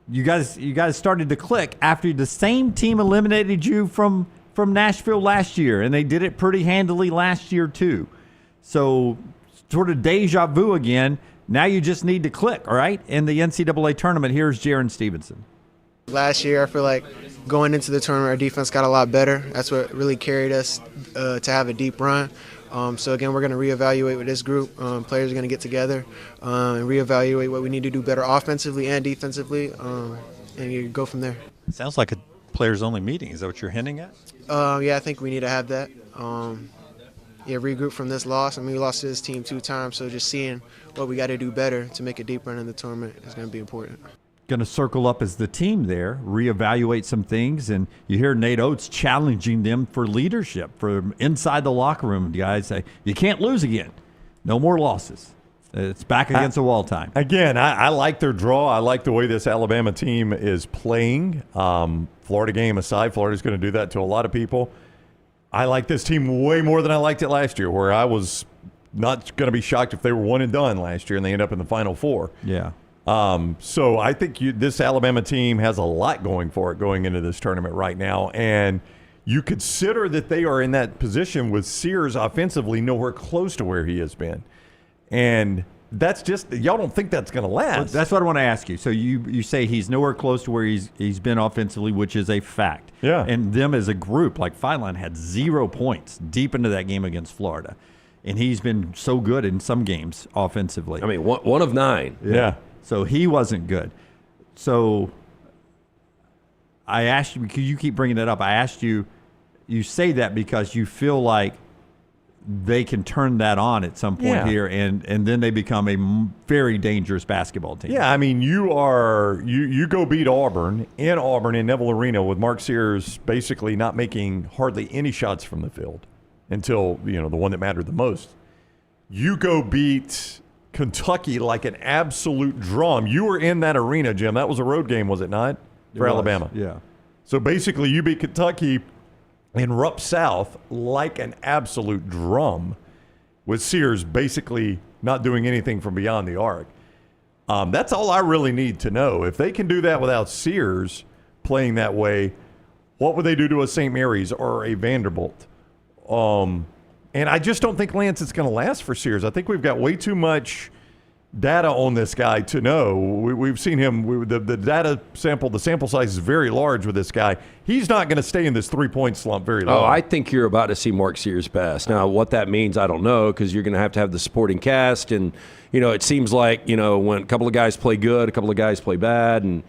you guys started to click after the same team eliminated you from Nashville last year, and they did it pretty handily last year too. So sort of deja vu again. Now you just need to click, all right? In the NCAA tournament, here's Jaron Stevenson. Last year, I feel like going into the tournament, our defense got a lot better. That's what really carried us to have a deep run. So, again, we're going to reevaluate with this group. Players are going to get together and reevaluate what we need to do better offensively and defensively, and you go from there. Sounds like a players-only meeting. Is that what you're hinting at? Yeah, I think we need to have that. Regroup from this loss. I mean, we lost to this team 2 times, so just seeing what we got to do better to make a deep run in the tournament is going to be important. Going to circle up as the team there, reevaluate some things, and you hear Nate Oates challenging them for leadership from inside the locker room. Guys say, you can't lose again. No more losses. It's back against the wall time. Again, I like their draw. I like the way this Alabama team is playing. Florida game aside, Florida's going to do that to a lot of people. I like this team way more than I liked it last year, where I was not going to be shocked if they were one and done last year and they end up in the Final Four. Yeah. So I think this Alabama team has a lot going for it going into this tournament right now. And you consider that they are in that position with Sears offensively nowhere close to where he has been. And that's just, y'all don't think that's going to last. Well, that's what I want to ask you. So you say he's nowhere close to where he's been offensively, which is a fact. Yeah. And them as a group, like Fineline had 0 points deep into that game against Florida. And he's been so good in some games offensively. I mean, one of 9. Yeah. So he wasn't good. So I asked you, because you keep bringing it up, I asked you, you say that because you feel like they can turn that on at some point here, and then they become a very dangerous basketball team. Yeah, I mean, you go beat Auburn in Neville Arena with Mark Sears basically not making hardly any shots from the field until, the one that mattered the most. You go beat Kentucky like an absolute drum. You were in that arena, Jim. That was a road game, was it not? For Alabama. Yeah. So basically you beat Kentucky in Rupp South like an absolute drum, with Sears basically not doing anything from beyond the arc. That's all I really need to know. If they can do that without Sears playing that way, what would they do to a St. Mary's or a Vanderbilt? And I just don't think, Lance, it's going to last for Sears. I think we've got way too much data on this guy to know. We've seen him. The data sample, the sample size is very large with this guy. He's not going to stay in this 3-point slump very long. Oh, I think you're about to see Mark Sears pass. Now, what that means, I don't know, because you're going to have the supporting cast. And, it seems like, when a couple of guys play good, a couple of guys play bad and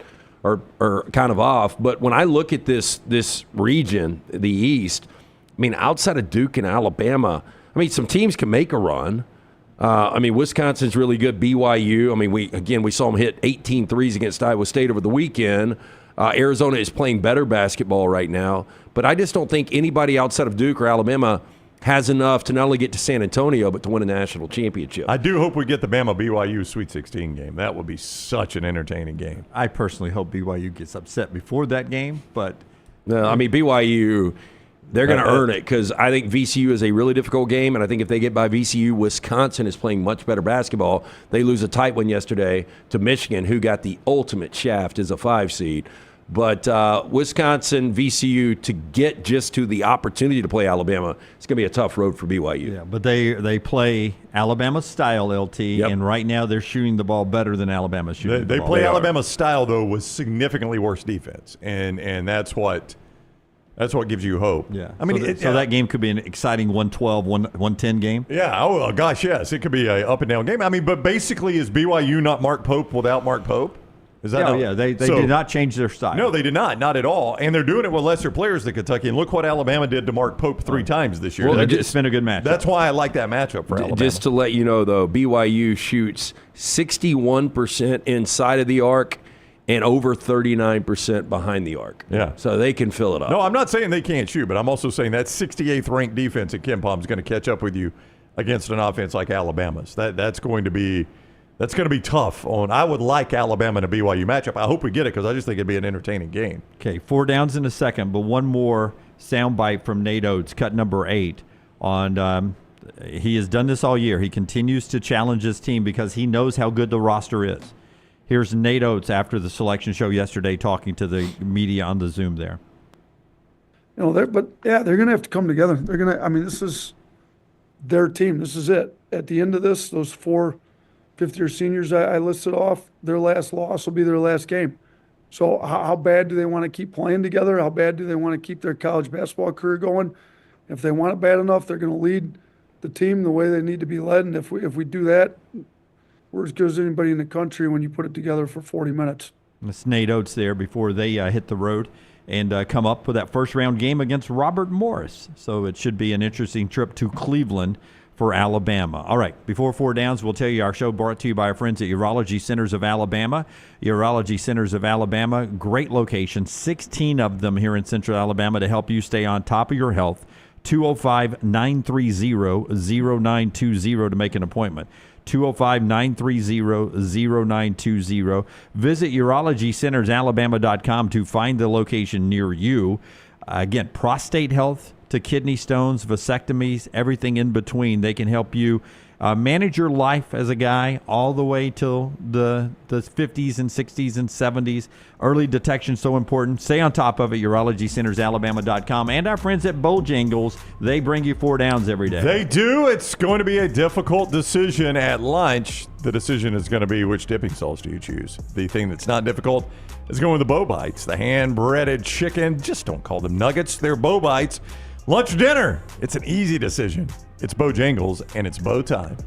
are kind of off. But when I look at this region, the East, I mean, outside of Duke and Alabama, some teams can make a run. Wisconsin's really good. BYU, we saw them hit 18 threes against Iowa State over the weekend. Arizona is playing better basketball right now. But I just don't think anybody outside of Duke or Alabama has enough to not only get to San Antonio, but to win a national championship. I do hope we get the Bama-BYU Sweet 16 game. That would be such an entertaining game. I personally hope BYU gets upset before that game, but... No, BYU... They're going to earn it because I think VCU is a really difficult game, and I think if they get by VCU, Wisconsin is playing much better basketball. They lose a tight one yesterday to Michigan, who got the ultimate shaft as a 5 seed. But Wisconsin, VCU, to get just to the opportunity to play Alabama, it's going to be a tough road for BYU. Yeah, but they play Alabama style, LT, and right now they're shooting the ball better than Alabama shooting the ball. They play Alabama style, though, with significantly worse defense, and that's what gives you hope. Yeah. So that game could be an exciting 112, 110 game? Yeah. Oh, gosh, yes. It could be an up and down game. But basically, is BYU not Mark Pope without Mark Pope? Is that They did not change their style. No, they did not. Not at all. And they're doing it with lesser players than Kentucky. And look what Alabama did to Mark Pope 3 times this year. Well, it's been a good matchup. That's why I like that matchup for Alabama. Just to let you know, though, BYU shoots 61% inside of the arc and over 39% behind the arc. Yeah. So they can fill it up. No, I'm not saying they can't shoot, but I'm also saying that 68th ranked defense at KenPom is going to catch up with you against an offense like Alabama's. That's going to be tough. I would like Alabama in a BYU matchup. I hope we get it because I just think it'd be an entertaining game. Okay, 4 downs in a second, but one more soundbite from Nate Oates, cut number 8. He has done this all year. He continues to challenge his team because he knows how good the roster is. Here's Nate Oates after the selection show yesterday talking to the media on the Zoom there. They're going to have to come together. They're going to, this is their team. This is it. At the end of this, those 4 fifth-year seniors I listed off, their last loss will be their last game. So how bad do they want to keep playing together? How bad do they want to keep their college basketball career going? If they want it bad enough, they're going to lead the team the way they need to be led. And if we do that, we're as good as anybody in the country when you put it together for 40 minutes. That's Nate Oates there before they hit the road and come up with that first-round game against Robert Morris. So it should be an interesting trip to Cleveland for Alabama. All right, before 4 downs, we'll tell you our show brought to you by our friends at Urology Centers of Alabama. Urology Centers of Alabama, great location, 16 of them here in Central Alabama to help you stay on top of your health. 205-930-0920 to make an appointment. 205-930-0920. Visit urologycentersalabama.com to find the location near you. Again, prostate health to kidney stones, vasectomies, everything in between. They can help you manage your life as a guy all the way till the 50s and 60s and 70s. Early detection so important. Stay on top of it, urologycentersalabama.com. And our friends at Bojangles, they bring you 4 downs every day. They do. It's going to be a difficult decision at lunch. The decision is going to be which dipping sauce do you choose. The thing that's not difficult is going with the Bo Bites, the hand-breaded chicken. Just don't call them nuggets. They're Bo Bites. Lunch or dinner, it's an easy decision. It's Bojangles, and it's Bo time.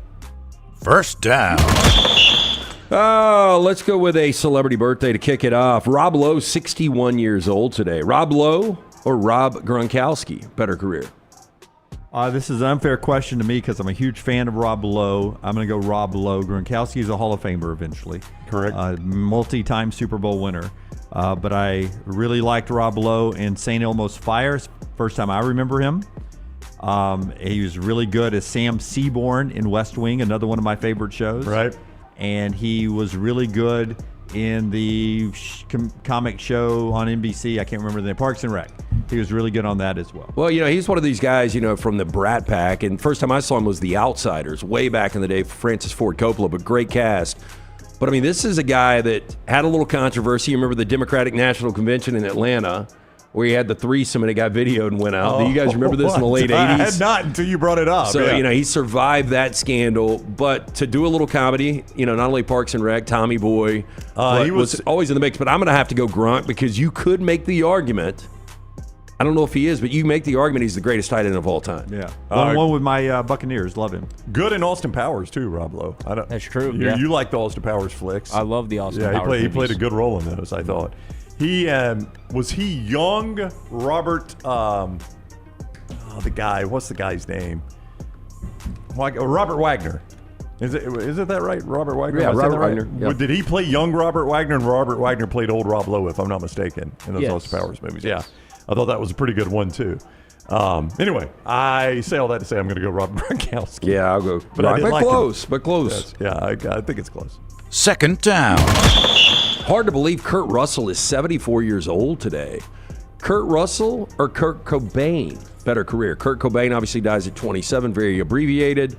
First down. Oh, let's go with a celebrity birthday to kick it off. Rob Lowe, 61 years old today. Rob Lowe or Rob Gronkowski? Better career. This is an unfair question to me because I'm a huge fan of Rob Lowe. I'm going to go Rob Lowe. Gronkowski is a Hall of Famer eventually. Correct. Multi-time Super Bowl winner. But I really liked Rob Lowe in St. Elmo's Fire. First time I remember him. He was really good as Sam Seaborn in West Wing, another one of my favorite shows. Right. And he was really good in the comic show on NBC. I can't remember the name. Parks and Rec. He was really good on that as well. Well, he's one of these guys, from the Brat Pack. And first time I saw him was The Outsiders, way back in the day, Francis Ford Coppola, but great cast. But, this is a guy that had a little controversy. You remember the Democratic National Convention in Atlanta where he had the threesome and it got videoed and went out. Do you guys remember this in the late 80s? I had not until you brought it up. So, he survived that scandal. But to do a little comedy, not only Parks and Rec, Tommy Boy, he was always in the mix. But I'm going to have to go Gronk because you could make the argument. I don't know if he is, but you make the argument he's the greatest tight end of all time. Yeah. One with my Buccaneers. Love him. Good in Austin Powers, too, Rob Lowe. That's true. You like the Austin Powers flicks. I love the Austin Powers movies. He played a good role in those, I thought. Was he young Robert, the guy, what's the guy's name? Robert Wagner. Is it that right? Robert Wagner? Yeah, Robert Wagner. Yep. Did he play young Robert Wagner, and Robert Wagner played old Rob Lowe, if I'm not mistaken, in those Austin Powers movies? Yeah. I thought that was a pretty good one, too. Anyway, I say all that to say I'm going to go Rob Gronkowski. Yeah, I'll go. But close. Yes. Yeah, I think it's close. Second down. Hard to believe Kurt Russell is 74 years old today. Kurt Russell or Kurt Cobain? Better career. Kurt Cobain obviously dies at 27, very abbreviated,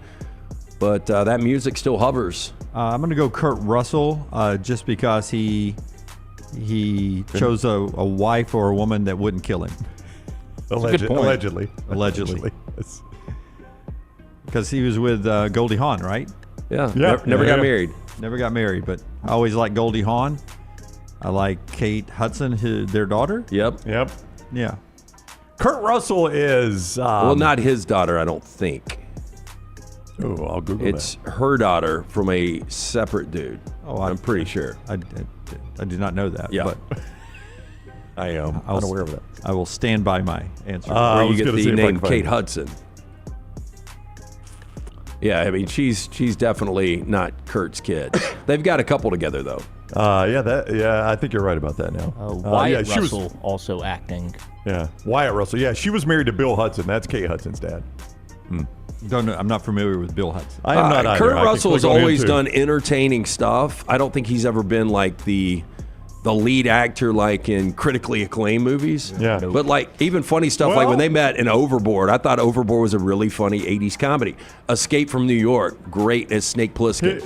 but that music still hovers. I'm going to go Kurt Russell just because he chose a wife or a woman that wouldn't kill him. Allegedly. Yes. Because he was with Goldie Hawn, right? Yeah. Never got married. Never got married, but I always liked Goldie Hawn. I like Kate Hudson, their daughter. Yep. Yeah. Kurt Russell is... well, not his daughter, I don't think. Oh, I'll Google that. It's her daughter from a separate dude. Oh, I'm pretty sure. I did not know that. Yeah. But I am unaware of that. I will stand by my answer. Where you get the name Kate Hudson. Yeah, she's definitely not Kurt's kid. They've got a couple together, though. I think you're right about that now. Wyatt Russell also acting. Yeah, Wyatt Russell. Yeah, she was married to Bill Hudson. That's Kate Hudson's dad. Don't know. I'm not familiar with Bill Hudson. I am not either. Kurt Russell has always done entertaining stuff. I don't think he's ever been like the lead actor like in critically acclaimed movies. Yeah. But like even funny stuff like when they met in Overboard, I thought Overboard was a really funny 80s comedy. Escape from New York, great as Snake Plissken.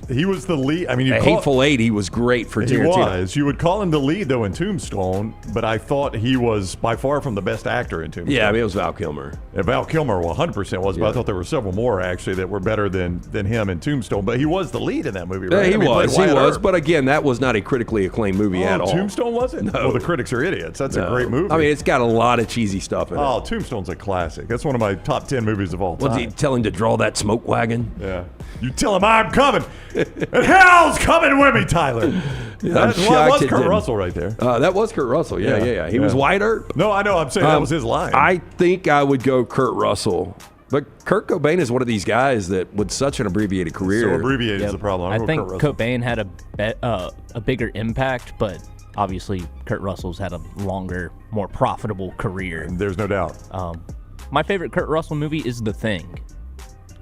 He was the lead. I mean, Hateful Eight, he was great for Tarantino. You would call him the lead though in Tombstone, but I thought he was by far from the best actor in Tombstone. Yeah, I mean it was Val Kilmer. Val Kilmer 100% was, but I thought there were several more actually that were better than him in Tombstone. But he was the lead in that movie, right? Yeah, he was. But again, that was not a critically acclaimed movie at all. Tombstone wasn't? No. Well, the critics are idiots. That's a great movie. I mean, it's got a lot of cheesy stuff in it. Oh, Tombstone's a classic. That's one of my top 10 movies of all time. Was he telling to draw that smoke wagon? Yeah. You tell him I'm coming, and hell's coming with me, Tyler. That was Kurt Russell right there. That was Kurt Russell. Yeah. He was Wyatt Earp. No, I know. I'm saying that was his line. I think I would go Kurt Russell. But Kurt Cobain is one of these guys that with such an abbreviated career. So abbreviated is the problem. I think Cobain had a bigger impact, but obviously Kurt Russell's had a longer, more profitable career. And there's no doubt. My favorite Kurt Russell movie is The Thing.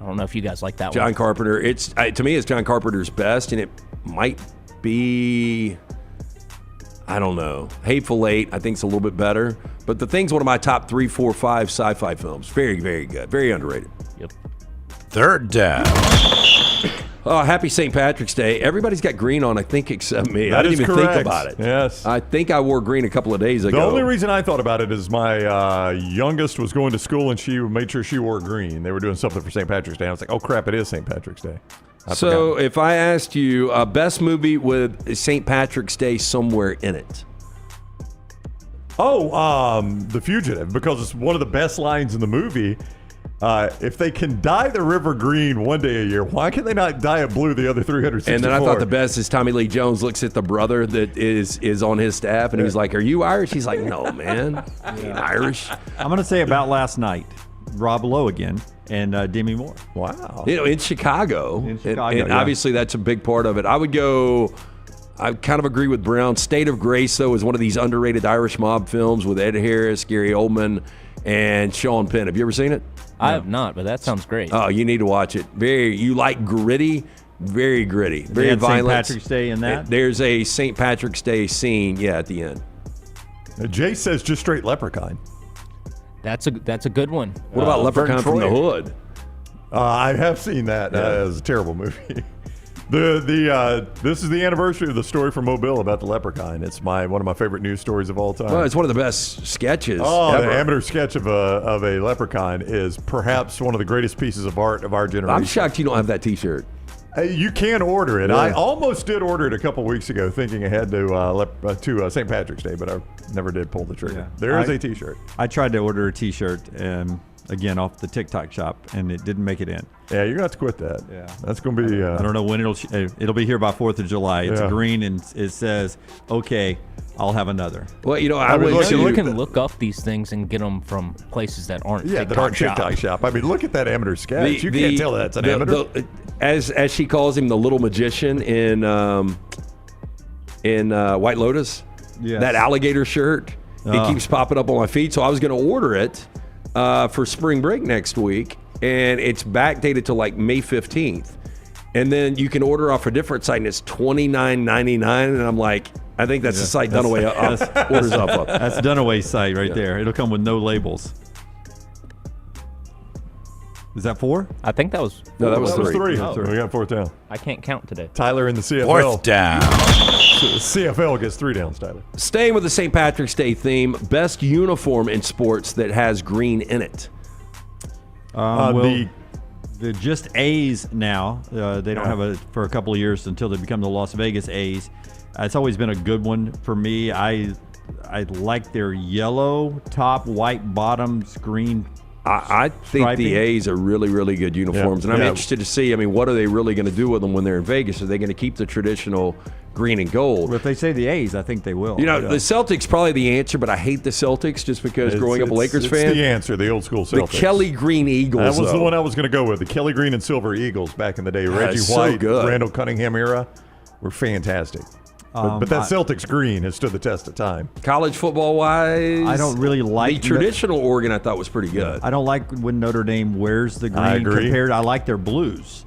I don't know if you guys like that one. John Carpenter. To me, it's John Carpenter's best, and it might be, I don't know. Hateful Eight, I think, is a little bit better. But The Thing's one of my top 3, 4, 5 sci-fi films. Very, very good. Very underrated. Yep. Third down. Oh, happy St. Patrick's Day. Everybody's got green on, I think, except me. I didn't even think about it. Yes. I think I wore green a couple of days ago. The only reason I thought about it is my youngest was going to school, and she made sure she wore green. They were doing something for St. Patrick's Day. I was like, oh, crap, it is St. Patrick's Day. So if I asked you best movie with St. Patrick's Day somewhere in it. The Fugitive, because it's one of the best lines in the movie. If they can dye the river green one day a year, why can they not dye it blue the other 364? And then I thought the best is Tommy Lee Jones looks at the brother that is on his staff, and he's like, are you Irish? He's like, no, man. I ain't Irish. I'm going to say About Last Night. Rob Lowe again and Demi Moore. Wow. In Chicago. And yeah. obviously that's a big part of it. I kind of agree with Brown. State of Grace, though, is one of these underrated Irish mob films with Ed Harris, Gary Oldman, and Sean Penn. Have you ever seen it? I have not, but that sounds great. Oh, you need to watch it. You like gritty, very gritty, very violent. St. Patrick's Day in that? There's a St. Patrick's Day scene, at the end. Jay says just straight Leprechaun. That's a good one. What about Leprechaun from the Hood? I have seen that. That was a terrible movie. This is the anniversary of the story from Mobile about the Leprechaun. It's one of my favorite news stories of all time. Well, it's one of the best sketches ever. ever. The amateur sketch of a leprechaun is perhaps one of the greatest pieces of art of our generation. I'm shocked you don't have that T-shirt. You can order it. Yeah. I almost did order it a couple weeks ago, thinking ahead to St. Patrick's Day, but I never did pull the trigger. Yeah. There is a T-shirt. I tried to order a T-shirt, again, off the TikTok shop, and it didn't make it in. Yeah, you're going to have to quit that. Yeah. That's going to be... I don't know when it'll be here by 4th of July. It's green, and it says, okay, I'll have another. Well, you can look up these things and get them from places that aren't TikTok shop. I mean, look at that amateur sketch. You can't tell that's an amateur. As she calls him, the little magician in White Lotus, that alligator shirt, it keeps popping up on my feed. So I was going to order it for spring break next week, and it's backdated to like May 15th. And then you can order off a different site, and it's $29.99. And I'm like, I think that's the site Dunaway orders off of. That's Dunaway's site right there. It'll come with no labels. Is that 4? I think that was 4. No, that was 3. Oh. We got 4th down. I can't count today. Tyler in the CFL. 4th down. CFL gets 3 downs, Tyler. Staying with the St. Patrick's Day theme, best uniform in sports that has green in it. The just A's now. They don't have for a couple of years until they become the Las Vegas A's. It's always been a good one for me. I like their yellow top, white bottoms, green. I think striping. the A's are really, really good uniforms, and I'm interested to see. I mean, what are they really going to do with them when they're in Vegas? Are they going to keep the traditional green and gold? Well, if they say the A's, I think they will. The Celtics probably the answer, but I hate the Celtics just because growing up a Lakers fan. It's the answer, the old school Celtics. The Kelly Green Eagles. That was the one I was going to go with. The Kelly Green and Silver Eagles back in the day. Reggie White, Randall Cunningham era were fantastic. But that Celtics green has stood the test of time. College football wise, I don't really like the traditional Oregon. I thought was pretty good. I don't like when Notre Dame wears the green. I agree. I like their blues.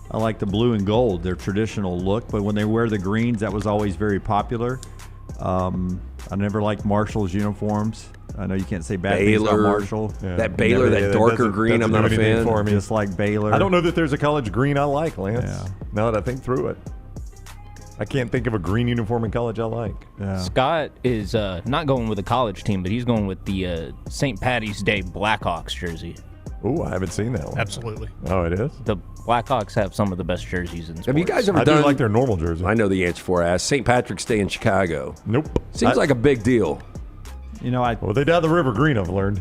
I like the blue and gold, their traditional look. But when they wear the greens, that was always very popular. I never liked Marshall's uniforms. I know you can't say bad things about Marshall. Yeah. That Baylor, that darker green, I'm not a fan. For me. Just like Baylor. I don't know that there's a college green I like, Lance. Yeah. Now that I think through it. I can't think of a green uniform in college I like. Yeah. Scott is not going with a college team, but he's going with the St. Patty's Day Blackhawks jersey. Ooh, I haven't seen that one. Absolutely. Oh, it is? The Blackhawks have some of the best jerseys in sports. Have you guys ever I done? do like their normal jersey. I know the answer for it. St. Patrick's Day in Chicago. Nope. Seems like a big deal. Well, they dyed the river green, I've learned.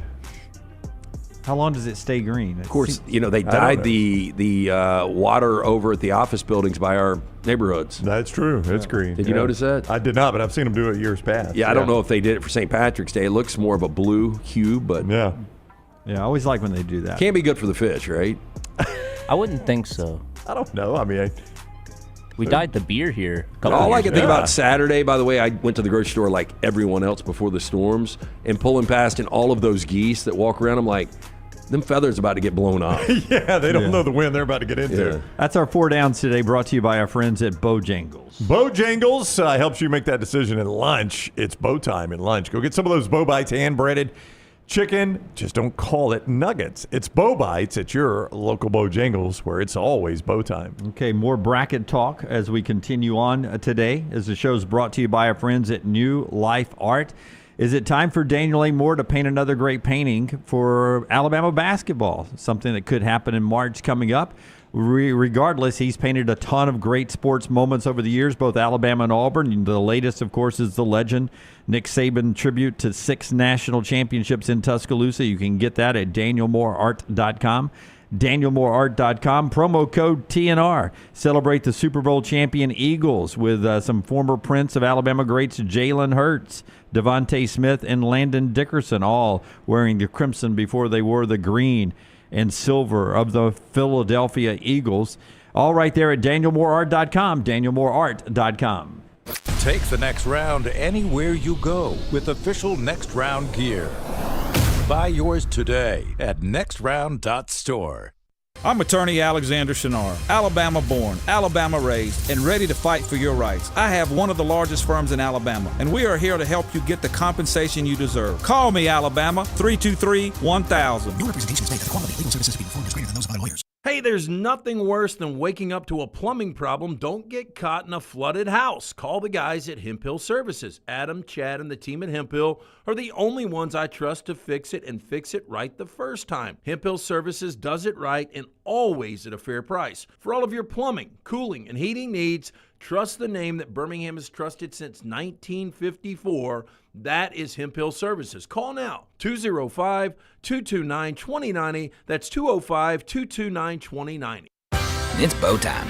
How long does it stay green? Of course, they dyed the water over at the office buildings by our neighborhoods. That's true. It's green. Did you notice that? I did not, but I've seen them do it years past. Yeah, I don't know if they did it for St. Patrick's Day. It looks more of a blue hue, but yeah, I always like when they do that. Can't be good for the fish, right? I wouldn't think so. I don't know. I mean, we dyed the beer here. All I can think about Saturday, by the way, I went to the grocery store like everyone else before the storms and pulling past and all of those geese that walk around, I'm like, them feathers about to get blown off. Yeah, they don't know the wind they're about to get into. Yeah. That's our 4 downs today, brought to you by our friends at Bojangles. Bojangles helps you make that decision at lunch. It's bow time at lunch. Go get some of those Bow Bites hand-breaded chicken. Just don't call it nuggets. It's Bow Bites at your local Bojangles, where it's always bow time. Okay, more bracket talk as we continue on today, as the show's brought to you by our friends at New Life Art. Is it time for Daniel A. Moore to paint another great painting for Alabama basketball? Something that could happen in March coming up. Regardless, he's painted a ton of great sports moments over the years, both Alabama and Auburn. The latest, of course, is the legend Nick Saban tribute to 6 national championships in Tuscaloosa. You can get that at danielmooreart.com. DanielMooreArt.com, promo code TNR. Celebrate the Super Bowl champion Eagles with some former Prince of Alabama greats Jalen Hurts, Devontae Smith, and Landon Dickerson, all wearing the crimson before they wore the green and silver of the Philadelphia Eagles. All right there at DanielMooreArt.com, DanielMooreArt.com. Take the next round anywhere you go with official Next Round gear. Buy yours today at nextround.store. I'm attorney Alexander Shinar, Alabama born, Alabama raised, and ready to fight for your rights. I have one of the largest firms in Alabama, and we are here to help you get the compensation you deserve. Call me, Alabama, 323-1000. No representation is made that the quality of legal services being performed is greater than those of other lawyers. Hey, there's nothing worse than waking up to a plumbing problem. Don't get caught in a flooded house. Call the guys at Hemp Hill Services. Adam, Chad, and the team at Hemp Hill are the only ones I trust to fix it and fix it right the first time. Hemp Hill Services does it right and always at a fair price. For all of your plumbing, cooling, and heating needs, trust the name that Birmingham has trusted since 1954. That is Hemp Hill Services. Call now, 205-229-2090. That's 205-229-2090. It's bow time.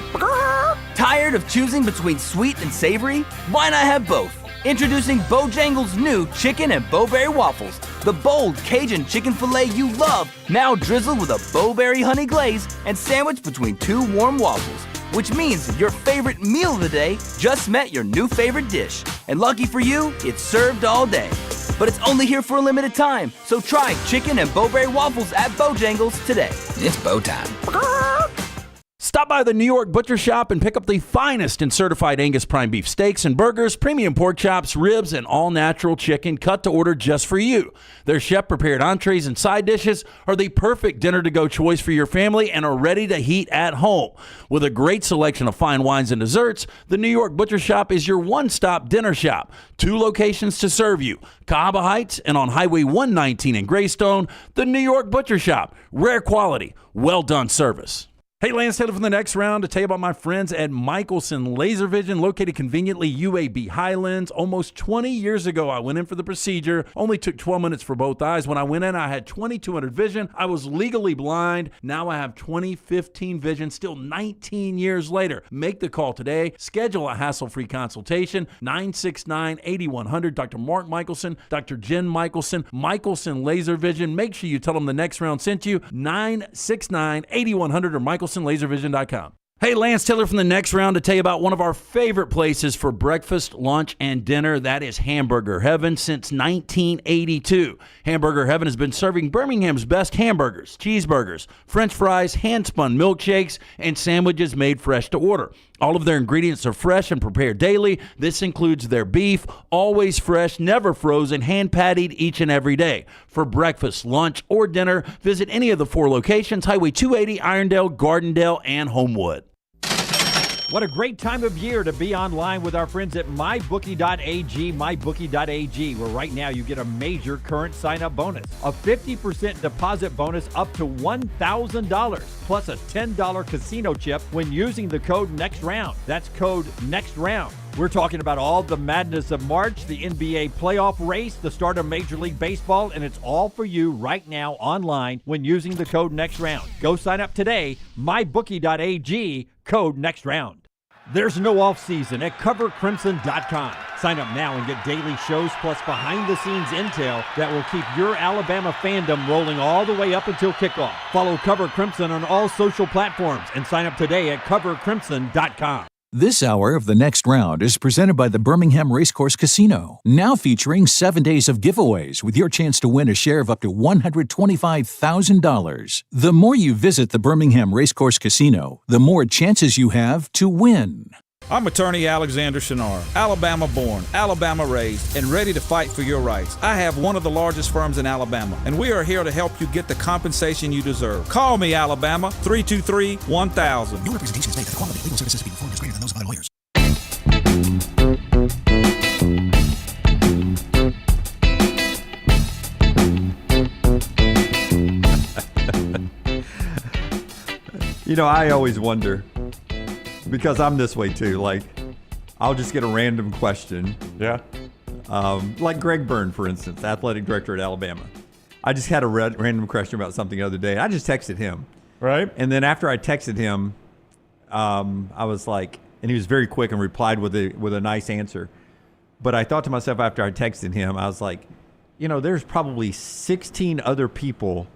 Tired of choosing between sweet and savory? Why not have both? Introducing Bojangles' new chicken and bowberry waffles. The bold Cajun chicken filet you love, now drizzled with a bowberry honey glaze and sandwiched between two warm waffles. Which means your favorite meal of the day just met your new favorite dish. And lucky for you, it's served all day. But it's only here for a limited time, so try chicken and bowberry waffles at Bojangles today. It's bow time. Stop by the New York Butcher Shop and pick up the finest in certified Angus prime beef steaks and burgers, premium pork chops, ribs, and all-natural chicken cut to order just for you. Their chef-prepared entrees and side dishes are the perfect dinner-to-go choice for your family and are ready to heat at home. With a great selection of fine wines and desserts, the New York Butcher Shop is your one-stop dinner shop. 2 locations to serve you, Cahaba Heights and on Highway 119 in Greystone. The New York Butcher Shop. Rare quality, well-done service. Hey, Lance Taylor from the next round to tell you about my friends at Michelson Laser Vision, located conveniently UAB Highlands. Almost 20 years ago, I went in for the procedure. Only took 12 minutes for both eyes. When I went in, I had 2200 vision. I was legally blind. Now I have 20/15 vision, still 19 years later. Make the call today. Schedule a hassle-free consultation. 969-8100. Dr. Mark Michelson, Dr. Jen Michelson, Michelson Laser Vision. Make sure you tell them the next round sent you. 969-8100 or MichelsonLaserVision.com. Hey, Lance Taylor from the next round to tell you about one of our favorite places for breakfast, lunch, and dinner. That is Hamburger Heaven since 1982. Hamburger Heaven has been serving Birmingham's best hamburgers, cheeseburgers, French fries, hand-spun milkshakes, and sandwiches made fresh to order. All of their ingredients are fresh and prepared daily. This includes their beef, always fresh, never frozen, hand-pattied each and every day. For breakfast, lunch, or dinner, visit any of the 4 locations, Highway 280, Irondale, Gardendale, and Homewood. What a great time of year to be online with our friends at MyBookie.ag, MyBookie.ag, where right now you get a major current sign-up bonus, a 50% deposit bonus up to $1,000, plus a $10 casino chip when using the code NEXTROUND. That's code NEXTROUND. We're talking about all the madness of March, the NBA playoff race, the start of Major League Baseball, and it's all for you right now online when using the code NEXTROUND. Go sign up today, MyBookie.ag, code NEXTROUND. There's no off-season at CoverCrimson.com. Sign up now and get daily shows plus behind-the-scenes intel that will keep your Alabama fandom rolling all the way up until kickoff. Follow Cover Crimson on all social platforms and sign up today at CoverCrimson.com. This hour of the next round is presented by the Birmingham Racecourse Casino, now featuring 7 days of giveaways with your chance to win a share of up to $125,000. The more you visit the Birmingham Racecourse Casino, the more chances you have to win. I'm attorney Alexander Shinar, Alabama born, Alabama raised, and ready to fight for your rights. I have one of the largest firms in Alabama, and we are here to help you get the compensation you deserve. Call me, Alabama, 323-1000. No representation is made that the quality of legal services being performed is greater than those of other lawyers. You know, I always wonder, because I'm this way too, like, I'll just get a random question. Yeah. Like Greg Byrne, for instance, athletic director at Alabama. I just had a random question about something the other day. I just texted him. Right. And then after I texted him, I was like, and he was very quick and replied with a nice answer. But I thought to myself after I texted him, I was like, there's probably 16 other people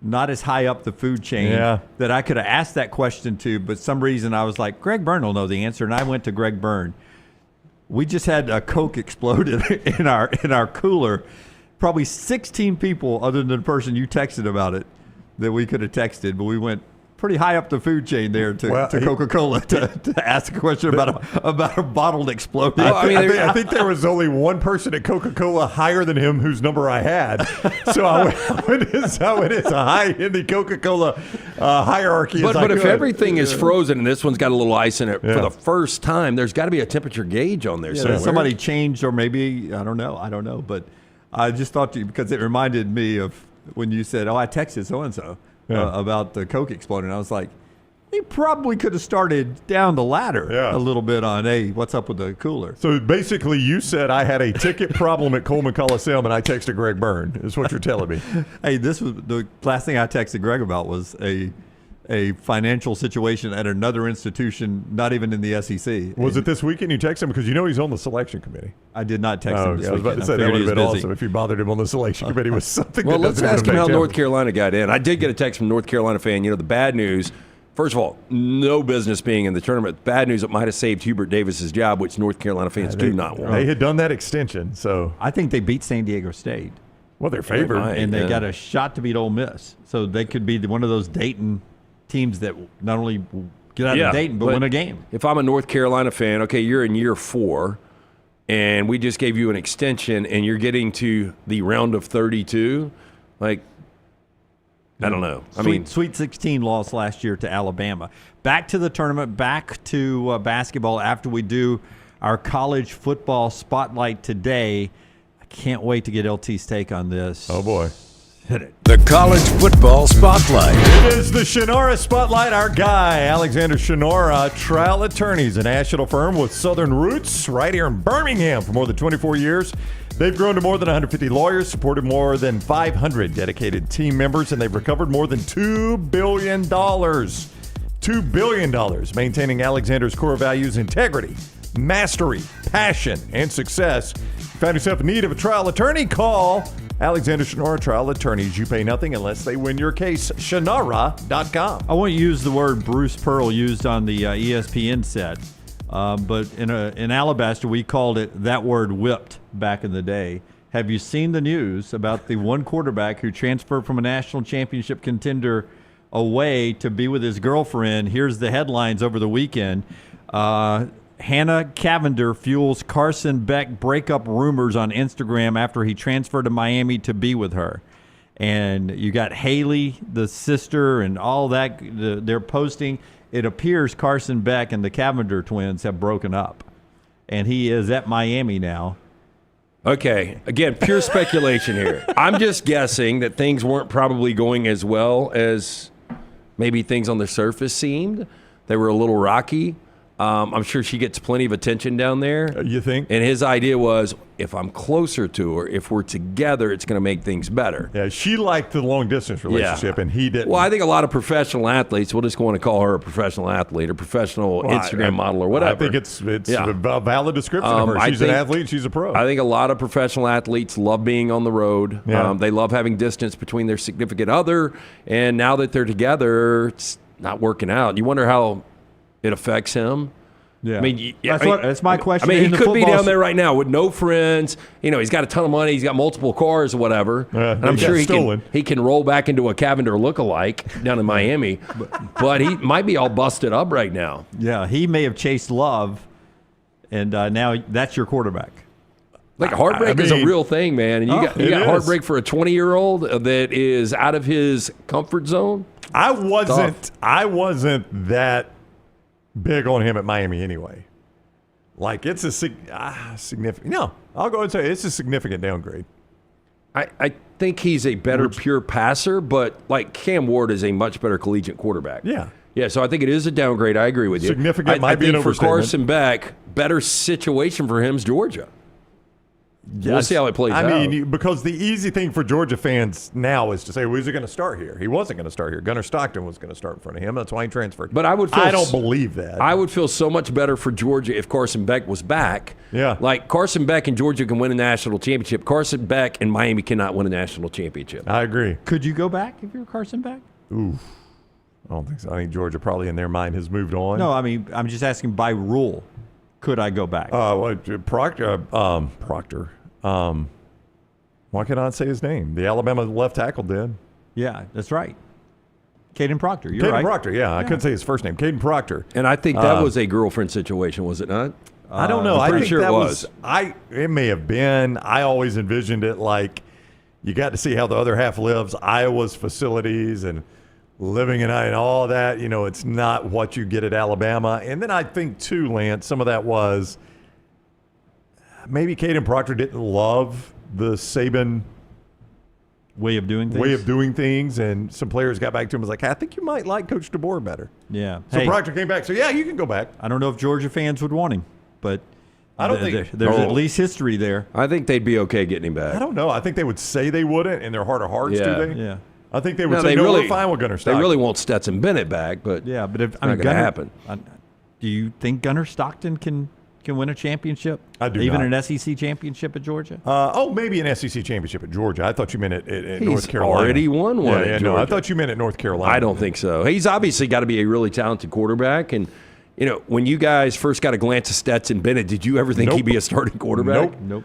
not as high up the food chain that I could have asked that question to, but some reason I was like, Greg Byrne will know the answer, and I went to Greg Byrne. We just had a Coke exploded in our cooler. Probably 16 people other than the person you texted about it that we could have texted, but we went pretty high up the food chain there to Coca-Cola to ask a question about a bottled exploding. I think there was only one person at Coca-Cola higher than him whose number I had. So I went as high in the Coca-Cola hierarchy as I could. But if everything is frozen and this one's got a little ice in it for the first time, there's got to be a temperature gauge on there. Yeah, somebody changed, or maybe, I don't know. But I just thought because it reminded me of when you said, I texted so-and-so. About the Coke exploding. I was like, he probably could have started down the ladder a little bit on, hey, what's up with the cooler? So basically you said I had a ticket problem at Coleman Coliseum and I texted Greg Byrne, is what you're telling me. Hey, this was the last thing I texted Greg about was a financial situation at another institution, not even in the SEC. Was it this weekend you texted him? Because he's on the selection committee. I did not text him this I was about to say, that would have been awesome if you bothered him on the selection committee with something well, that let's doesn't ask him how affect North Carolina got in. I did get a text from a North Carolina fan. The bad news, first of all, no business being in the tournament. Bad news, it might have saved Hubert Davis's job, which North Carolina fans do not want. They had done that extension, so. I think they beat San Diego State. Well, they're favored. And they got a shot to beat Ole Miss. So they could be one of those Dayton teams that not only get out of Dayton, but win a game. If I'm a North Carolina fan, okay, you're in year 4, and we just gave you an extension, and you're getting to the round of 32, I don't know. Sweet 16 loss last year to Alabama. Back to the tournament, back to basketball after we do our college football spotlight today. I can't wait to get LT's take on this. Oh, boy. Hit it. The College Football Spotlight. It is the Shinara Spotlight. Our guy, Alexander Shinara, trial attorneys, a national firm with southern roots right here in Birmingham for more than 24 years. They've grown to more than 150 lawyers, supported more than 500 dedicated team members, and they've recovered more than $2 billion. $2 billion, maintaining Alexander's core values: integrity, mastery, passion, and success. If you find yourself in need of a trial attorney, call Alexander Shinara Trial Attorneys. You pay nothing unless they win your case. Shinara.com. I won't use the word Bruce Pearl used on the ESPN set, but in Alabaster, we called it that word whipped back in the day. Have you seen the news about the one quarterback who transferred from a national championship contender away to be with his girlfriend? Here's the headlines over the weekend. Hannah Cavender fuels Carson Beck breakup rumors on Instagram after he transferred to Miami to be with her. And you got Haley, the sister, and all that. They're posting. It appears Carson Beck and the Cavender twins have broken up. And he is at Miami now. Okay, again, pure speculation here. I'm just guessing that things weren't probably going as well as maybe things on the surface seemed. They were a little rocky. I'm sure she gets plenty of attention down there. You think? And his idea was, if I'm closer to her, if we're together, it's going to make things better. Yeah, she liked the long-distance relationship, and he didn't. Well, I think a lot of professional athletes, we'll just want to call her a professional athlete or professional Instagram model or whatever. I think it's a valid description of her. She's an athlete, she's a pro. I think a lot of professional athletes love being on the road. Yeah. They love having distance between their significant other, and now that they're together, it's not working out. You wonder how it affects him. Yeah, I mean, that's my question. I mean, he could be down there right now with no friends. He's got a ton of money. He's got multiple cars or whatever. And I'm sure he can roll back into a Cavender lookalike down in Miami. But he might be all busted up right now. Yeah, he may have chased love, and now that's your quarterback. Like heartbreak is a real thing, man. And you got heartbreak for a 20-year-old that is out of his comfort zone. I wasn't that big on him at Miami anyway. Like, it's a significant. No, I'll go and say it's a significant downgrade. I think he's a better pure passer, but like Cam Ward is a much better collegiate quarterback. Yeah. Yeah, so I think it is a downgrade. I agree with you. Significant might be an for overstatement. Carson Beck, better situation for him is Georgia. We'll see how it plays out. I mean, because the easy thing for Georgia fans now is to say, well, who's he going to start here? He wasn't going to start here. Gunnar Stockton was going to start in front of him. That's why he transferred. But I don't believe that. I would feel so much better for Georgia if Carson Beck was back. Yeah. Like Carson Beck and Georgia can win a national championship. Carson Beck and Miami cannot win a national championship. I agree. Could you go back if you're Carson Beck? Ooh. I don't think so. I think Georgia probably in their mind has moved on. No, I mean, I'm just asking by rule. Could I go back? Proctor. Why can't I say his name? The Alabama left tackle did. Yeah, that's right. Caden Proctor. You're Caden right. Proctor, yeah. I couldn't say his first name. Caden Proctor. And I think that was a girlfriend situation, was it not? I don't know. I'm I pretty think sure that it was. It may have been. I always envisioned it like you got to see how the other half lives. Iowa's facilities and living and all that. You know, it's not what you get at Alabama. And then I think, too, Lance, some of that was maybe Caden Proctor didn't love the Saban way of doing things. And some players got back to him and was like, I think you might like Coach DeBoer better. Yeah. So Proctor came back. So, yeah, you can go back. I don't know if Georgia fans would want him, but I don't think there's at least history there. I think they'd be okay getting him back. I don't know. I think they would say they wouldn't in their heart of hearts, do they? Yeah. I think they would say, we're fine with Gunnar Stockton. They really want Stetson Bennett back, but yeah, but if it's not going to happen. Do you think Gunnar Stockton can win a championship? I do Even not. an SEC championship at Georgia? Maybe an SEC championship at Georgia. I thought you meant at North He's Carolina. already won one Yeah, at no, I Georgia. thought you meant at North Carolina. I don't think so. He's obviously got to be a really talented quarterback. And, you know, when you guys first got a glance at Stetson Bennett, did you ever think he'd be a starting quarterback? Nope.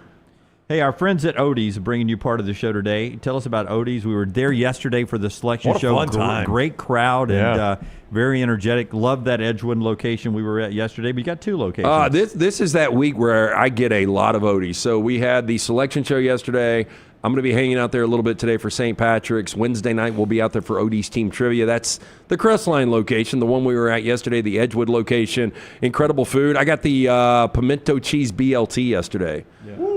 Hey, our friends at Odie's are bringing you part of the show today. Tell us about Odie's. We were there yesterday for the selection What a show. fun time. Great crowd and Yeah. very energetic. Love that Edgewood location we were at yesterday. But you got two locations. This is that week where I get a lot of Odies. So we had the selection show yesterday. I'm going to be hanging out there a little bit today for St. Patrick's. Wednesday night, we'll be out there for Odie's Team Trivia. That's the Crestline location, the one we were at yesterday, the Edgewood location. Incredible food. I got the pimento cheese BLT yesterday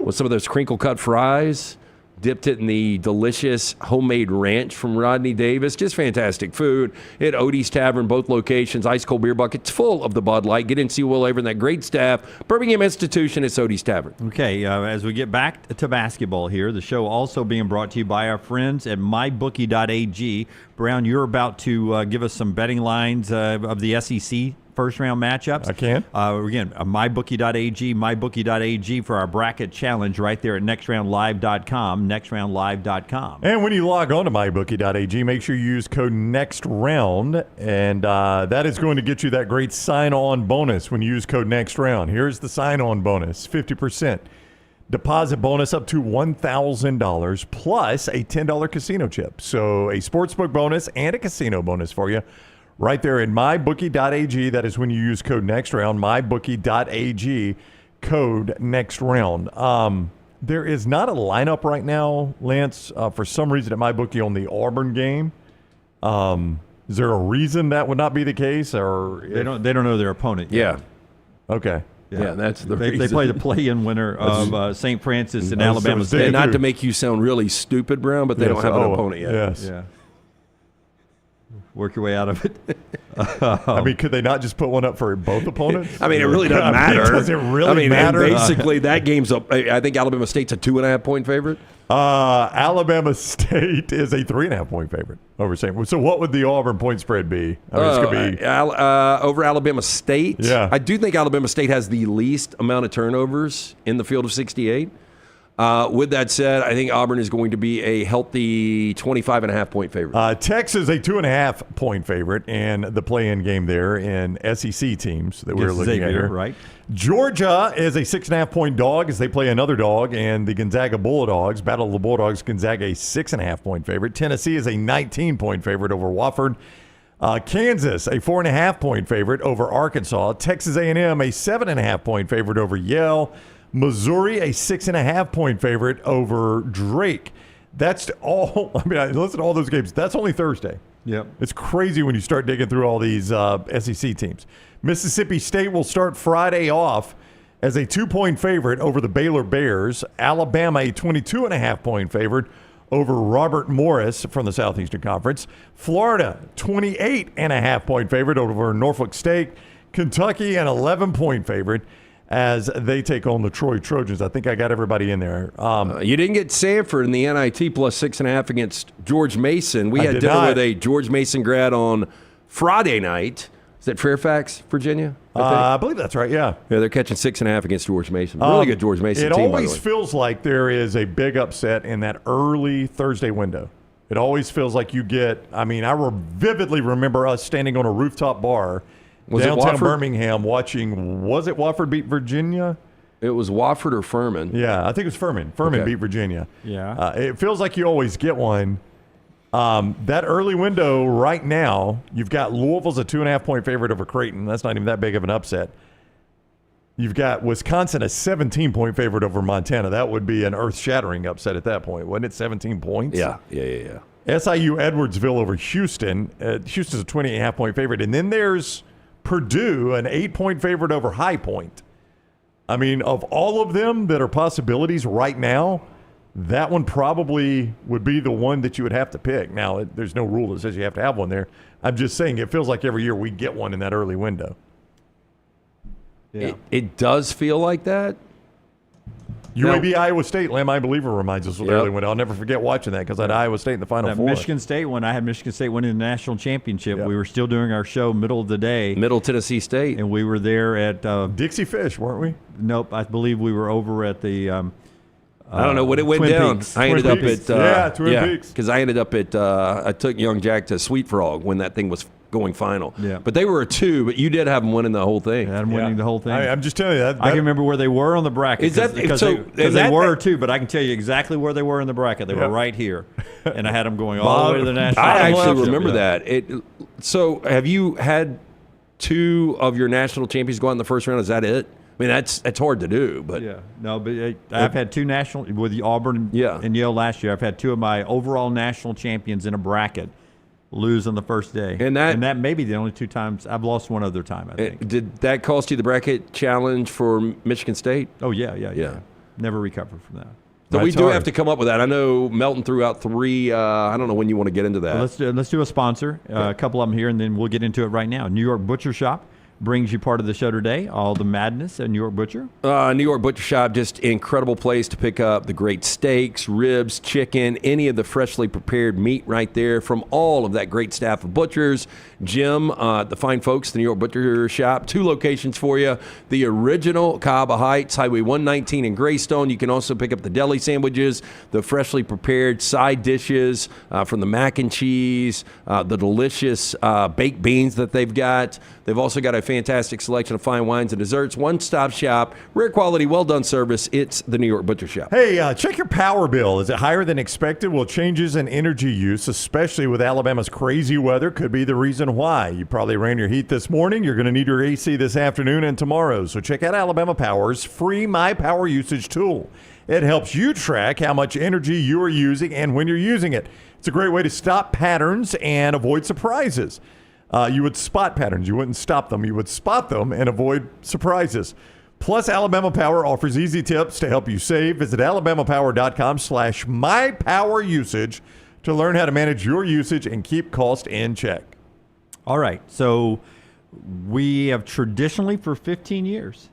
with some of those crinkle-cut fries. Dipped it in the delicious homemade ranch from Rodney Davis. Just fantastic food at Odie's Tavern, both locations. Ice cold beer buckets full of the Bud Light. Get in, see Will Avery and that great staff. Birmingham Institution, it's Odie's Tavern. Okay, as we get back to basketball here, the show also being brought to you by our friends at mybookie.ag. Brown, you're about to give us some betting lines of the SEC first-round matchups. I can. Again, mybookie.ag for our bracket challenge right there at nextroundlive.com, nextroundlive.com. And when you log on to mybookie.ag, make sure you use code NEXTROUND, and that is going to get you that great sign-on bonus when you use code NEXTROUND. Here's the sign-on bonus, 50%. Deposit bonus up to $1,000 plus a $10 casino chip. So a sportsbook bonus and a casino bonus for you. Right there in mybookie.ag. That is when you use code NEXTROUND. Mybookie.ag, code NEXTROUND. There is not a lineup right now, Lance, for some reason at MyBookie on the Auburn game. Is there a reason that would not be the case? Or They don't know their opponent yet. Yeah. Okay. Yeah, that's the They reason. play the play-in winner of St. Francis and Alabama State. And not to make you sound really stupid, Brown, but they don't have an opponent yet. Yes. Yeah. Work your way out of it. I mean, could they not just put one up for both opponents? I mean, it really doesn't matter. Does it really matter? Basically, that game's up. I think Alabama State's a 2.5-point favorite. Alabama State is a 3.5-point favorite over St. So what would the Auburn point spread be? I mean, it's going to be over Alabama State. Yeah. I do think Alabama State has the least amount of turnovers in the field of 68. With that said, I think Auburn is going to be a healthy 25.5-point favorite. Texas a 2.5-point favorite in the play-in game there in SEC teams that we're looking at here. Right. Georgia is a 6.5-point dog as they play another dog, and the Gonzaga Bulldogs, Battle of the Bulldogs, Gonzaga a 6.5-point favorite. Tennessee is a 19-point favorite over Wofford. Kansas a 4.5-point favorite over Arkansas. Texas A&M a 7.5-point favorite over Yale. Missouri, a 6.5-point favorite over Drake. That's all. I mean, I listen to all those games. That's only Thursday. Yep. It's crazy when you start digging through all these SEC teams. Mississippi State will start Friday off as a 2-point favorite over the Baylor Bears. Alabama, a 22.5-point favorite over Robert Morris from the Southeastern Conference. Florida, 28.5-point favorite over Norfolk State. Kentucky, an 11-point favorite as they take on the Troy Trojans. I think I got everybody in there. You didn't get Sanford in the NIT plus 6.5 against George Mason. We had dinner with a George Mason grad on Friday night. Is that Fairfax, Virginia? I believe that's right, yeah. Yeah, they're catching 6.5 against George Mason. Really good George Mason team, It by the always way. feels like there is a big upset in that early Thursday window. It always feels like you get, I vividly remember us standing on a rooftop bar downtown Birmingham watching, was it Wofford beat Virginia? It was Wofford or Furman. Yeah, I think it was Furman. Furman beat Virginia. Yeah. It feels like you always get one. That early window right now, you've got Louisville's a 2.5-point favorite over Creighton. That's not even that big of an upset. You've got Wisconsin a 17-point favorite over Montana. That would be an earth-shattering upset at that point. Wasn't it 17 points? Yeah. SIU Edwardsville over Houston. Houston's a 28.5-point favorite. And then there's Purdue, an 8-point favorite over High Point. Of all of them that are possibilities right now, that one probably would be the one that you would have to pick. Now, there's no rule that says you have to have one there. I'm just saying it feels like every year we get one in that early window. Yeah. It does feel like that. UAB Iowa State, Lamb I Believer reminds us of the early window. I'll never forget watching that because I had Iowa State in the Final Four. Michigan State one, I had Michigan State winning the national championship. We were still doing our show middle of the day. Middle Tennessee State. And we were there at Dixie Fish, weren't we? Nope. I believe we were over at the I don't know when it went Twin down. Peaks. I ended Twin up Peaks. at Twin Peaks. because I ended up at I took Young Jack to Sweet Frog when that thing was going final. Yeah. But they were a 2, but you did have them winning the whole thing. I had them winning the whole thing. I'm just telling you that. I can remember where they were on the bracket. Is that because so? they were 2, but I can tell you exactly where they were in the bracket. They were right here, and I had them going all the way to the national. I actually remember that. So have you had 2 of your national champions go out in the first round? Is that it? That's hard to do, but I've had 2 national with the Auburn and Yale last year. I've had 2 of my overall national champions in a bracket lose on the first day, and that may be the only 2 times I've lost one other time. I think. Did that cost you the bracket challenge for Michigan State? Oh yeah. Never recovered from that. So we do have to come up with that. I know Melton threw out 3. I don't know when you want to get into that. Well, let's do a sponsor, a couple of them here, and then we'll get into it right now. New York Butcher Shop brings you part of the show today, all the madness at New York Butcher. New York Butcher Shop, just incredible place to pick up the great steaks, ribs, chicken, any of the freshly prepared meat right there from all of that great staff of butchers. Jim, the fine folks, the New York Butcher Shop, 2 locations for you. The original Cahaba Heights, Highway 119 in Greystone. You can also pick up the deli sandwiches, the freshly prepared side dishes from the mac and cheese, the delicious baked beans that they've got. They've also got a fantastic selection of fine wines and desserts. One-stop shop, rare quality, well-done service. It's the New York Butcher Shop. Hey, check your power bill. Is it higher than expected? Well, changes in energy use, especially with Alabama's crazy weather, could be the reason why. You probably ran your heat this morning. You're going to need your AC this afternoon and tomorrow. So check out Alabama Power's free My Power Usage tool. It helps you track how much energy you are using and when you're using it. It's a great way to stop patterns and avoid surprises. You would spot patterns. You wouldn't stop them. You would spot them and avoid surprises. Plus, Alabama Power offers easy tips to help you save. Visit alabamapower.com/mypowerusage to learn how to manage your usage and keep cost in check. All right. So we have traditionally for 15 years.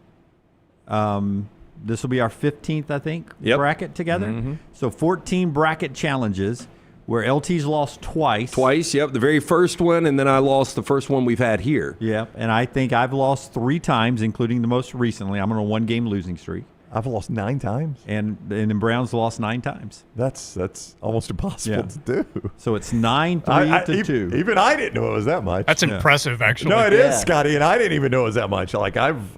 This will be our 15th, I think, bracket together. Mm-hmm. So 14 bracket challenges. Where LT's lost twice. The very first one, and then I lost the first one we've had here. Yep, and I think I've lost 3 times, including the most recently. I'm on a 1-game losing streak. I've lost 9 times. And then Brown's lost 9 times. That's almost impossible to do. So it's 9-3 to 2. Even I didn't know it was that much. That's impressive, actually. No, it is, Scotty, and I didn't even know it was that much. Like I've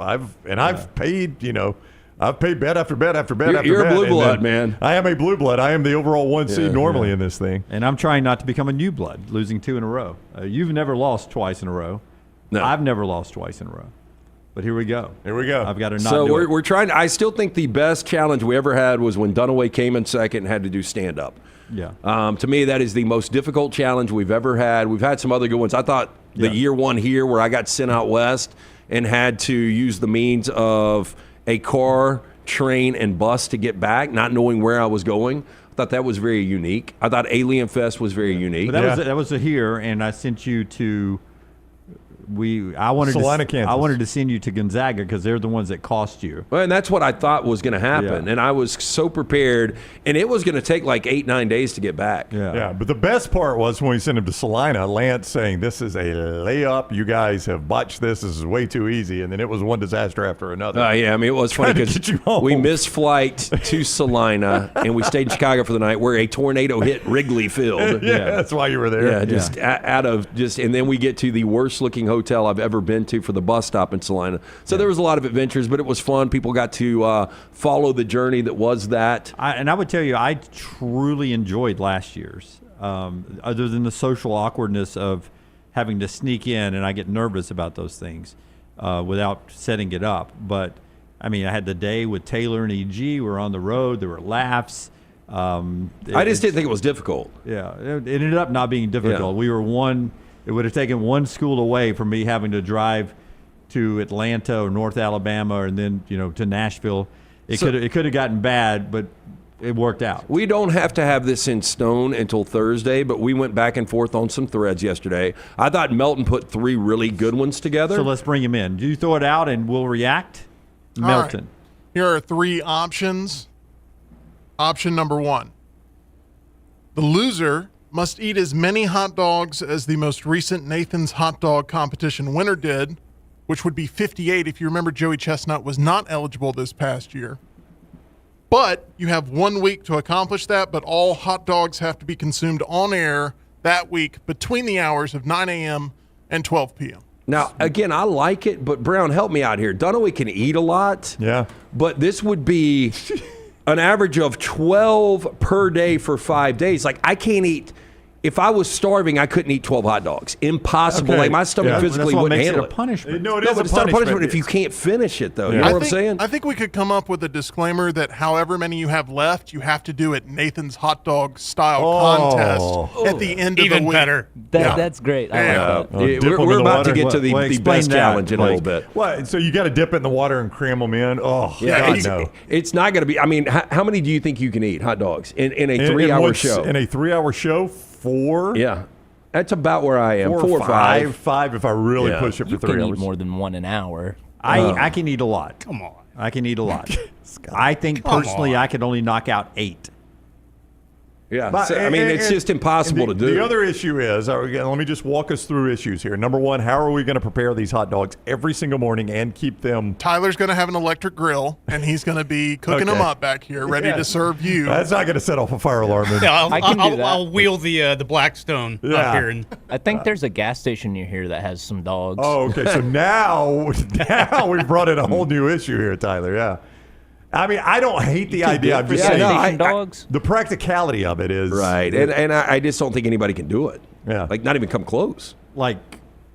paid, I've paid bet after bet after bet after bet. You're a blue blood, man. I am a blue blood. I am the overall 1 seed normally in this thing. And I'm trying not to become a new blood, losing 2 in a row. You've never lost twice in a row. No. I've never lost twice in a row. But here we go. I've got to not do it. We're trying. I still think the best challenge we ever had was when Dunaway came in second and had to do stand-up. Yeah. To me, that is the most difficult challenge we've ever had. We've had some other good ones. I thought the year one here where I got sent out west and had to use the means of a car, train, and bus to get back, not knowing where I was going. I thought that was very unique. I thought Alien Fest was very unique. But that was a here, and I sent you to I wanted Salina, to, Kansas. I wanted to send you to Gonzaga because they're the ones that cost you. Well, and that's what I thought was going to happen. Yeah. And I was so prepared. And it was going to take like 8-9 days to get back. Yeah, but the best part was when we sent him to Salina, Lance saying, this is a layup. You guys have botched this. This is way too easy. And then it was one disaster after another. Yeah, I mean, it was funny because we missed flight to Salina, and we stayed in Chicago for the night where a tornado hit Wrigley Field. That's why you were there. Yeah, just out of just, and then we get to the worst looking hotel I've ever been to for the bus stop in Salina. So there was a lot of adventures, but it was fun. People got to follow the journey that was that. And I would tell you, I truly enjoyed last year's, other than the social awkwardness of having to sneak in, and I get nervous about those things without setting it up. But, I mean, I had the day with Taylor and EG. We're on the road. There were laughs. I just didn't think it was difficult. Yeah, it ended up not being difficult. Yeah. We were it would have taken one school away from me having to drive to Atlanta or North Alabama and then, to Nashville. It could have gotten bad, but it worked out. We don't have to have this in stone until Thursday, but we went back and forth on some threads yesterday. I thought Melton put 3 really good ones together. So let's bring him in. Do you throw it out and we'll react? Melton. Right. Here are 3 options. Option number 1. The loser must eat as many hot dogs as the most recent Nathan's Hot Dog Competition winner did, which would be 58 if you remember Joey Chestnut was not eligible this past year. But you have 1 week to accomplish that, but all hot dogs have to be consumed on air that week between the hours of 9 a.m. and 12 p.m. Now, again, I like it, but Brown, help me out here. Dunaway can eat a lot. Yeah. But this would be an average of 12 per day for 5 days. Like, I can't eat. If I was starving, I couldn't eat 12 hot dogs. Impossible. Okay. Like, my stomach physically wouldn't handle it. Punishment. No, but it's not a punishment if you can't finish it, though. You know what I'm saying? I think we could come up with a disclaimer that however many you have left, you have to do it Nathan's Hot Dog style contest at the end of the week. Even better. That's great. I like that. We're about to get to the best challenge in a little bit. What? So you got to dip it in the water and cram them in? Oh, yeah. God, no. It's not going to be. I mean, how many do you think you can eat hot dogs in a 3-hour show? In a 3-hour show, 4? Yeah. That's about where I am. 4 or 5. 5 if I really push it for You 3 can hours. eat more than 1 an hour. I can eat a lot. Come on. I can eat a lot. I think personally I could only knock out 8. Yeah, But- I mean, it's just impossible to do. The other issue is, let me just walk us through issues here. Number 1, how are we going to prepare these hot dogs every single morning and keep them? Tyler's going to have an electric grill, and he's going to be cooking them up back here, ready to serve you. That's not going to set off a fire alarm. Yeah, I can do that. I'll wheel the Blackstone up here. And I think there's a gas station near here that has some dogs. Oh, okay. So now we brought in a whole new issue here, Tyler. Yeah. I mean, I don't hate the idea. I'm just saying dogs. The practicality of it is right, and I just don't think anybody can do it. Yeah, like not even come close. Like,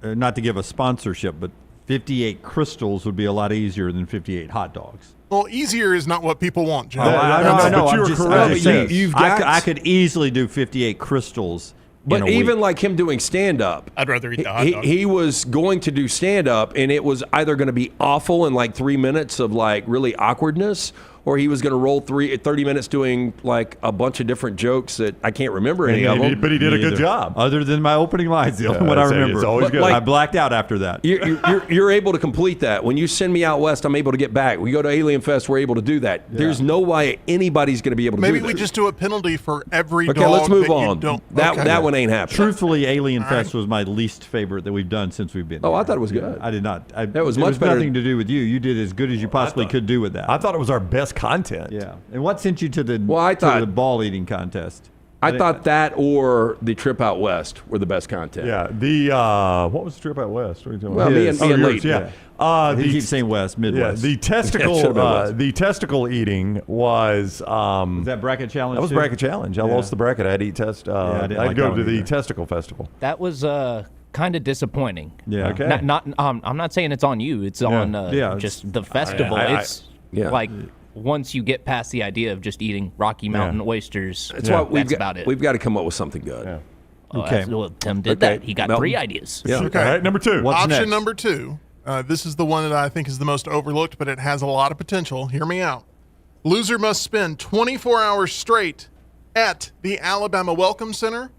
not to give a sponsorship, but 58 crystals would be a lot easier than 58 hot dogs. Well, easier is not what people want, Jim. I know. But you were correct. You've got. I could easily do 58 crystals. But even like him doing stand-up, I'd rather eat the hot dog. He was going to do stand-up, and it was either going to be awful in like 3 minutes of like really awkwardness, or he was going to roll 30 minutes doing like a bunch of different jokes that I can't remember any of them. But he did a good job. Other than my opening lines, the only one I remember. It's always good. I blacked out after that. You're able to complete that. When you send me out west, I'm able to get back. We go to Alien Fest, we're able to do that. Yeah. There's no way anybody's going to be able to do that. Maybe we just do a penalty for every dog. Okay, let's move that on. You don't. That one ain't happening. Truthfully, Alien Fest was my least favorite that we've done since we've been there. Oh, I thought it was good. I did not. That was much better. Nothing to do with you. You did as good as you possibly could do with that. I thought it was our best content. Yeah. And what sent you to the the ball eating contest? I thought that or the trip out west were the best content. Yeah. What was the trip out west? What are you talking well, about? me and Lee. Yeah. He keeps saying west, Midwest. Yeah, the testicle eating was. Was that bracket challenge? That was bracket challenge. I lost the bracket. I had to eat test. I'd go to the testicle festival. That was kind of disappointing. Yeah. Okay. I'm not saying it's on you. It's on just the festival. It's like once you get past the idea of just eating Rocky Mountain oysters, that's about it. We've got to come up with something good. Yeah. Okay. Well, Tim did that. He got 3 ideas. Yeah. Okay. All right, number 2. What's Option next? number 2. This is the one that I think is the most overlooked, but it has a lot of potential. Hear me out. Loser must spend 24 hours straight at the Alabama Welcome Center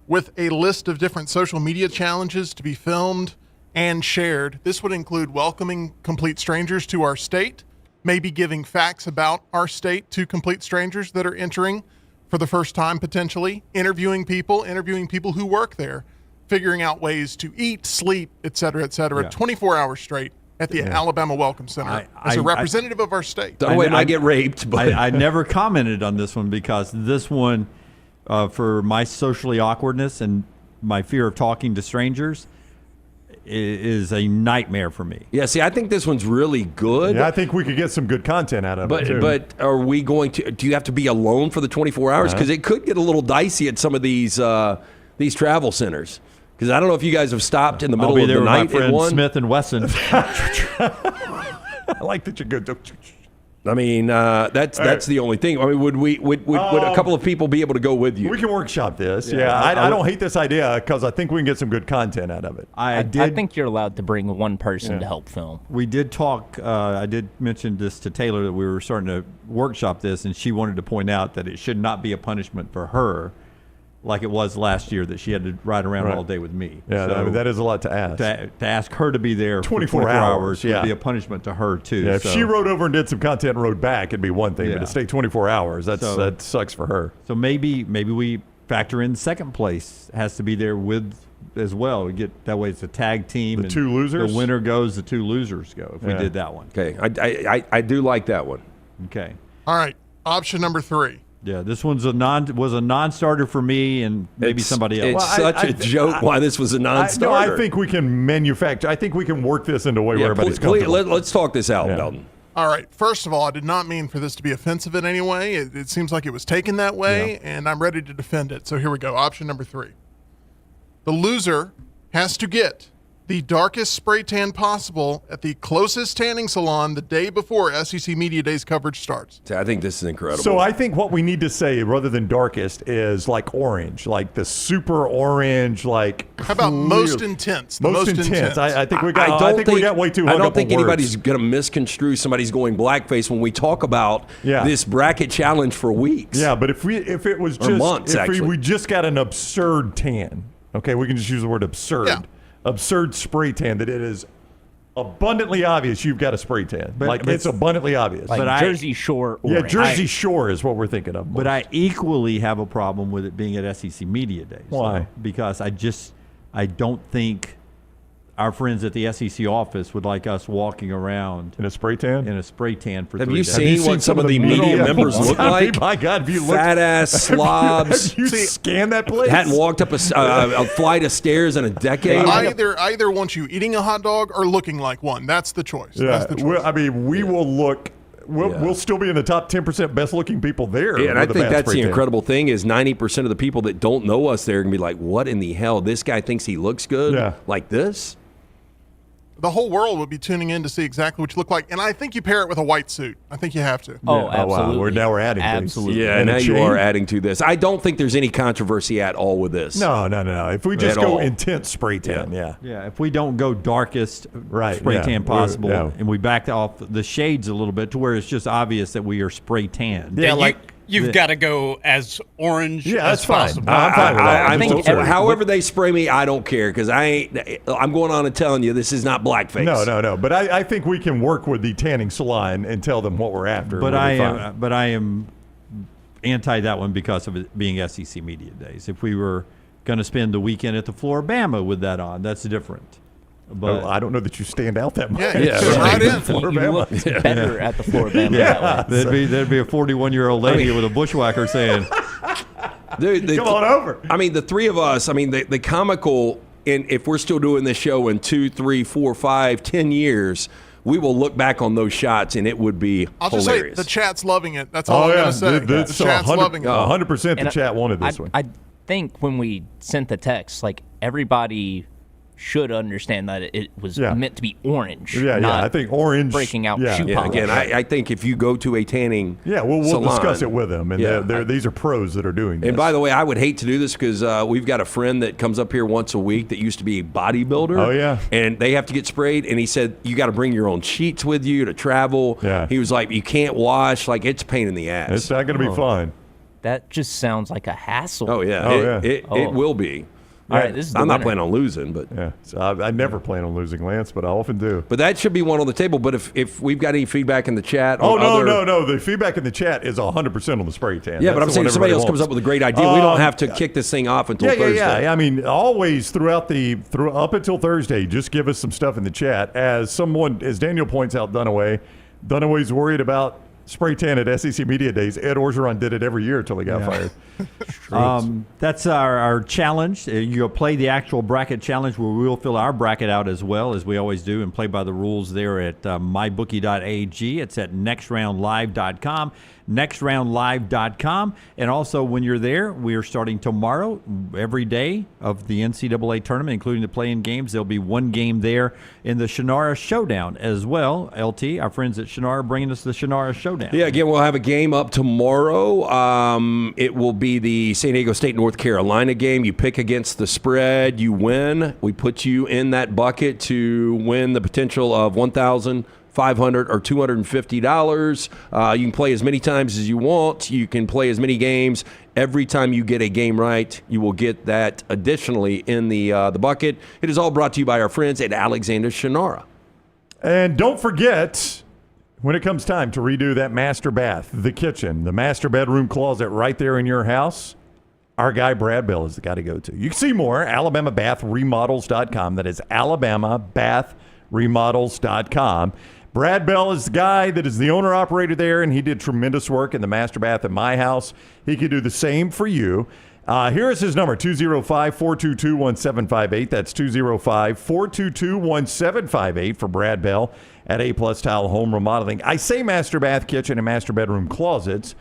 with a list of different social media challenges to be filmed and shared. This would include welcoming complete strangers to our state, maybe giving facts about our state to complete strangers that are entering for the first time potentially, interviewing people who work there, figuring out ways to eat, sleep, et cetera, 24 hours straight at the Alabama Welcome Center as a representative of our state. I get raped, but I never commented on this one because this one, for my socially awkwardness and my fear of talking to strangers, is a nightmare for me. Yeah, see, I think this one's really good. Yeah, I think we could get some good content out of it, too. But are we going to – do you have to be alone for the 24 hours? Because it could get a little dicey at some of these travel centers. Because I don't know if you guys have stopped in the middle of the night. I'll be there with my friend Smith and Wesson. I like that you go – I mean, that's the only thing. I mean, would a couple of people be able to go with you? We can workshop this. Yeah, I don't hate this idea because I think we can get some good content out of it. I think you're allowed to bring one person to help film. We did talk. I did mention this to Taylor that we were starting to workshop this, and she wanted to point out that it should not be a punishment for her, like it was last year that she had to ride around all day with me. Yeah, so that is a lot to ask. To ask her to be there 24 for 24 hours would yeah. be a punishment to her, too. Yeah, if she rode over and did some content and rode back, it'd be one thing. But to stay 24 hours, that sucks for her. So maybe we factor in second place has to be there with as well. We get that way it's a tag team. The two losers? The winner goes, the two losers go if we did that one. Okay, I do like that one. Okay. All right, option number 3. Yeah, this one's a non-starter for me and maybe somebody else. It's such a joke why this was a non-starter. I think we can manufacture. I think we can work this into a way where everybody's comfortable. Let's talk this out, Belton. All right. First of all, I did not mean for this to be offensive in any way. It seems like it was taken that way, and I'm ready to defend it. So here we go. Option number 3. The loser has to get the darkest spray tan possible at the closest tanning salon the day before SEC Media Days coverage starts. I think this is incredible. So I think what we need to say, rather than darkest, is like orange, like the super orange, like how about most intense? Most intense. I think we got. I think we got way too. I don't think anybody's going to misconstrue somebody's going blackface when we talk about this bracket challenge for weeks. Yeah, but if it was just months, we just got an absurd tan. Okay, we can just use the word absurd. Yeah. Absurd spray tan that it is abundantly obvious you've got a spray tan. But it's abundantly obvious. Like Jersey Shore orange. Yeah, Jersey Shore is what we're thinking of. But I equally have a problem with it being at SEC Media Days. Why? Because I don't think our friends at the SEC office would like us walking around in a spray tan? In a spray tan for 3 days. Have you seen what some of the media members look like? My God, have you looked? Fat ass slobs. Have you scanned that place? Hadn't walked up a flight of stairs in a decade. Either want you eating a hot dog or looking like one. That's the choice. Yeah, that's the choice. We will look. We'll still be in the top 10% best-looking people there. Yeah, and I think that's the incredible thing is 90% of the people that don't know us there are going to be like, what in the hell? This guy thinks he looks good like this? The whole world would be tuning in to see exactly what you look like. And I think you pair it with a white suit. I think you have to. Oh, absolutely. Wow. Now we're adding absolutely. Yeah, now you are adding to this. I don't think there's any controversy at all with this. No. If we just go intense spray tan, Yeah, if we don't go darkest spray tan possible and we back off the shades a little bit to where it's just obvious that we are spray tan. Yeah, you've got to go as orange as possible. I'm fine with that. However they spray me, I don't care because I'm going on and telling you this is not blackface. No. But I think we can work with the tanning salon and tell them what we're after. But I am anti that one because of it being SEC Media Days. If we were going to spend the weekend at the Floribama with that on, that's different. But I don't know that you stand out that much. Right in. You look better at the Floribama that way. There'd be a 41-year-old lady with a bushwhacker saying, Dude, come on over. I mean, the three of us, the comical, and if we're still doing this show in 2, 3, 4, 5, 10 years, we will look back on those shots and it would be I'll hilarious. just say the chat's loving it. That's all I'm going to say. The chat's loving it. 100% the chat wanted this one. I think when we sent the text, everybody should understand that it was meant to be orange. I think orange breaking out shoe polish. Again, I think if you go to a tanning we'll salon, discuss it with them. And these are pros that are doing this. And by the way, I would hate to do this because we've got a friend that comes up here once a week that used to be a bodybuilder. Oh, yeah. And they have to get sprayed. And he said, you got to bring your own sheets with you to travel. Yeah. He was like, you can't wash. It's a pain in the ass. It's not going to be fun. That just sounds like a hassle. Oh, yeah. It will be. All right, this is the I'm not winner. planning on losing, but Yeah, so I never plan on losing, Lance, but I often do. But that should be one on the table. But if we've got any feedback in the chat, Oh, on no. The feedback in the chat is 100% on the spray tan. Yeah, but I'm That's the saying one if somebody else everybody comes up wants. with a great idea, we don't have to kick this thing off until Thursday. Yeah. I mean, always up until Thursday, just give us some stuff in the chat. As Daniel points out, Dunaway's worried about spray tan at SEC Media Days. Ed Orgeron did it every year until he got fired. That's our challenge. You'll play the actual bracket challenge where we'll fill our bracket out as well, as we always do, and play by the rules there at mybookie.ag. It's at nextroundlive.com. nextroundlive.com. And also, when you're there, we are starting tomorrow, every day of the NCAA tournament, including the play-in games. There'll be one game there in the Shannara Showdown as well. LT, our friends at Shannara, bringing us the Shannara Showdown. Yeah, again, we'll have a game up tomorrow. It will be the San Diego State North Carolina game. You pick against the spread, you win. We put you in that bucket to win the potential of $1,500 or $250. You can play as many times as you want. You can play as many games. Every time you get a game right, you will get that additionally in the bucket. It is all brought to you by our friends at Alexander Shannara. And don't forget, when it comes time to redo that master bath, the kitchen, the master bedroom closet right there in your house, our guy Brad Bell is the guy to go to. You can see more, AlabamaBathRemodels.com. That is AlabamaBathRemodels.com. Brad Bell is the guy that is the owner-operator there, and he did tremendous work in the master bath at my house. He could do the same for you. Here is his number, 205-422-1758. That's 205-422-1758 for Brad Bell at A-Plus Tile Home Remodeling. I say master bath, kitchen, and master bedroom closets.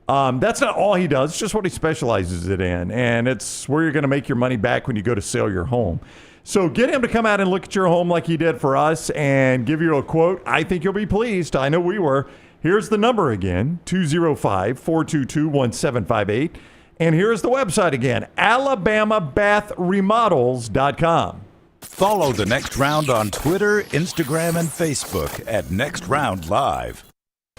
That's not all he does. It's just what he specializes it in, and it's where you're going to make your money back when you go to sell your home. So get him to come out and look at your home like he did for us and give you a quote. I think you'll be pleased. I know we were. Here's the number again, 205-422-1758. And here's the website again, AlabamaBathRemodels.com. Follow The Next Round on Twitter, Instagram, and Facebook at Next Round Live.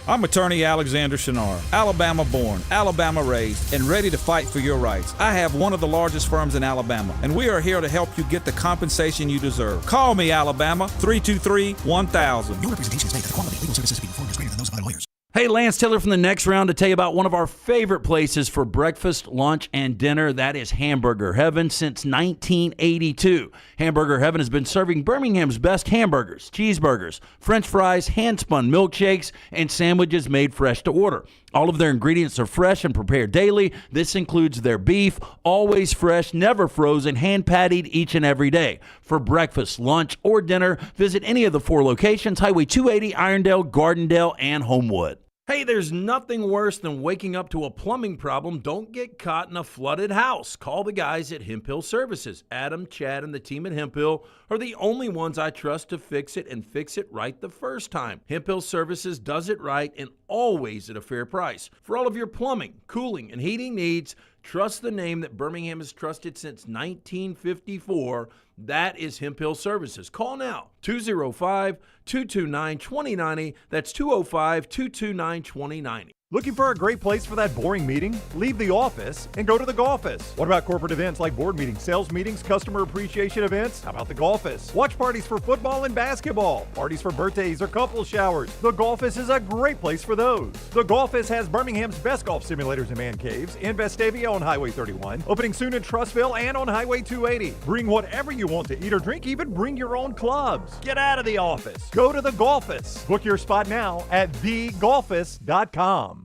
I'm attorney Alexander Shannara, Alabama born, Alabama raised, and ready to fight for your rights. I have one of the largest firms in Alabama, and we are here to help you get the compensation you deserve. Call me, Alabama, 323-1000. Your representation is made that the quality of legal services being performed is greater than those of other lawyers. Hey, Lance Taylor from the Next Round to tell you about one of our favorite places for breakfast, lunch, and dinner. That is Hamburger Heaven since 1982. Hamburger Heaven has been serving Birmingham's best hamburgers, cheeseburgers, French fries, hand-spun milkshakes, and sandwiches made fresh to order. All of their ingredients are fresh and prepared daily. This includes their beef, always fresh, never frozen, hand-pattied each and every day. For breakfast, lunch, or dinner, visit any of the 4 locations, Highway 280, Irondale, Gardendale, and Homewood. Hey, there's nothing worse than waking up to a plumbing problem. Don't get caught in a flooded house. Call the guys at Hemp Hill Services. Adam, Chad, and the team at Hemp Hill are the only ones I trust to fix it and fix it right the first time. Hemp Hill Services does it right and always at a fair price. For all of your plumbing, cooling, and heating needs, trust the name that Birmingham has trusted since 1954. That is Hemp Hill Services. Call now, 205-229-2090. That's 205-229-2090. Looking for a great place for that boring meeting? Leave the office and go to the Golfus. What about corporate events like board meetings, sales meetings, customer appreciation events? How about the Golfus? Watch parties for football and basketball, parties for birthdays or couple showers. The Golfus is a great place for those. The Golfus has Birmingham's best golf simulators and man caves in Vestavia on Highway 31, opening soon in Trussville and on Highway 280. Bring whatever you want to eat or drink, even bring your own clubs. Get out of the office. Go to the Golfus. Book your spot now at thegolfus.com.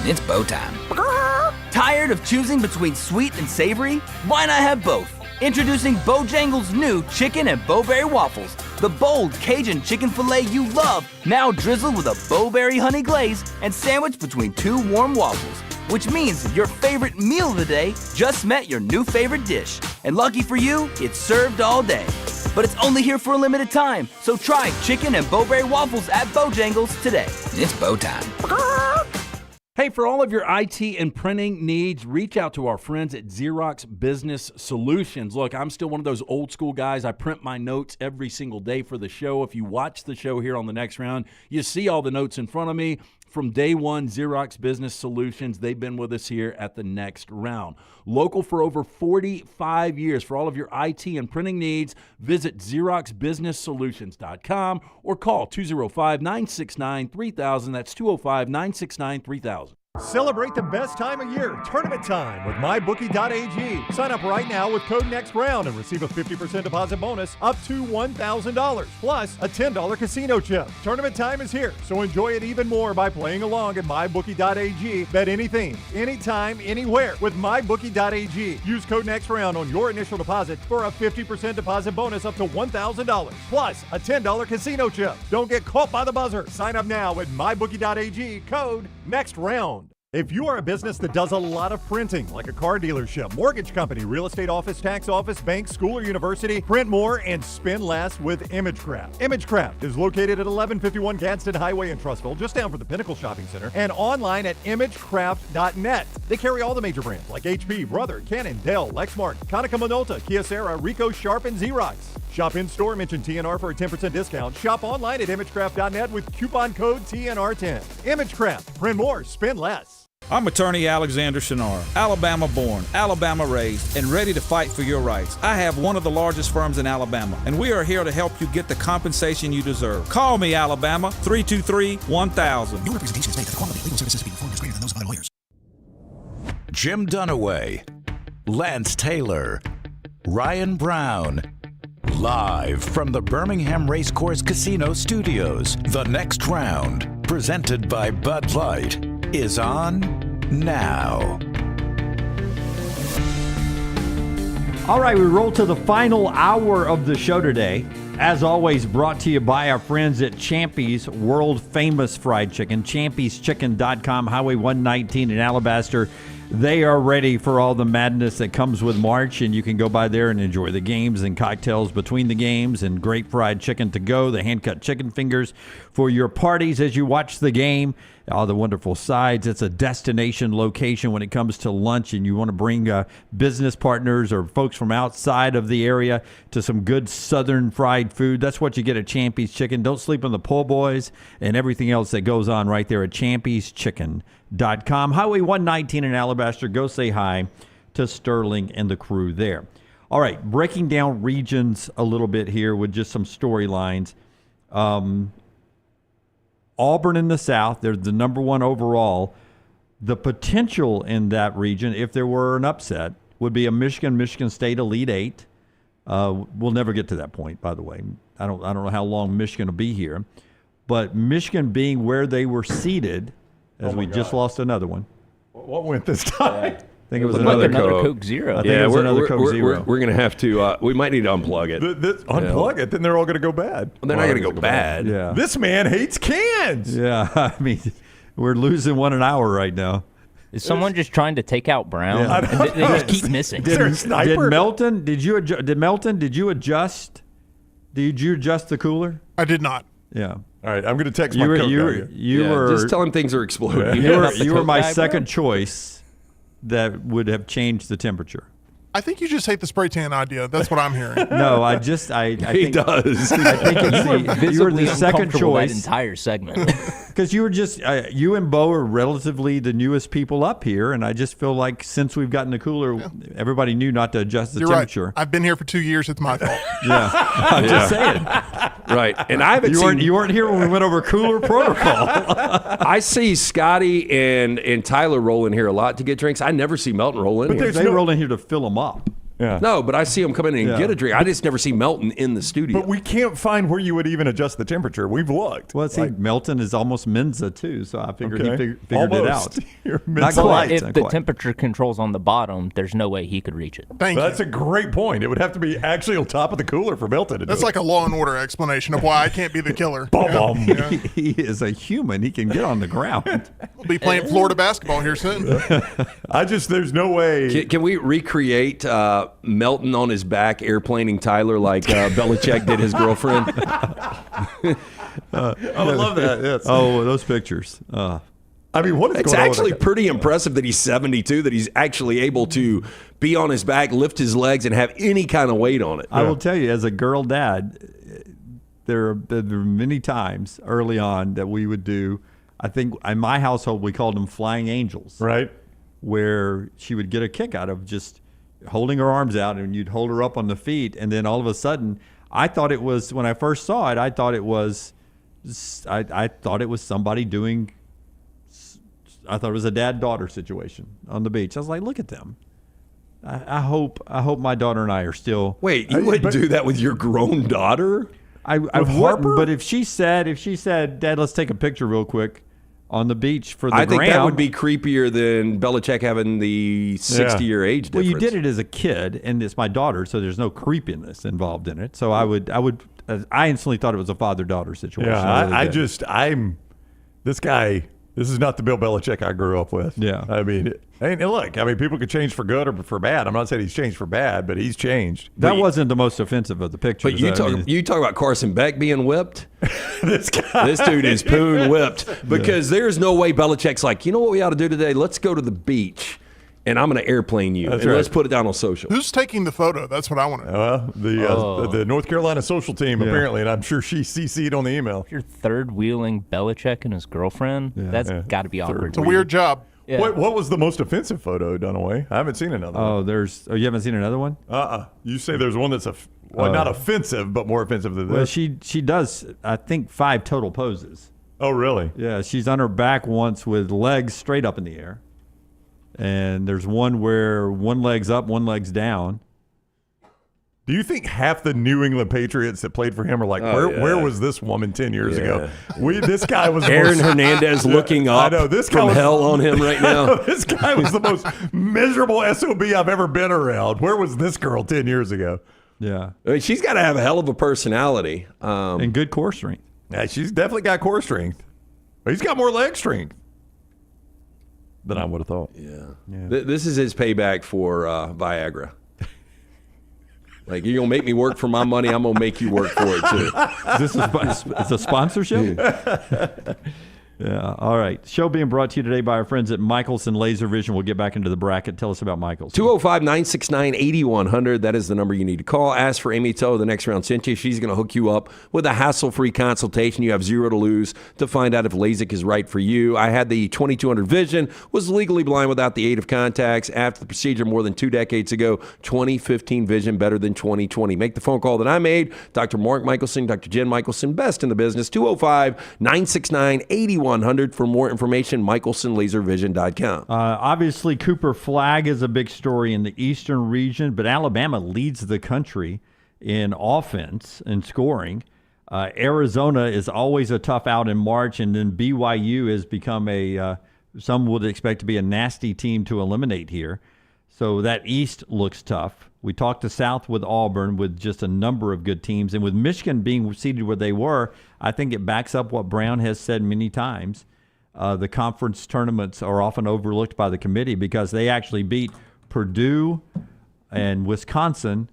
It's bow time. Tired of choosing between sweet and savory? Why not have both? Introducing Bojangles' new chicken and bowberry waffles. The bold Cajun chicken filet you love, now drizzled with a bowberry honey glaze and sandwiched between 2 warm waffles. Which means your favorite meal of the day just met your new favorite dish. And lucky for you, it's served all day. But it's only here for a limited time, so try chicken and bowberry waffles at Bojangles today. It's bow time. Hey, for all of your IT and printing needs, reach out to our friends at Xerox Business Solutions. Look, I'm still one of those old school guys. I print my notes every single day for the show. If you watch the show here on The Next Round, you see all the notes in front of me. From day one, Xerox Business Solutions, they've been with us here at the Next Round. Local for over 45 years. For all of your IT and printing needs, visit XeroxBusinessSolutions.com or call 205-969-3000. That's 205-969-3000. Celebrate the best time of year, tournament time, with MyBookie.ag. Sign up right now with code NEXTROUND and receive a 50% deposit bonus up to $1,000, plus a $10 casino chip. Tournament time is here, so enjoy it even more by playing along at MyBookie.ag. Bet anything, anytime, anywhere with MyBookie.ag. Use code NEXTROUND on your initial deposit for a 50% deposit bonus up to $1,000, plus a $10 casino chip. Don't get caught by the buzzer. Sign up now at MyBookie.ag, code NEXTROUND. If you are a business that does a lot of printing, like a car dealership, mortgage company, real estate office, tax office, bank, school, or university, print more and spend less with ImageCraft. ImageCraft is located at 1151 Gadsden Highway in Trussville, just down from the Pinnacle Shopping Center, and online at imagecraft.net. They carry all the major brands like HP, Brother, Canon, Dell, Lexmark, Konica Minolta, Kyocera, Ricoh, Sharp, and Xerox. Shop in-store, mention TNR for a 10% discount. Shop online at imagecraft.net with coupon code TNR10. ImageCraft. Print more, spend less. I'm attorney Alexander Shinar, Alabama born, Alabama raised, and ready to fight for your rights. I have one of the largest firms in Alabama, and we are here to help you get the compensation you deserve. Call me, Alabama, 323-1000. No representation is made that the quality of legal services being performed is greater than those of other lawyers. Jim Dunaway, Lance Taylor, Ryan Brown. Live from the Birmingham Racecourse Casino Studios, the Next Round, presented by Bud Light, is on now. All right, we roll to the final hour of the show today. As always, brought to you by our friends at Champy's, world famous fried chicken, champyschicken.com, Highway 119 in Alabaster. They are ready for all the madness that comes with March, and you can go by there and enjoy the games and cocktails between the games and great fried chicken to go, the hand-cut chicken fingers for your parties as you watch the game, all the wonderful sides. It's a destination location when it comes to lunch, and you want to bring business partners or folks from outside of the area to some good southern fried food. That's what you get at Champy's Chicken. Don't sleep on the po' boys and everything else that goes on right there at champyschicken.com. Highway 119 in Alabaster. Go say hi to Sterling and the crew there. All right, breaking down regions a little bit here with just some storylines. Auburn in the South, they're the number one overall. The potential in that region, if there were an upset, would be a Michigan State Elite Eight. We'll never get to that point, by the way. I don't know how long Michigan will be here. But Michigan being where they were seated, as we just lost another one. What went this time? I think it was another Coke Zero. I think it was another Coke Zero. We're going to have to, we might need to unplug it. Unplug it, then they're all going to go bad. Well, they're not going to go bad. Yeah. This man hates cans. Yeah, I mean, we're losing one an hour right now. Is someone just trying to take out Brown? Yeah. And they just keep missing. Did Melton? Did you adjust? Did you adjust the cooler? I did not. Yeah. All right, I'm going to text my Coke guy. You were just tell him things are exploding. You were my second choice that would have changed the temperature. I think you just hate the spray tan idea. That's what I'm hearing. No, I he think, does. I think you were the second choice. That entire segment. Because you were just you and Bo are relatively the newest people up here, and I just feel like since we've gotten the cooler, everybody knew not to adjust the temperature. Right. I've been here for 2 years. It's my fault. Yeah, I'm just saying. Right, and I haven't you weren't here when we went over cooler protocol. I see Scotty and Tyler roll in here a lot to get drinks. I never see Melton roll in here. They roll in here to fill them up. Yeah. No, but I see him come in and get a drink. I just never see Melton in the studio. But we can't find where you would even adjust the temperature. We've looked. Well, see, Melton is almost Mensa too, so I figured he figured it out. You're Not Mensa quite. If the temperature control's on the bottom, there's no way he could reach it. That's a great point. It would have to be actually on top of the cooler for Melton to do That's it. like a Law and Order explanation of why I can't be the killer. Yeah. He is a human. He can get on the ground. We'll be playing Florida basketball here soon. There's no way. Can we recreate Melton on his back airplaning Tyler like Belichick did his girlfriend? I would love that. Yes. Oh, those pictures. I mean, what is it's going on actually with pretty impressive that he's 72, that he's actually able to be on his back, lift his legs, and have any kind of weight on it. I will tell you, as a girl dad, there are many times early on that we would do I think in my household we called them flying angels. Right. Where she would get a kick out of just holding her arms out, and you'd hold her up on the feet, and then all of a sudden, I thought it was, when I first saw it, I thought it was somebody doing, I thought it was a dad-daughter situation on the beach. I was like, look at them. I hope my daughter and I are still. Wait, you wouldn't do that with your grown daughter? I wouldn't, but if she said, Dad, let's take a picture real quick on the beach for the I think ground, that would be creepier than Belichick having the 60-year age difference. Well, you did it as a kid, and it's my daughter, so there's no creepiness involved in it. So I instantly thought it was a father-daughter situation. Yeah, this guy. This is not the Bill Belichick I grew up with. Yeah. I mean, people could change for good or for bad. I'm not saying he's changed for bad, but he's changed. That wasn't the most offensive of the pictures. But you talk about Carson Beck being whipped. This dude is poon whipped because there's no way Belichick's like, you know what we ought to do today? Let's go to the beach. And I'm going to airplane you. That's right. Let's put it down on social. Who's taking the photo? That's what I want to know. The North Carolina social team, apparently, and I'm sure she CC'd on the email. If you're third wheeling Belichick and his girlfriend, that's got to be awkward. It's a weird job. Yeah. What was the most offensive photo, Dunaway? I haven't seen another one. You haven't seen another one? You say there's one that's not offensive, but more offensive than this. Well, she does, I think, 5 total poses. Oh, really? Yeah, she's on her back once with legs straight up in the air. And there's one where one leg's up, one leg's down. Do you think half the New England Patriots that played for him are like, where was this woman 10 years ago? This guy was Aaron Hernandez looking up from hell on him right now. This guy was the most miserable SOB I've ever been around. Where was this girl 10 years ago? Yeah. I mean, she's got to have a hell of a personality. And good core strength. Yeah, she's definitely got core strength. He's got more leg strength than I would have thought. Yeah. This is his payback for Viagra. Like, you're going to make me work for my money, I'm going to make you work for it, too. Is this a sponsorship? Yeah. All right. Show being brought to you today by our friends at Michelson Laser Vision. We'll get back into the bracket. Tell us about Michelson. 205-969-8100. That is the number you need to call. Ask for Amy Toe. The next round sent you. She's going to hook you up with a hassle-free consultation. You have 0 to lose to find out if LASIK is right for you. I had the 2200 vision, was legally blind without the aid of contacts. After the procedure more than 2 decades ago, 2015 vision better than 2020. Make the phone call that I made. Dr. Mark Michelson, Dr. Jen Michelson, best in the business. 205-969-8100. For more information, michelsonlaservision.com. Obviously, Cooper Flagg is a big story in the eastern region, but Alabama leads the country in offense and scoring. Arizona is always a tough out in March, and then BYU has become some would expect to be a nasty team to eliminate here. So that East looks tough. We talked to South with Auburn with just a number of good teams. And with Michigan being seated where they were, I think it backs up what Brown has said many times. The conference tournaments are often overlooked by the committee because they actually beat Purdue and Wisconsin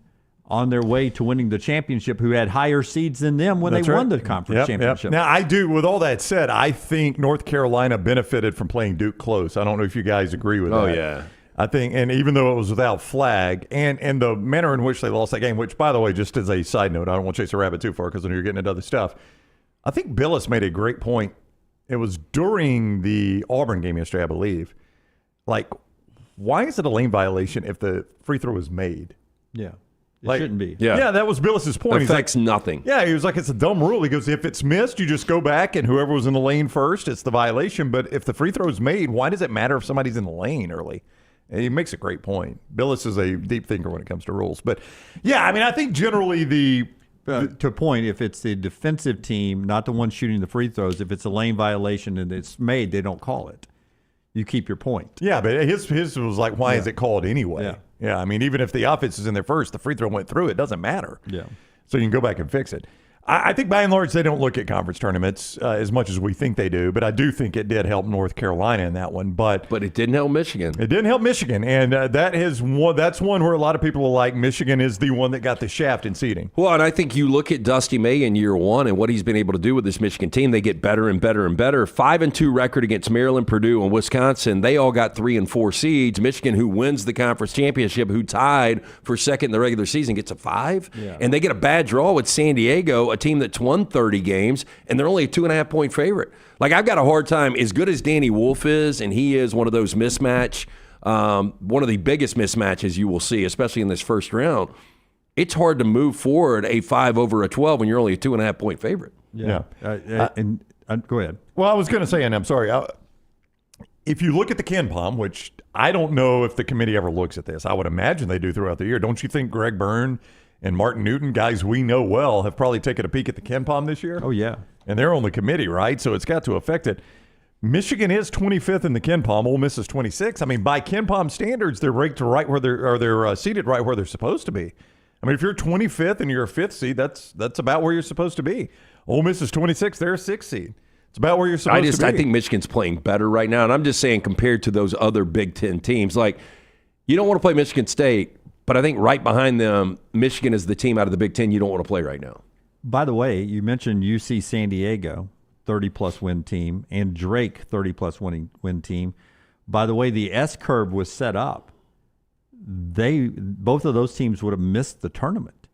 on their way to winning the championship, who had higher seeds than them when they won the conference championship. Now, with all that said, I think North Carolina benefited from playing Duke close. I don't know if you guys agree with that. Oh, yeah. I think, and even though it was without Flagg, and the manner in which they lost that game, which, by the way, just as a side note, I don't want to chase a rabbit too far because I know you're getting into other stuff. I think Billis made a great point. It was during the Auburn game yesterday, I believe. Like, why is it a lane violation if the free throw is made? Yeah. It shouldn't be. Yeah, that was Billis's point. It affects nothing. Yeah, he was like, it's a dumb rule. He goes, if it's missed, you just go back, and whoever was in the lane first, it's the violation. But if the free throw is made, why does it matter if somebody's in the lane early? And he makes a great point. Billis is a deep thinker when it comes to rules. But, yeah, I mean, I think generally to point, if it's the defensive team, not the one shooting the free throws, if it's a lane violation and it's made, they don't call it. You keep your point. Yeah, but his was like, why is it called anyway? Yeah, I mean, even if the offense is in there first, the free throw went through, it doesn't matter. Yeah. So you can go back and fix it. I think by and large they don't look at conference tournaments as much as we think they do, but I do think it did help North Carolina in that one. But it didn't help Michigan. It didn't help Michigan, and that's one where a lot of people are like, Michigan is the one that got the shaft in seeding. Well, and I think you look at Dusty May in year one and what he's been able to do with this Michigan team. They get better and better and better. 5-2 record against Maryland, Purdue, and Wisconsin. They all got 3 and 4 seeds. Michigan, who wins the conference championship, who tied for second in the regular season, gets a 5. Yeah. And they get a bad draw with San Diego. a team that's won 30 games, and they're only a 2.5-point favorite. Like, I've got a hard time, as good as Danny Wolf is, and he is one of those mismatch, one of the biggest mismatches you will see, especially in this first round. It's hard to move forward a 5 over a 12 when you're only a 2.5-point favorite. Yeah. Go ahead. Well, I was going to say, and I'm sorry, if you look at the KenPom, which I don't know if the committee ever looks at this, I would imagine they do throughout the year. Don't you think Greg Byrne and Martin Newton, guys we know well, have probably taken a peek at the KenPom this year? Oh, yeah. And they're on the committee, right? So it's got to affect it. Michigan is 25th in the KenPom. Ole Miss is 26th. I mean, by KenPom standards, they're ranked right where they're seated right where they're supposed to be. I mean, if you're 25th and you're a 5th seed, that's about where you're supposed to be. Ole Miss is 26th. They're a 6th seed. It's about where you're supposed to be. I think Michigan's playing better right now, and I'm just saying compared to those other Big Ten teams, like, you don't want to play Michigan State, but I think right behind them, Michigan is the team out of the Big Ten you don't want to play right now. By the way, you mentioned UC San Diego, 30-plus win team, and Drake, 30-plus win team. By the way, the S curve was set up. Both of those teams would have missed the tournament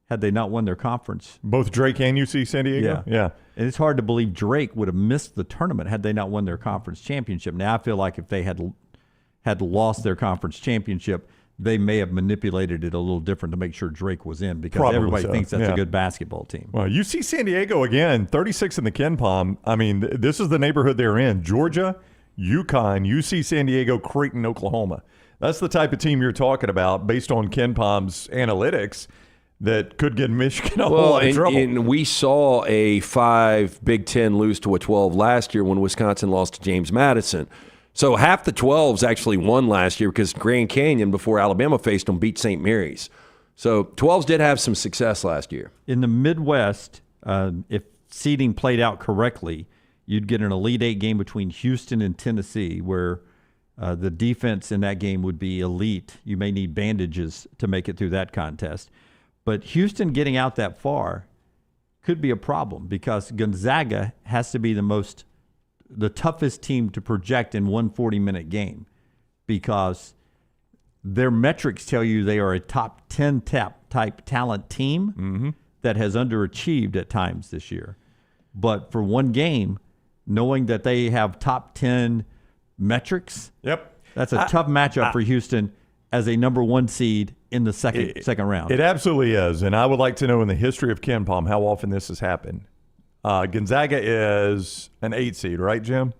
had they not won their conference. Both Drake and UC San Diego? Yeah. And it's hard to believe Drake would have missed the tournament had they not won their conference championship. Now, I feel like if they had lost their conference championship, they may have manipulated it a little different to make sure Drake was in because everybody thinks that's a good basketball team. Well, UC San Diego, again, 36 in the KenPom. I mean, this is the neighborhood they're in. Georgia, UConn, UC San Diego, Creighton, Oklahoma. That's the type of team you're talking about based on KenPom's analytics that could get Michigan a whole lot of trouble. And we saw a 5 Big Ten lose to a 12 last year when Wisconsin lost to James Madison. So half the 12s actually won last year because Grand Canyon, before Alabama faced them, beat St. Mary's. So 12s did have some success last year. In the Midwest, if seeding played out correctly, you'd get an Elite Eight game between Houston and Tennessee where the defense in that game would be elite. You may need bandages to make it through that contest. But Houston getting out that far could be a problem because Gonzaga has to be the toughest team to project in one 40-minute game because their metrics tell you they are a top 10 type talent team that has underachieved at times this year. But for one game, knowing that they have top 10 metrics, that's a tough matchup for Houston as a number 1 seed in the second round. It absolutely is. And I would like to know in the history of KenPom how often this has happened. Gonzaga is an 8 seed, right, Jim?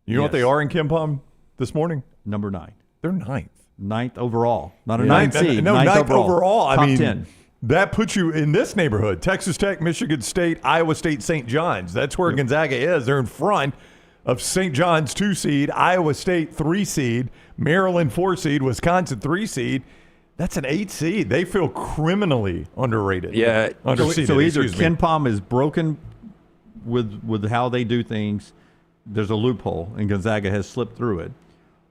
You know what they are in KenPom this morning? Number 9. They're 9th. 9th overall. Not a 9 seed. No, 9th overall. Top I mean, 10. That puts you in this neighborhood. Texas Tech, Michigan State, Iowa State, St. John's. That's where Gonzaga is. They're in front of St. John's 2 seed, Iowa State 3 seed, Maryland 4 seed, Wisconsin 3 seed. That's an 8 seed. They feel criminally underrated. Yeah. So either KenPom is broken with how they do things, there's a loophole, and Gonzaga has slipped through it,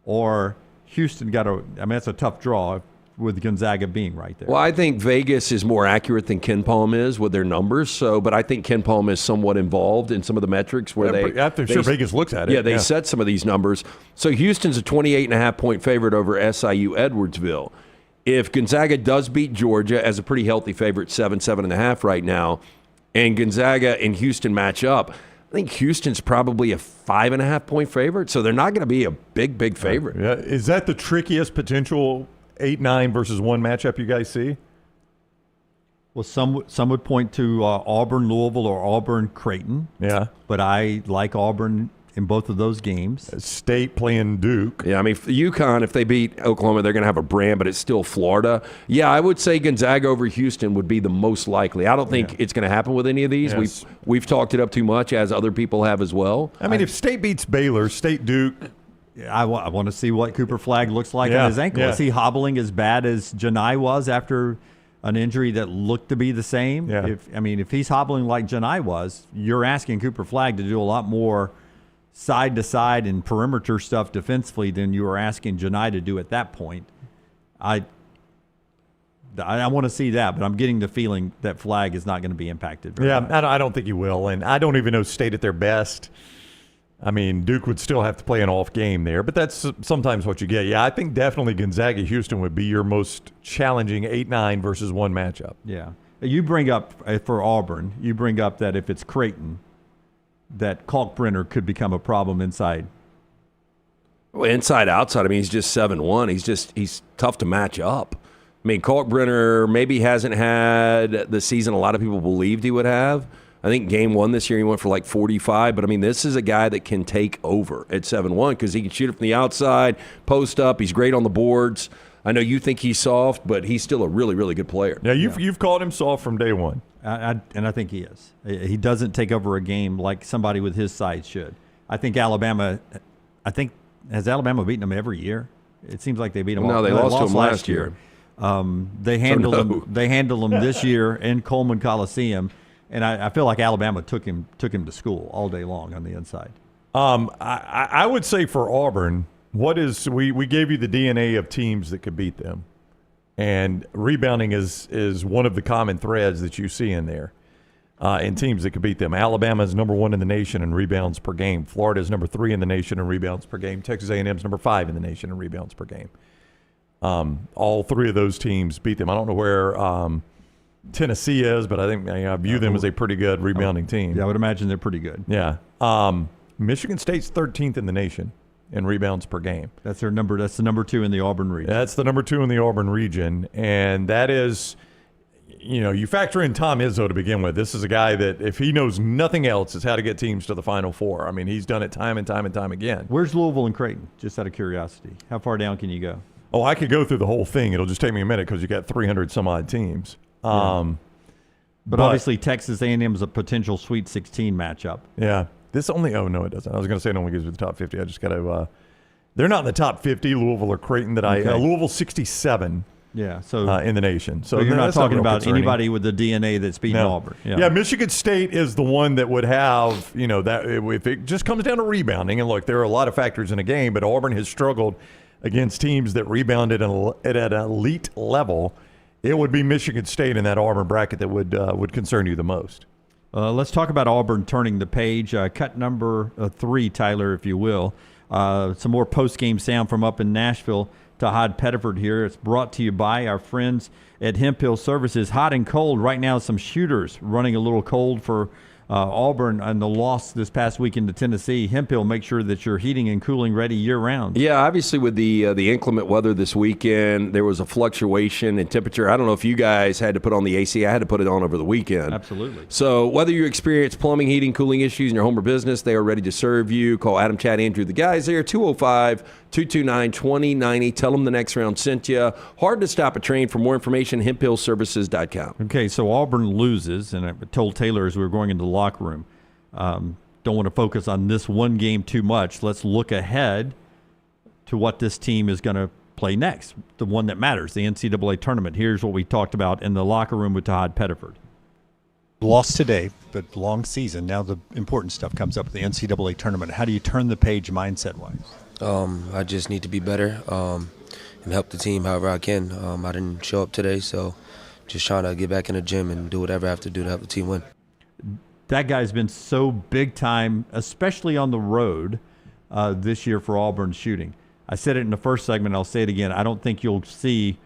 or Houston that's a tough draw with Gonzaga being right there. Well, I think Vegas is more accurate than KenPom is with their numbers. But I think KenPom is somewhat involved in some of the metrics where Vegas looks at it. Yeah, they set some of these numbers. So Houston's a 28.5-point favorite over SIU Edwardsville. If Gonzaga does beat Georgia as a pretty healthy favorite, 7.5 right now, and Gonzaga and Houston match up, I think Houston's probably a 5.5-point favorite. So they're not going to be a big favorite. Yeah. Is that the trickiest potential 8-9 versus 1 matchup you guys see? Well, some would point to Auburn Louisville or Auburn Creighton. Yeah. But I like Auburn in both of those games. State playing Duke. Yeah, I mean, UConn, if they beat Oklahoma, they're going to have a brand, but it's still Florida. Yeah, I would say Gonzaga over Houston would be the most likely. I don't think it's going to happen with any of these. Yes. We've talked it up too much, as other people have as well. I mean, if State beats Baylor, State Duke. I want to see what Cooper Flagg looks like on his ankle. Is he hobbling as bad as Janai was after an injury that looked to be the same? Yeah. If he's hobbling like Janai was, you're asking Cooper Flagg to do a lot more side-to-side and perimeter stuff defensively than you were asking Janai to do at that point. I want to see that, but I'm getting the feeling that Flagg is not going to be impacted. I don't think he will, and I don't even know State at their best. I mean, Duke would still have to play an off game there, but that's sometimes what you get. Yeah, I think definitely Gonzaga-Houston would be your most challenging 8-9 versus 1 matchup. Yeah. You bring up, for Auburn, you bring up that if it's Creighton, that Kalkbrenner could become a problem inside. Well, inside, outside, I mean, he's just 7'1". He's tough to match up. I mean, Kalkbrenner maybe hasn't had the season a lot of people believed he would have. I think game 1 this year he went for like 45, but I mean, this is a guy that can take over at 7'1" because he can shoot it from the outside, post up. He's great on the boards. I know you think he's soft, but he's still a really, really good player. Yeah, you've called him soft from day one. And I think he is. He doesn't take over a game like somebody with his size should. I think has Alabama beaten them every year? It seems like they beat them. No, they lost to them last year. They handled them. They handled them this year in Coleman Coliseum, and I feel like Alabama took him to school all day long on the inside. I would say for Auburn, we gave you the DNA of teams that could beat them, and rebounding is one of the common threads that you see in there. In teams that could beat them. Alabama is number 1 in the nation in rebounds per game. Florida is number 3 in the nation in rebounds per game. Texas A&M is number 5 in the nation in rebounds per game. All 3 of those teams beat them. I don't know where Tennessee is, but I think I view them as a pretty good rebounding team. Yeah, I would imagine they're pretty good. Yeah. Michigan State's 13th in the nation in rebounds per game. That's their number. That's the number 2 in the Auburn region. That's the number 2 in the Auburn region, and that is. You factor in Tom Izzo to begin with. This is a guy that, if he knows nothing else, is how to get teams to the Final Four. I mean, he's done it time and time and time again. Where's Louisville and Creighton? Just out of curiosity. How far down can you go? Oh, I could go through the whole thing. It'll just take me a minute because you got 300 some odd teams. But obviously Texas A&M is a potential Sweet 16 matchup. Yeah. No, it doesn't. I was going to say it only gives you the top 50. I just got to they're not in the top 50, Louisville or Creighton. Louisville 67. Yeah, so in the nation. So you're not talking about concerning. Anybody with the DNA that's beating Auburn. Yeah, Michigan State is the one that would have, that if it just comes down to rebounding, and look, there are a lot of factors in a game, but Auburn has struggled against teams that rebounded at an elite level. It would be Michigan State in that Auburn bracket that would concern you the most. Let's talk about Auburn turning the page. Cut number 3, Tyler, if you will. Some more post-game sound from up in Nashville. Tahad Pettiford here. It's brought to you by our friends at Hemp Hill Services. Hot and cold right now. Some shooters running a little cold for Auburn and the loss this past weekend to Tennessee. Hemp Hill, make sure that you're heating and cooling ready year-round. Yeah, obviously with the inclement weather this weekend, there was a fluctuation in temperature. I don't know if you guys had to put on the AC. I had to put it on over the weekend. Absolutely. So whether you experience plumbing, heating, cooling issues in your home or business, they are ready to serve you. Call Adam, Chad, Andrew, the guys there, 205-229-2090. Tell them the next round sent you. Hard to stop a train. For more information, hemphillservices.com. Okay, so Auburn loses, and I told Taylor as we were going into the locker room, don't want to focus on this one game too much. Let's look ahead to what this team is going to play next, the one that matters, the NCAA Tournament. Here's what we talked about in the locker room with Tahad Pettiford. Lost today, but long season. Now the important stuff comes up at the NCAA Tournament. How do you turn the page mindset-wise? I just need to be better and help the team however I can. I didn't show up today, so just trying to get back in the gym and do whatever I have to do to help the team win. That guy's been so big time, especially on the road this year for Auburn shooting. I said it in the first segment. I'll say it again. I don't think you'll see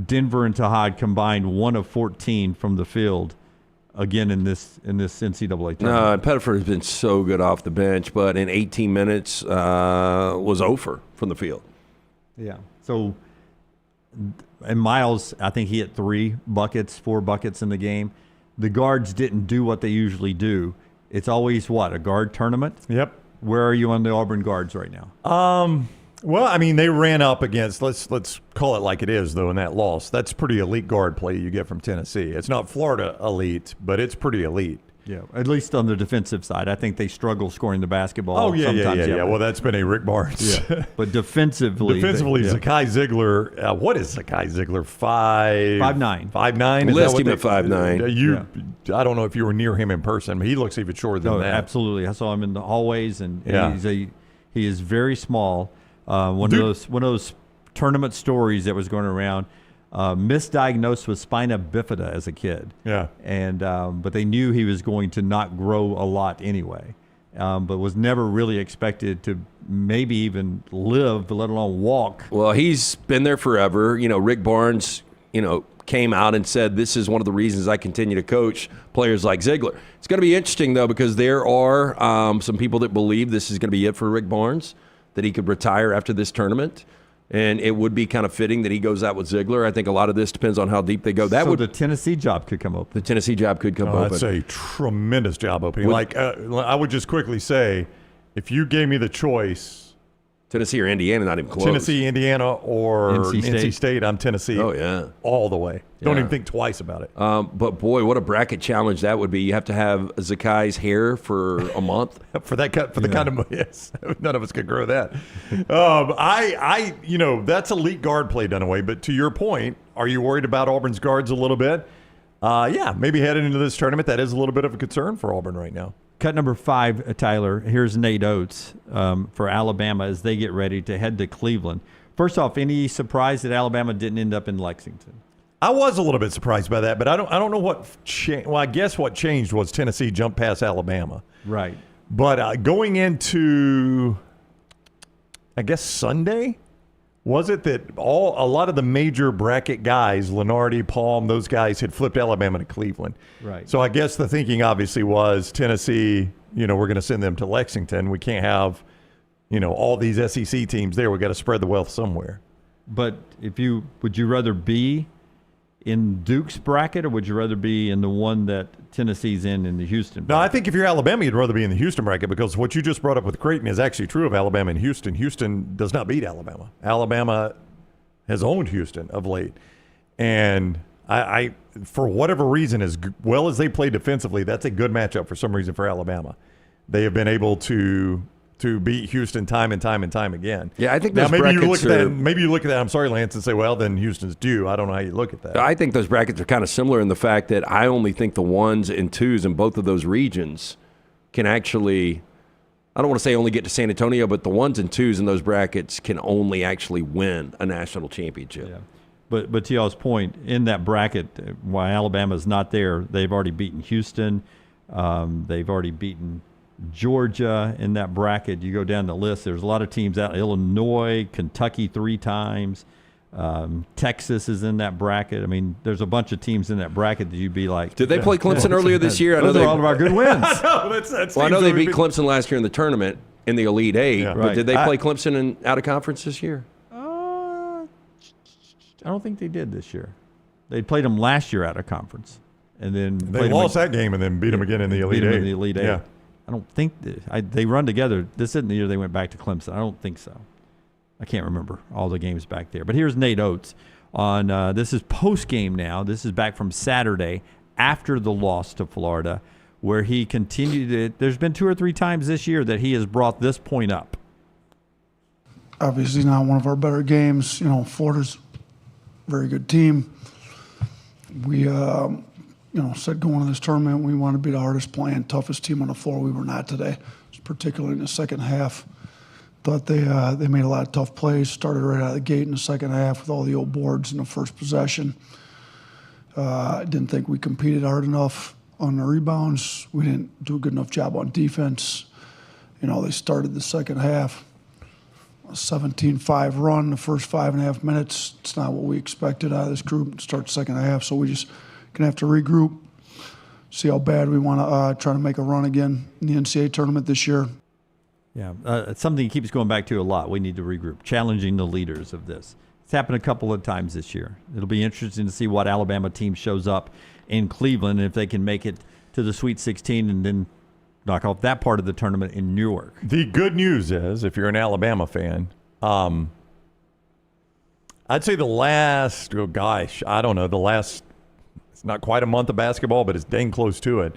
Denver and Tahad combined 1 of 14 from the field again in this NCAA tournament. No, and Pettiford has been so good off the bench, but in 18 minutes was over from the field. Yeah. So, and Miles, I think he hit 4 buckets in the game. The guards didn't do what they usually do. It's always a guard tournament? Yep. Where are you on the Auburn guards right now? Well, I mean, they ran up against, let's call it like it is, though, in that loss. That's pretty elite guard play you get from Tennessee. It's not Florida elite, but it's pretty elite. Yeah, at least on the defensive side. I think they struggle scoring the basketball. Oh, yeah. Well, that's been a Rick Barnes. Yeah. But defensively. Zakai Ziegler, what is Zakai Ziegler? 5'9". 5'9"? List him at 5'9". I don't know if you were near him in person, but he looks even shorter than that. Absolutely. I saw him in the hallways, and he is very small. One of those tournament stories that was going around. Misdiagnosed with spina bifida as a kid. Yeah. And but they knew he was going to not grow a lot anyway. But was never really expected to maybe even live, let alone walk. Well, he's been there forever. Rick Barnes came out and said, this is one of the reasons I continue to coach players like Ziegler. It's going to be interesting, though, because there are some people that believe this is going to be it for Rick Barnes, that he could retire after this tournament. And it would be kind of fitting that he goes out with Ziegler. I think a lot of this depends on how deep they go. The Tennessee job could come open. The Tennessee job could come open. That's a tremendous job opening. I would just quickly say, if you gave me the choice, Tennessee or Indiana, not even close. Tennessee, Indiana, or NC State, I'm Tennessee. Oh, yeah. All the way. Yeah. Don't even think twice about it. But, boy, what a bracket challenge that would be. You have to have Zakai's hair for a month. The kind of, yes. None of us could grow that. That's elite guard play, Dunaway. But to your point, are you worried about Auburn's guards a little bit? Yeah, maybe heading into this tournament, that is a little bit of a concern for Auburn right now. Cut number 5, Tyler. Here's Nate Oates for Alabama as they get ready to head to Cleveland. First off, any surprise that Alabama didn't end up in Lexington? I was a little bit surprised by that, but I don't know what changed. Well, I guess what changed was Tennessee jumped past Alabama. Right. But going into, I guess, Sunday, was it that a lot of the major bracket guys, Lenardi, Palm, those guys had flipped Alabama to Cleveland. Right. So I guess the thinking obviously was Tennessee, we're going to send them to Lexington. We can't have, all these SEC teams there. We got to spread the wealth somewhere. But would you rather be in Duke's bracket, or would you rather be in the one that Tennessee's in the Houston bracket? No, I think if you're Alabama, you'd rather be in the Houston bracket, because what you just brought up with Creighton is actually true of Alabama and Houston. Houston does not beat Alabama. Alabama has owned Houston of late. And I for whatever reason, as well as they play defensively, that's a good matchup for some reason for Alabama. They have been able to beat Houston time and time again. Yeah, I think now those maybe you brackets look at that. I'm sorry, Lance, and say, well, then Houston's due. I don't know how you look at that. I think those brackets are kind of similar in the fact that I only think the 1s and 2s in both of those regions can actually, I don't want to say only get to San Antonio, but the 1s and 2s in those brackets can only actually win a national championship. Yeah. But to y'all's point, in that bracket, while Alabama's not there, they've already beaten Houston. They've already beaten Georgia in that bracket. You go down the list, there's a lot of teams out. Illinois, Kentucky 3 times. Texas is in that bracket. I mean, there's a bunch of teams in that bracket that you'd be like. Did they play Clemson earlier this year? Those are all of our good wins. I know they beat Clemson last year in the tournament in the Elite Eight, Yeah. but Right. did they play Clemson out of conference this year? I don't think they did this year. They played them last year out of conference, and then They lost that game and then beat them again in the Elite Eight. In the Elite Eight. Yeah. I don't think they run together. This isn't the year they went back to Clemson. I don't think so. I can't remember all the games back there. But here's Nate Oates on this is post game now. This is back from Saturday after the loss to Florida, where he continued it. There's been 2 or 3 times this year that he has brought this point up. Obviously not one of our better games. Florida's a very good team. We, said going to this tournament, we want to be the hardest playing, toughest team on the floor. We were not today, particularly in the second half. Thought they made a lot of tough plays, started right out of the gate in the second half with all the old boards in the first possession. I didn't think we competed hard enough on the rebounds. We didn't do a good enough job on defense. They started the second half, a 17-5 run the first 5.5 minutes. It's not what we expected out of this group to start the second half, so we just going to have to regroup, see how bad we want to try to make a run again in the NCAA tournament this year. Yeah, it's something he keeps going back to a lot. We need to regroup, challenging the leaders of this. It's happened a couple of times this year. It'll be interesting to see what Alabama team shows up in Cleveland and if they can make it to the Sweet 16 and then knock off that part of the tournament in Newark. The good news is, if you're an Alabama fan, I'd say the last, it's not quite a month of basketball, but it's dang close to it.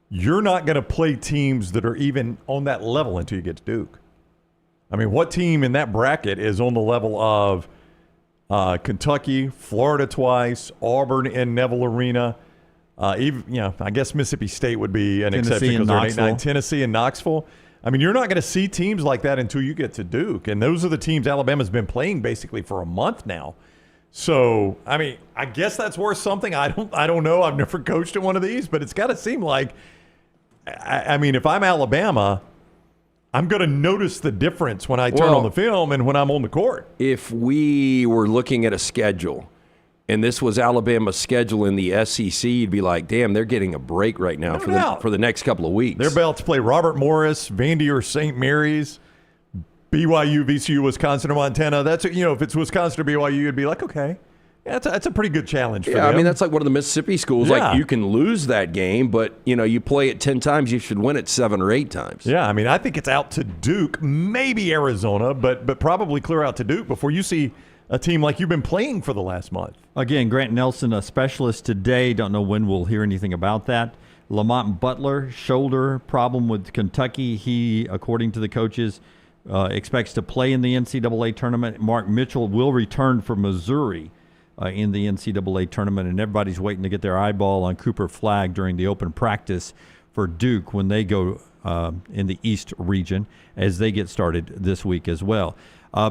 You're not going to play teams that are even on that level until you get to Duke. I mean, what team in that bracket is on the level of Kentucky, Florida twice, Auburn in Neville Arena? I guess Mississippi State would be an exception because they're 8-9. Tennessee and Knoxville. I mean, you're not going to see teams like that until you get to Duke, and those are the teams Alabama's been playing basically for a month now. So, I mean, I guess that's worth something. I don't know. I've never coached in one of these, but it's got to seem like. I mean, if I'm Alabama, I'm going to notice the difference when I turn on the film and when I'm on the court. If we were looking at a schedule and this was Alabama's schedule in the SEC, you'd be like, damn, they're getting a break right now for the next couple of weeks. They're about to play Robert Morris, Vandy or St. Mary's, BYU, VCU, Wisconsin, or Montana. That's, if it's Wisconsin or BYU, you'd be like, okay. Yeah, that's a pretty good challenge for them. I mean, that's like one of the Mississippi schools. Yeah. Like, you can lose that game, but, you play it 10 times, you should win it 7 or 8 times. Yeah, I mean, I think it's out to Duke, maybe Arizona, but probably clear out to Duke before you see a team like you've been playing for the last month. Again, Grant Nelson, a specialist today. Don't know when we'll hear anything about that. Lamont Butler, shoulder problem with Kentucky. He, according to the coaches, expects to play in the NCAA tournament. Mark Mitchell will return for Missouri in the NCAA tournament, and everybody's waiting to get their eyeball on Cooper Flagg during the open practice for Duke when they go in the East region as they get started this week as well.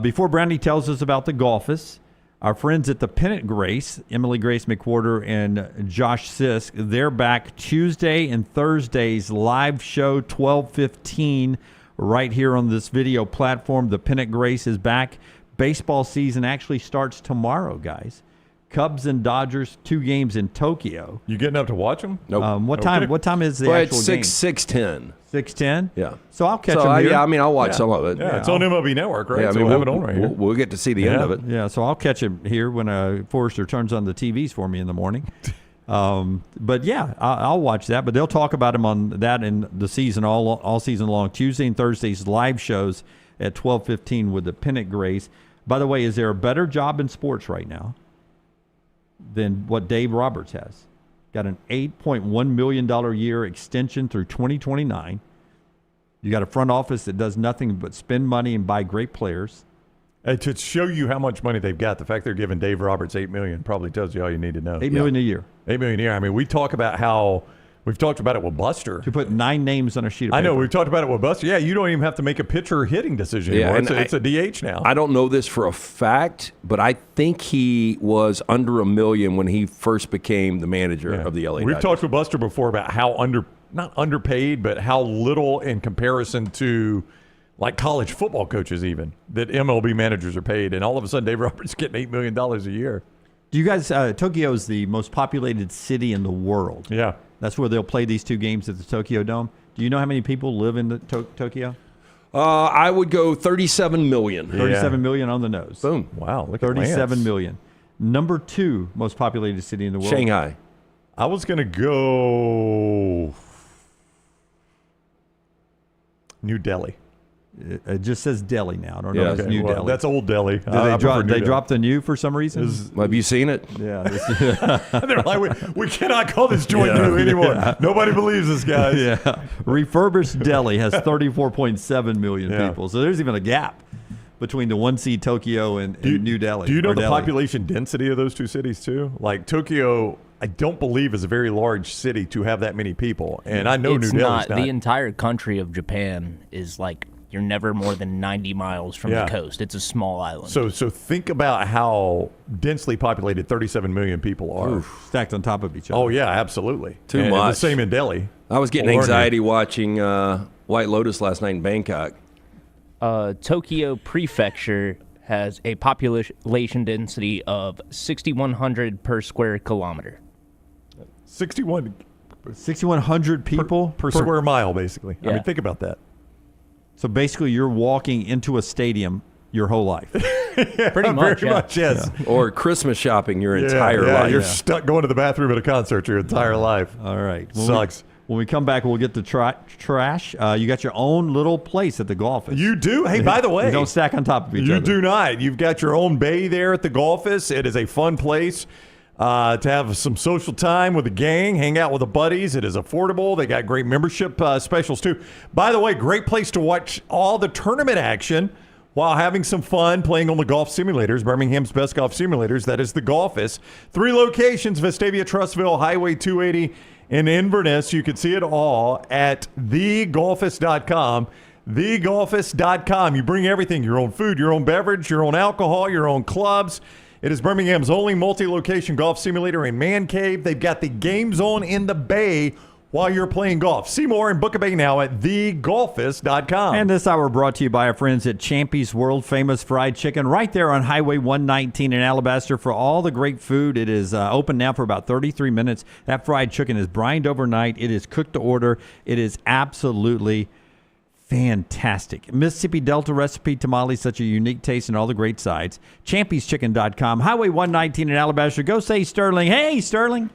Before Brownie tells us about the Golfus, our friends at the Pennant Grace, Emily Grace McWhorter and Josh Sisk, they're back Tuesday and Thursday's live show, 12:15, right here on this video platform. The Pennant Grace is back. Baseball season actually starts tomorrow, guys. Cubs and Dodgers, 2 games in Tokyo. You getting up to watch them? Nope. What time is the actual game? 6:10. 6:10? Yeah. So I'll catch them here. Yeah, I mean, I'll watch some of it. Yeah, it's on MLB Network, right? Yeah, I so mean, we'll have it on right here. We'll get to see the end of it. Yeah, so I'll catch him here when Forrester turns on the TVs for me in the morning. But yeah, I'll watch that. But they'll talk about him on that in the season, all season long. Tuesday and Thursdays live shows at 12:15 with the Pennant Grace. By the way, is there a better job in sports right now than what Dave Roberts has? Got an $8.1 million a year extension through 2029. You got a front office that does nothing but spend money and buy great players. To show you how much money they've got, the fact they're giving Dave Roberts $8 million probably tells you all you need to know. $8 million a year. $8 million a year. I mean, we've talked about it with Buster. To put 9 names on a sheet of paper. I know. We've talked about it with Buster. Yeah, you don't even have to make a pitcher hitting decision anymore. It's a DH now. I don't know this for a fact, but I think he was under $1 million when he first became the manager of the LA Dodgers. We've talked with Buster before about how not underpaid, but how little in comparison to like college football coaches even, that MLB managers are paid. And all of a sudden, Dave Roberts is getting $8 million a year. Do you guys, Tokyo is the most populated city in the world. Yeah. That's where they'll play these 2 games at the Tokyo Dome. Do you know how many people live in Tokyo? I would go 37 million. 37 million on the nose. Boom. Wow. Look 37 million. Number 2 most populated city in the world. Shanghai. I was going to go New Delhi. It just says Delhi now. I don't know if it's New Delhi. That's old Delhi. They dropped the new for some reason? Have you seen it? Yeah. They're like, we cannot call this joint new anymore. Yeah. Nobody believes this, guys. Yeah. Refurbished Delhi has 34.7 million people. So there's even a gap between the 1 seed Tokyo and New Delhi. Do you know the population density of those 2 cities, too? Like, Tokyo, I don't believe, is a very large city to have that many people. And I know New Delhi's not. The entire country of Japan is like, you're never more than 90 miles from the coast. It's a small island. So think about how densely populated 37 million people are. Stacked on top of each other. Oh, yeah, absolutely. Too much. The same in Delhi. I was getting anxiety watching White Lotus last night in Bangkok. Tokyo Prefecture has a population density of 6,100 per square kilometer. 6,100 people per square mile, basically. Yeah. I mean, think about that. So basically, you're walking into a stadium your whole life. Pretty much, very much, yes. Yeah. Or Christmas shopping your entire life. You're stuck going to the bathroom at a concert your entire life. All right. Sucks. When we come back, we'll get the trash. You got your own little place at the Golfus. You do? Hey, by the way. You don't stack on top of each other. You do not. You've got your own bay there at the Golfus. It is a fun place to have some social time with the gang, hang out with the buddies. It is affordable. They got great membership specials, too. By the way, great place to watch all the tournament action while having some fun playing on the golf simulators, Birmingham's best golf simulators. That is the Golfus. 3 locations, Vestavia, Trustville, Highway 280, in Inverness. You can see it all at thegolfus.com. Thegolfus.com. You bring everything, your own food, your own beverage, your own alcohol, your own clubs. It is Birmingham's only multi-location golf simulator and man cave. They've got the game zone in the bay while you're playing golf. See more and book a bag now at thegolfist.com. And this hour brought to you by our friends at Champy's World Famous Fried Chicken right there on Highway 119 in Alabaster for all the great food. It is open now for about 33 minutes. That fried chicken is brined overnight. It is cooked to order. It is absolutely fantastic. Mississippi Delta recipe tamales, such a unique taste and all the great sides. Champy'sChicken.com. Highway 119 in Alabaster. Go say Sterling. Hey, Sterling.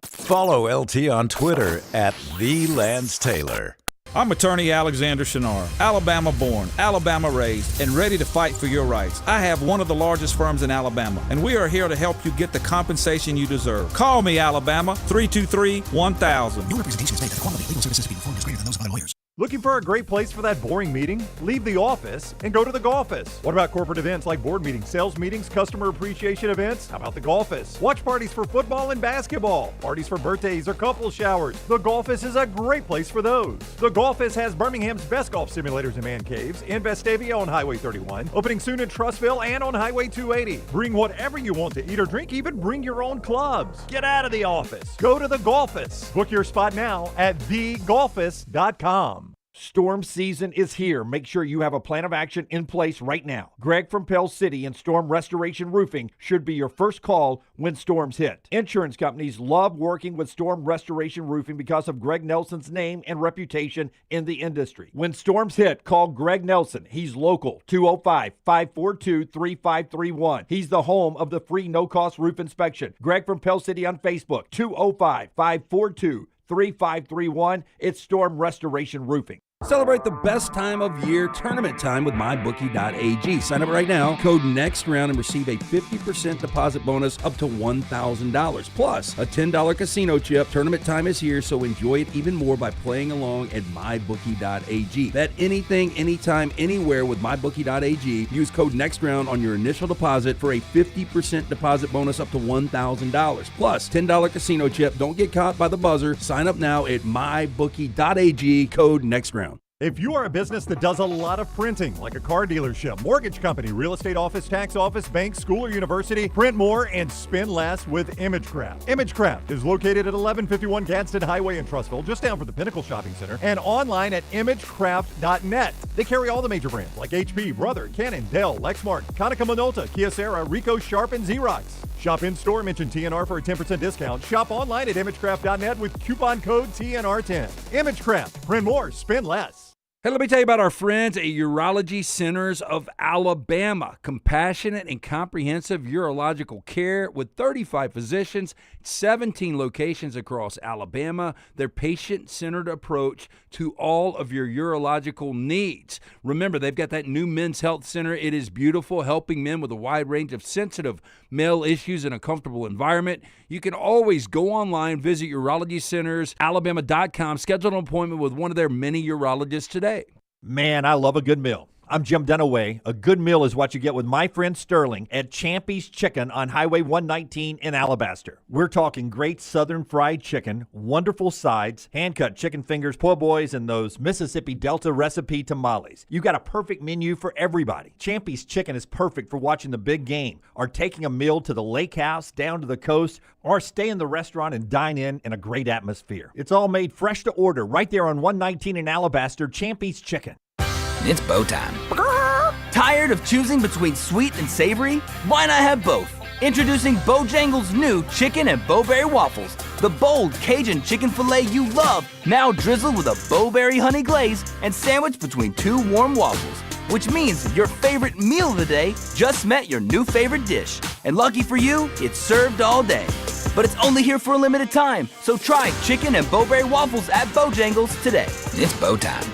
Follow LT on Twitter at @TheLanceTaylor. I'm attorney Alexander Shinar, Alabama born, Alabama raised, and ready to fight for your rights. I have one of the largest firms in Alabama, and we are here to help you get the compensation you deserve. Call me, Alabama, 323-1000. No representation is made that the quality of legal services to be performed is greater than those of other lawyers. Looking for a great place for that boring meeting? Leave the office and go to the Golfist. What about corporate events like board meetings, sales meetings, customer appreciation events? How about the Golfist? Watch parties for football and basketball, parties for birthdays or couple showers. The Golfist is a great place for those. The Golfist has Birmingham's best golf simulators and man caves in Vestavia on Highway 31, opening soon in Trussville and on Highway 280. Bring whatever you want to eat or drink, even bring your own clubs. Get out of the office. Go to the Golfist. Book your spot now at thegolfist.com. Storm season is here. Make sure you have a plan of action in place right now. Greg from Pell City and Storm Restoration Roofing should be your first call when storms hit. Insurance companies love working with Storm Restoration Roofing because of Greg Nelson's name and reputation in the industry. When storms hit, call Greg Nelson. He's local, 205-542-3531. He's the home of the free no-cost roof inspection. Greg from Pell City on Facebook, 205-542-3531. It's Storm Restoration Roofing. Celebrate the best time of year, tournament time with mybookie.ag. Sign up right now, code NEXTROUND, and receive a 50% deposit bonus up to $1,000. Plus, a $10 casino chip. Tournament time is here, so enjoy it even more by playing along at mybookie.ag. Bet anything, anytime, anywhere with mybookie.ag. Use code NEXTROUND on your initial deposit for a 50% deposit bonus up to $1,000. Plus, $10 casino chip. Don't get caught by the buzzer. Sign up now at mybookie.ag, code NEXTROUND. If you are a business that does a lot of printing, like a car dealership, mortgage company, real estate office, tax office, bank, school, or university, print more and spend less with ImageCraft. ImageCraft is located at 1151 Gadsden Highway in Trussville, just down from the Pinnacle Shopping Center, and online at imagecraft.net. They carry all the major brands like HP, Brother, Canon, Dell, Lexmark, Konica Minolta, Kyocera, Ricoh, Sharp, and Xerox. Shop in-store, mention TNR for a 10% discount. Shop online at imagecraft.net with coupon code TNR10. ImageCraft. Print more, spend less. Hey, let me tell you about our friends at Urology Centers of Alabama. Compassionate and comprehensive urological care with 35 physicians, 17 locations across Alabama. Their patient-centered approach to all of your urological needs. Remember, they've got that new men's health center. It is beautiful, helping men with a wide range of sensitive male issues in a comfortable environment. You can always go online, visit urologycentersalabama.com, schedule an appointment with one of their many urologists today. Man, I love a good meal. I'm Jim Dunaway. A good meal is what you get with my friend Sterling at Champy's Chicken on Highway 119 in Alabaster. We're talking great southern fried chicken, wonderful sides, hand-cut chicken fingers, po' boys, and those Mississippi Delta recipe tamales. You got a perfect menu for everybody. Champy's Chicken is perfect for watching the big game, or taking a meal to the lake house, down to the coast, or stay in the restaurant and dine in a great atmosphere. It's all made fresh to order right there on 119 in Alabaster. Champy's Chicken. It's bow time. Tired of choosing between sweet and savory? Why not have both? Introducing Bojangles' new chicken and bowberry waffles. The bold Cajun chicken filet you love, now drizzled with a bowberry honey glaze and sandwiched between two warm waffles. Which means your favorite meal of the day just met your new favorite dish. And lucky for you, it's served all day. But it's only here for a limited time, so try chicken and bowberry waffles at Bojangles today. It's bow time.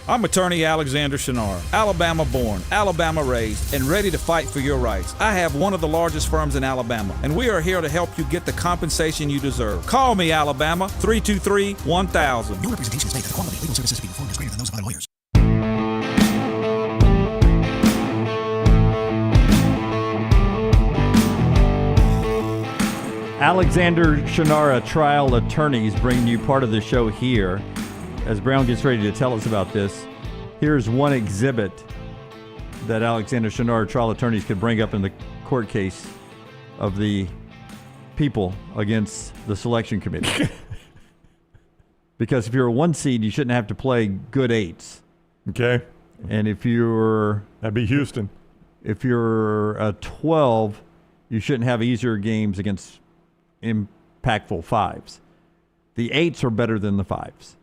I'm attorney Alexander Shinar, Alabama born, Alabama raised, and ready to fight for your rights. I have one of the largest firms in Alabama, and we are here to help you get the compensation you deserve. Call me, Alabama, 323-1000. No representation is made that the quality of legal services to be performed is greater than those of other lawyers. Alexander Shinara Trial Attorneys bringing you part of the show here. As Brown gets ready to tell us about this, here's one exhibit that Alexander Shinara Trial Attorneys could bring up in the court case of the people against the selection committee. Because if you're a 1 seed, you shouldn't have to play good 8s. Okay. And if you're... That'd be Houston. If you're a 12, you shouldn't have easier games against impactful 5s. The 8s are better than the 5s.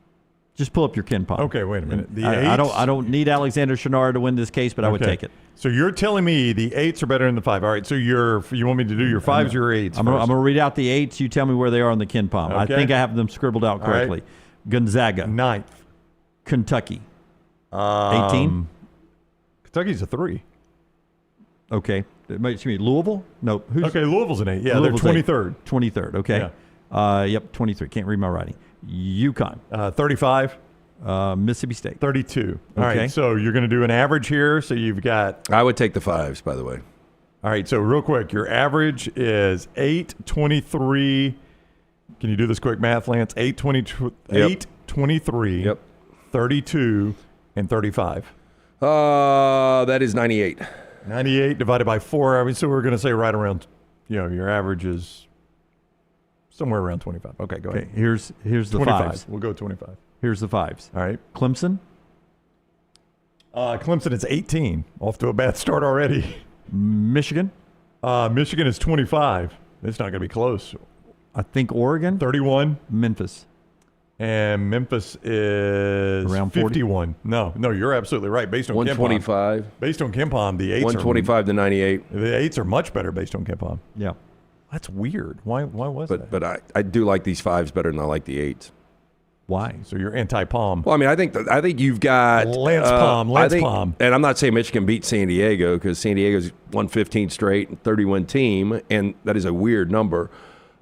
Just pull up your KenPom. Okay, wait a minute. The I 8s? don't need Alexander Shinnara to win this case, but I would take it. So you're telling me the 8s are better than the 5. All right, so you want me to do your 5s or your 8s? I'm going to read out the 8s. You tell me where they are on the KenPom. Okay. I think I have them scribbled out correctly. Right. Gonzaga. 9th. Kentucky. 18. Kentucky's a 3. Okay. Excuse me, Louisville? No. Okay, Louisville's an 8. Yeah, Louisville's they're 23rd. 23rd, okay. Yeah. Yep, 23. Can't read my writing. UConn. 35. Mississippi State. 32. Okay. All right, so you're going to do an average here. So you've got... I would take the 5s, by the way. All right, so real quick, your average is 823. Can you do this quick math, Lance? 823, Yep. 32, and 35. That is 98. 98 divided by 4. I mean, so we're going to say right around, your average is somewhere around 25. Okay, go ahead. Here's the 25. 5s. We'll go 25. Here's the 5s. All right. Clemson. Clemson is 18. Off to a bad start already. Michigan. Michigan is 25. It's not going to be close. I think Oregon. 31. Memphis. And Memphis is around 40? 51. No, you're absolutely right. Based on 125. KenPom, based on KenPom, the 8s 125 to 98. The 8s are much better based on KenPom. Yeah. That's weird. Why was that? But I do like these 5s better than I like the 8s. Why? So you're anti-Palm. Well, I mean, I think you've got Lance Palm. And I'm not saying Michigan beat San Diego because San Diego's won 15 straight and 31 team, and that is a weird number.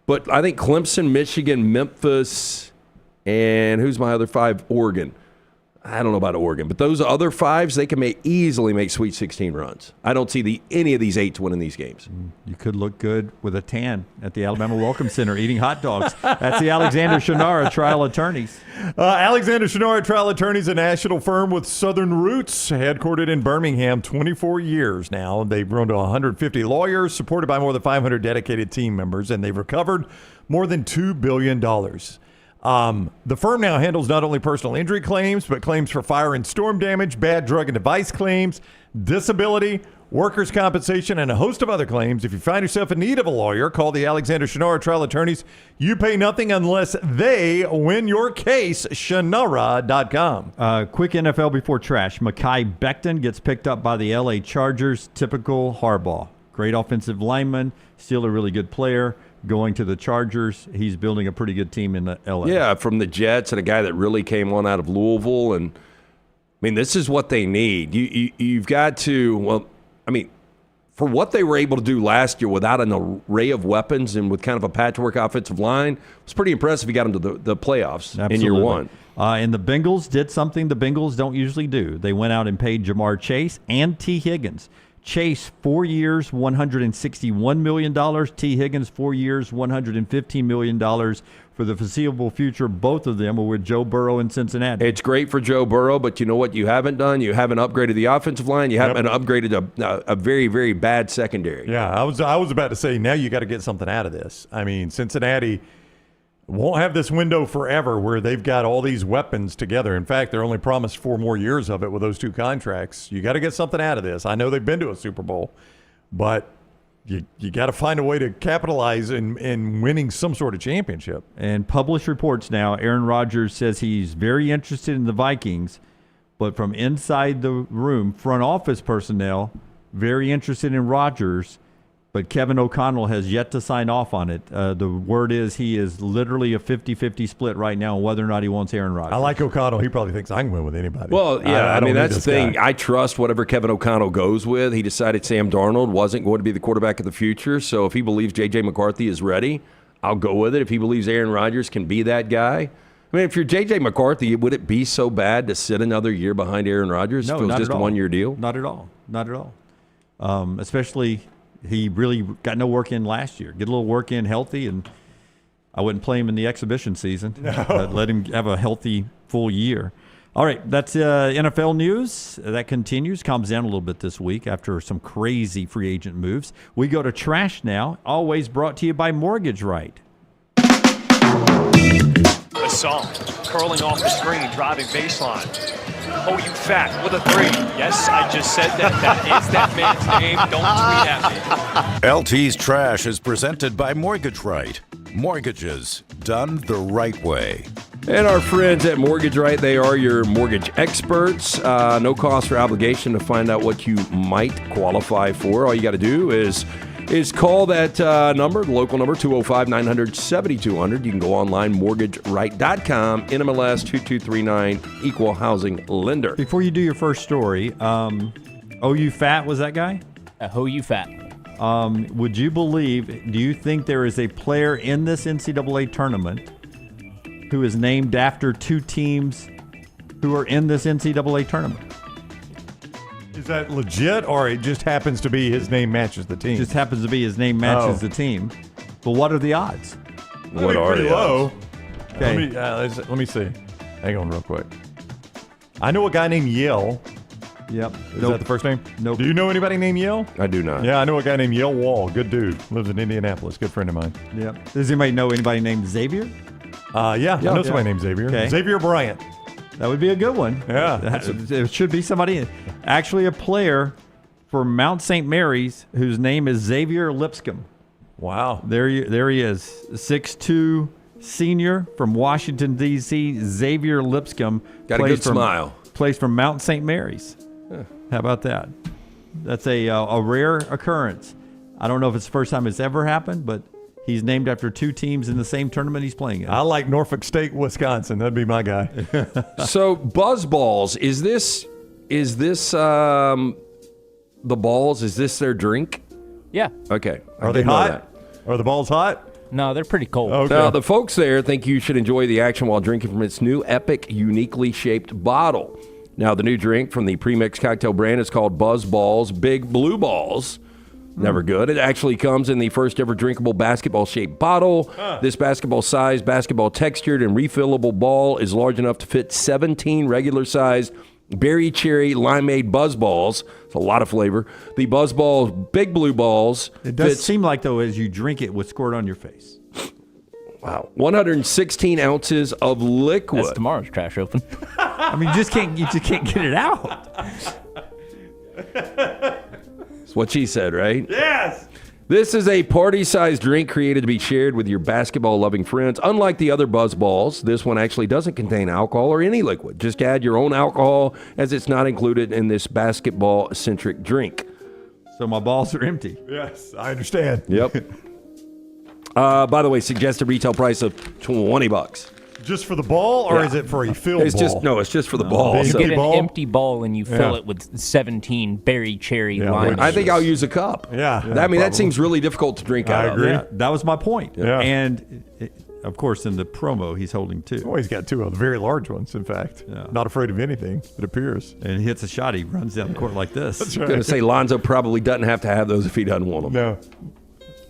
But I think Clemson, Michigan, Memphis, and who's my other 5? Oregon. I don't know about Oregon, but those other 5s, they can easily make Sweet 16 runs. I don't see any of these 8s winning these games. You could look good with a tan at the Alabama Welcome Center eating hot dogs. That's the Alexander Shinnara Trial Attorneys. Alexander Shinnara Trial Attorneys, a national firm with Southern roots, headquartered in Birmingham, 24 years now. They've grown to 150 lawyers, supported by more than 500 dedicated team members, and they've recovered more than $2 billion. The firm now handles not only personal injury claims, but claims for fire and storm damage, bad drug and device claims, disability, workers' compensation, and a host of other claims. If you find yourself in need of a lawyer, call the Alexander Shinnara Trial Attorneys. You pay nothing unless they win your case. Shinnara.com. Quick NFL before trash. Mekhi Becton gets picked up by the L.A. Chargers. Typical Harbaugh. Great offensive lineman, still a really good player. Going to the Chargers, he's building a pretty good team in the LA. Yeah, from the Jets and a guy that really came on out of Louisville. And, I mean, this is what they need. You've got to, well, I mean, for what they were able to do last year without an array of weapons and with kind of a patchwork offensive line, it's pretty impressive. He got them to the playoffs in year one. And the Bengals did something the Bengals don't usually do. They went out and paid Jamar Chase and T. Higgins. Chase, 4 years, $161 million. T. Higgins, 4 years, $115 million for the foreseeable future. Both of them are with Joe Burrow in Cincinnati. It's great for Joe Burrow, but you know what you haven't done? You haven't upgraded the offensive line. You haven't upgraded a very, very bad secondary. Yeah, I was about to say, now you got to get something out of this. I mean, Cincinnati won't have this window forever where they've got all these weapons together. In fact, they're only promised 4 more years of it with those 2 contracts. You got to get something out of this. I know they've been to a Super Bowl, but you got to find a way to capitalize in winning some sort of championship. And published reports now, Aaron Rodgers says he's very interested in the Vikings, but from inside the room, front office personnel, very interested in Rodgers. But Kevin O'Connell has yet to sign off on it. The word is he is literally a 50-50 split right now on whether or not he wants Aaron Rodgers. I like O'Connell. He probably thinks I can win with anybody. Well, yeah, I mean, that's the thing. Guy. I trust whatever Kevin O'Connell goes with. He decided Sam Darnold wasn't going to be the quarterback of the future. So if he believes J.J. McCarthy is ready, I'll go with it. If he believes Aaron Rodgers can be that guy. I mean, if you're J.J. McCarthy, would it be so bad to sit another year behind Aaron Rodgers? No, if it was not just at a all. one-year deal? Not at all. Not at all. Especially he really got no work in last year. Get a little work in healthy, and I wouldn't play him in the exhibition season. Let him have a healthy full year. All right, that's NFL news. That continues, calms down a little bit this week after some crazy free agent moves. We go to trash now, always brought to you by Mortgage Right. Gasol curling off the screen, driving baseline. Oh, you fat with a three. Yes, I just said that. That is that man's name. Don't tweet at me. LT's Trash is presented by Mortgage Right. Mortgages done the right way. And our friends at Mortgage Right, they are your mortgage experts. No cost or obligation to find out what you might qualify for. All you got to do is call that number, the local number, 205-900-7200. You can go online, mortgageright.com, NMLS 2239, equal housing lender. Before you do your first story, OU Fat, was that guy? OU Fat. Would you believe, do you think there is a player in this NCAA tournament who is named after two teams who are in this NCAA tournament? Is that legit, or it just happens to be his name matches the team? Just happens to be his name matches the team. But what are the odds? What are pretty the low. odds? Okay. Let me see. Hang on real quick. I know a guy named Yale. Yep. Is that the first name? Nope. Do you know anybody named Yale? I do not. Yeah, I know a guy named Yale Wall. Good dude. Lives in Indianapolis. Good friend of mine. Yep. Does anybody know anybody named Xavier? Yeah, I know somebody named Xavier. Okay. Xavier Bryant. That would be a good one. Yeah. There should be somebody, actually a player for Mount St. Mary's whose name is Xavier Lipscomb. Wow. There he is. 6'2", senior from Washington, D.C., Xavier Lipscomb. Got a good smile. Plays from Mount St. Mary's. Huh. How about that? That's a rare occurrence. I don't know if it's the first time it's ever happened, but he's named after two teams in the same tournament he's playing in. I like Norfolk State, Wisconsin. That'd be my guy. So buzz balls, is this the balls? Is this their drink? Yeah. Okay. Are they hot? Are the balls hot? No, they're pretty cold. Okay. Now, the folks there think you should enjoy the action while drinking from its new epic, uniquely shaped bottle. Now, the new drink from the premix cocktail brand is called Buzz Balls Big Blue Balls. Never good. It actually comes in the first ever drinkable basketball-shaped bottle. This basketball-sized, basketball-textured, and refillable ball is large enough to fit 17 regular-sized berry cherry limeade Buzz Balls. It's a lot of flavor. The Buzz Balls Big Blue Balls. It does seem like, though, as you drink it, would squirt on your face. Wow. 116 ounces of liquid. That's tomorrow's trash open. I mean, you just can't get it out. That's what she said, right? Yes. This is a party-sized drink created to be shared with your basketball-loving friends. Unlike the other Buzz Balls, this one actually doesn't contain alcohol or any liquid. Just add your own alcohol, as it's not included in this basketball-centric drink. So my balls are empty. Yes, I understand. Yep. By the way, suggested retail price of $20. Just for the ball, or is it for a filled ball? It's just for the ball. You So- get an empty ball and you fill it with 17 berry cherry lime. I think I'll use a cup. Yeah. That seems really difficult to drink out I agree. Yeah, that was my point. Yeah. And, of course, in the promo, he's holding two. Oh, he's got two of the very large ones, in fact. Yeah. Not afraid of anything, it appears. And he hits a shot, he runs down the court like this. That's I right. was going to say Lonzo probably doesn't have to have those if he doesn't want them. No.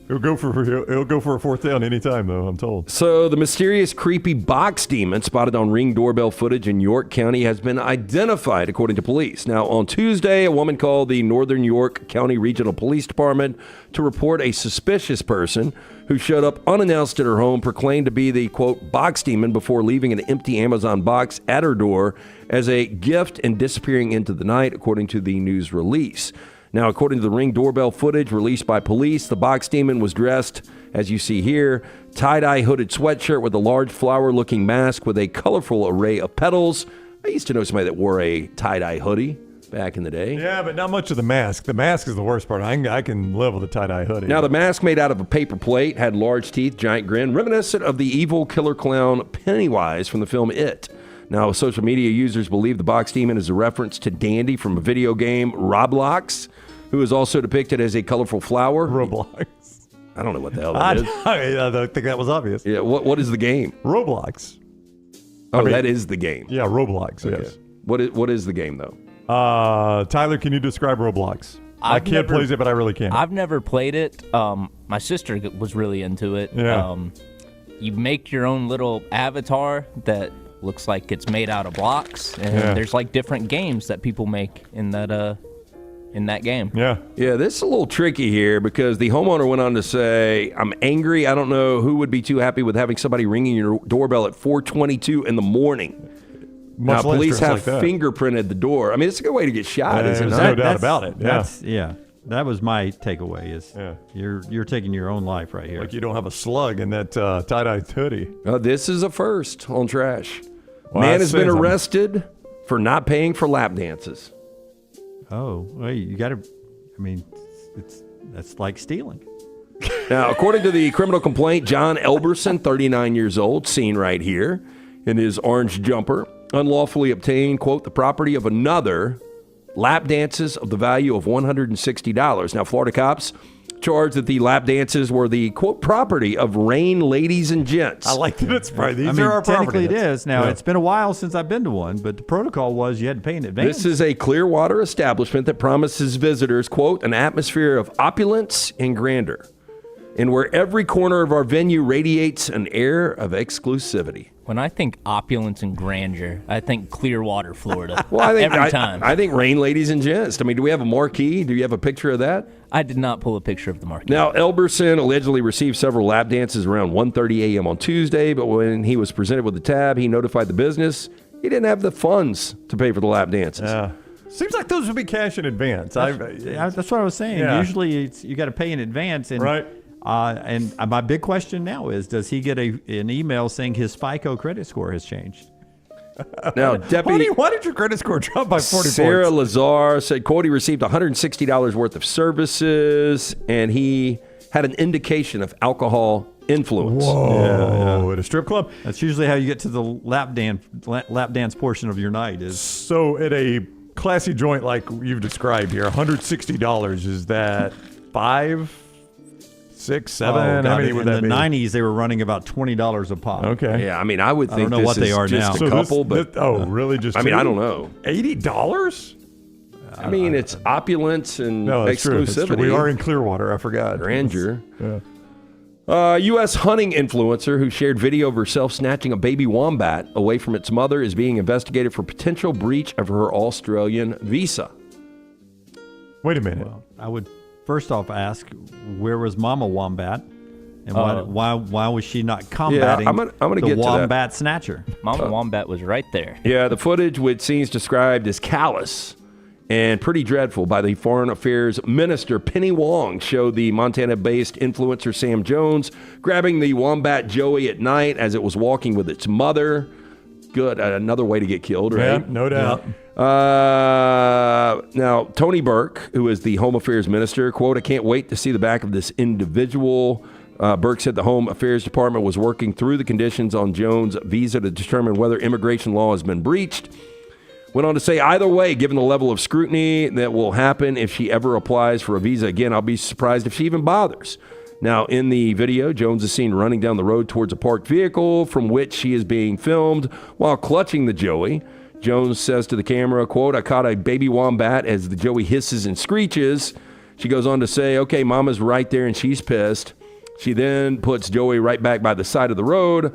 He'll go for a fourth down anytime, though, I'm told. So the mysterious, creepy box demon spotted on Ring doorbell footage in York County has been identified, according to police. Now, on Tuesday, a woman called the Northern York County Regional Police Department to report a suspicious person who showed up unannounced at her home, proclaimed to be the, quote, box demon before leaving an empty Amazon box at her door as a gift and disappearing into the night, according to the news release. Now, according to the Ring doorbell footage released by police, the box demon was dressed, as you see here, tie-dye hooded sweatshirt with a large flower-looking mask with a colorful array of petals. I used to know somebody that wore a tie-dye hoodie back in the day. Yeah, but not much of the mask. The mask is the worst part. I can live with a tie-dye hoodie. Now, the mask made out of a paper plate, had large teeth, giant grin, reminiscent of the evil killer clown Pennywise from the film It. Now, social media users believe the box demon is a reference to Dandy from a video game, Roblox, who is also depicted as a colorful flower. Roblox. I don't know what the hell that is. I don't think that was obvious. Yeah, what is the game? Roblox. Oh, that is the game. Yeah, Roblox, Okay. yes. What is the game, though? Tyler, can you describe Roblox? My kid plays it, but I really can't. I've never played it. My sister was really into it. Yeah. You make your own little avatar that looks like it's made out of blocks, and there's like different games that people make in that game. Yeah. Yeah, this is a little tricky here because the homeowner went on to say, I'm angry. I don't know who would be too happy with having somebody ringing your doorbell at 4:22 in the morning. Now, police have fingerprinted the door. I mean, it's a good way to get shot, isn't it? There's no doubt about it. That was my takeaway is you're taking your own life right here. Like you don't have a slug in that tie-dye hoodie. This is a first on trash. Well, Man has been arrested for not paying for lap dances. Oh, well, you got to, that's like stealing. Now, according to the criminal complaint, John Elberson, 39 years old, seen right here in his orange jumper, unlawfully obtained, quote, the property of another, lap dances of the value of $160. Now, Florida cops charged that the lap dances were the, quote, property of Rain Ladies and Gents. I like that it's probably, these are are our technically property. it is. Now, it's been a while since I've been to one, but the protocol was you had to pay in advance. This is a Clearwater establishment that promises visitors, quote, an atmosphere of opulence and grandeur, and where every corner of our venue radiates an air of exclusivity. When I think opulence and grandeur, I think Clearwater, Florida. Well, I think every time. I think Rain Ladies and Gents. I mean, do we have a marquee? Do you have a picture of that? I did not pull a picture of the marquee. Now, Elberson allegedly received several lap dances around 1:30 a.m. on Tuesday, but when he was presented with the tab, he notified the business he didn't have the funds to pay for the lap dances. Seems like those would be cash in advance. That's what I was saying. Yeah. Usually you got to pay in advance. And, right. And my big question now is, does he get an email saying his FICO credit score has changed? Now, Deputy... Why did your credit score drop by 40 Sarah points? Lazar said, quote, he received $160 worth of services, and he had an indication of alcohol influence. Whoa, at a strip club? That's usually how you get to the lap dance portion of your night. Is So at a classy joint like you've described here, $160, is that 5, 6, 7? God, How many would that in the be? 90s, they were running about $20 a pop. Okay. Yeah, I mean, I would think I don't know this what they is are just now. a couple, but... really? Just I mean, two? I don't know. $80? I mean, it's opulence and No, that's true. That's true. exclusivity. We are in Clearwater. I forgot. Grandeur. Yeah. U.S. hunting influencer who shared video of herself snatching a baby wombat away from its mother is being investigated for potential breach of her Australian visa. Wait a minute. Well, I would first off ask, where was Mama Wombat? And why was she not combating I'm gonna the get to that. wombat snatcher? Mama Wombat was right there. Yeah, the footage, which seems described as callous and pretty dreadful by the Foreign Affairs Minister Penny Wong, showed the Montana-based influencer Sam Jones grabbing the wombat Joey at night as it was walking with its mother. Good, another way to get killed, right? Yeah, no doubt. Now, Tony Burke, who is the Home Affairs Minister, quote, I can't wait to see the back of this individual. Burke said the Home Affairs Department was working through the conditions on Jones' visa to determine whether immigration law has been breached. Went on to say, either way, given the level of scrutiny that will happen if she ever applies for a visa again, I'll be surprised if she even bothers. Now, in the video, Jones is seen running down the road towards a parked vehicle from which she is being filmed while clutching the Joey. Jones says to the camera, quote, I caught a baby wombat as the Joey hisses and screeches. She goes on to say, okay, Mama's right there and she's pissed. She then puts Joey right back by the side of the road.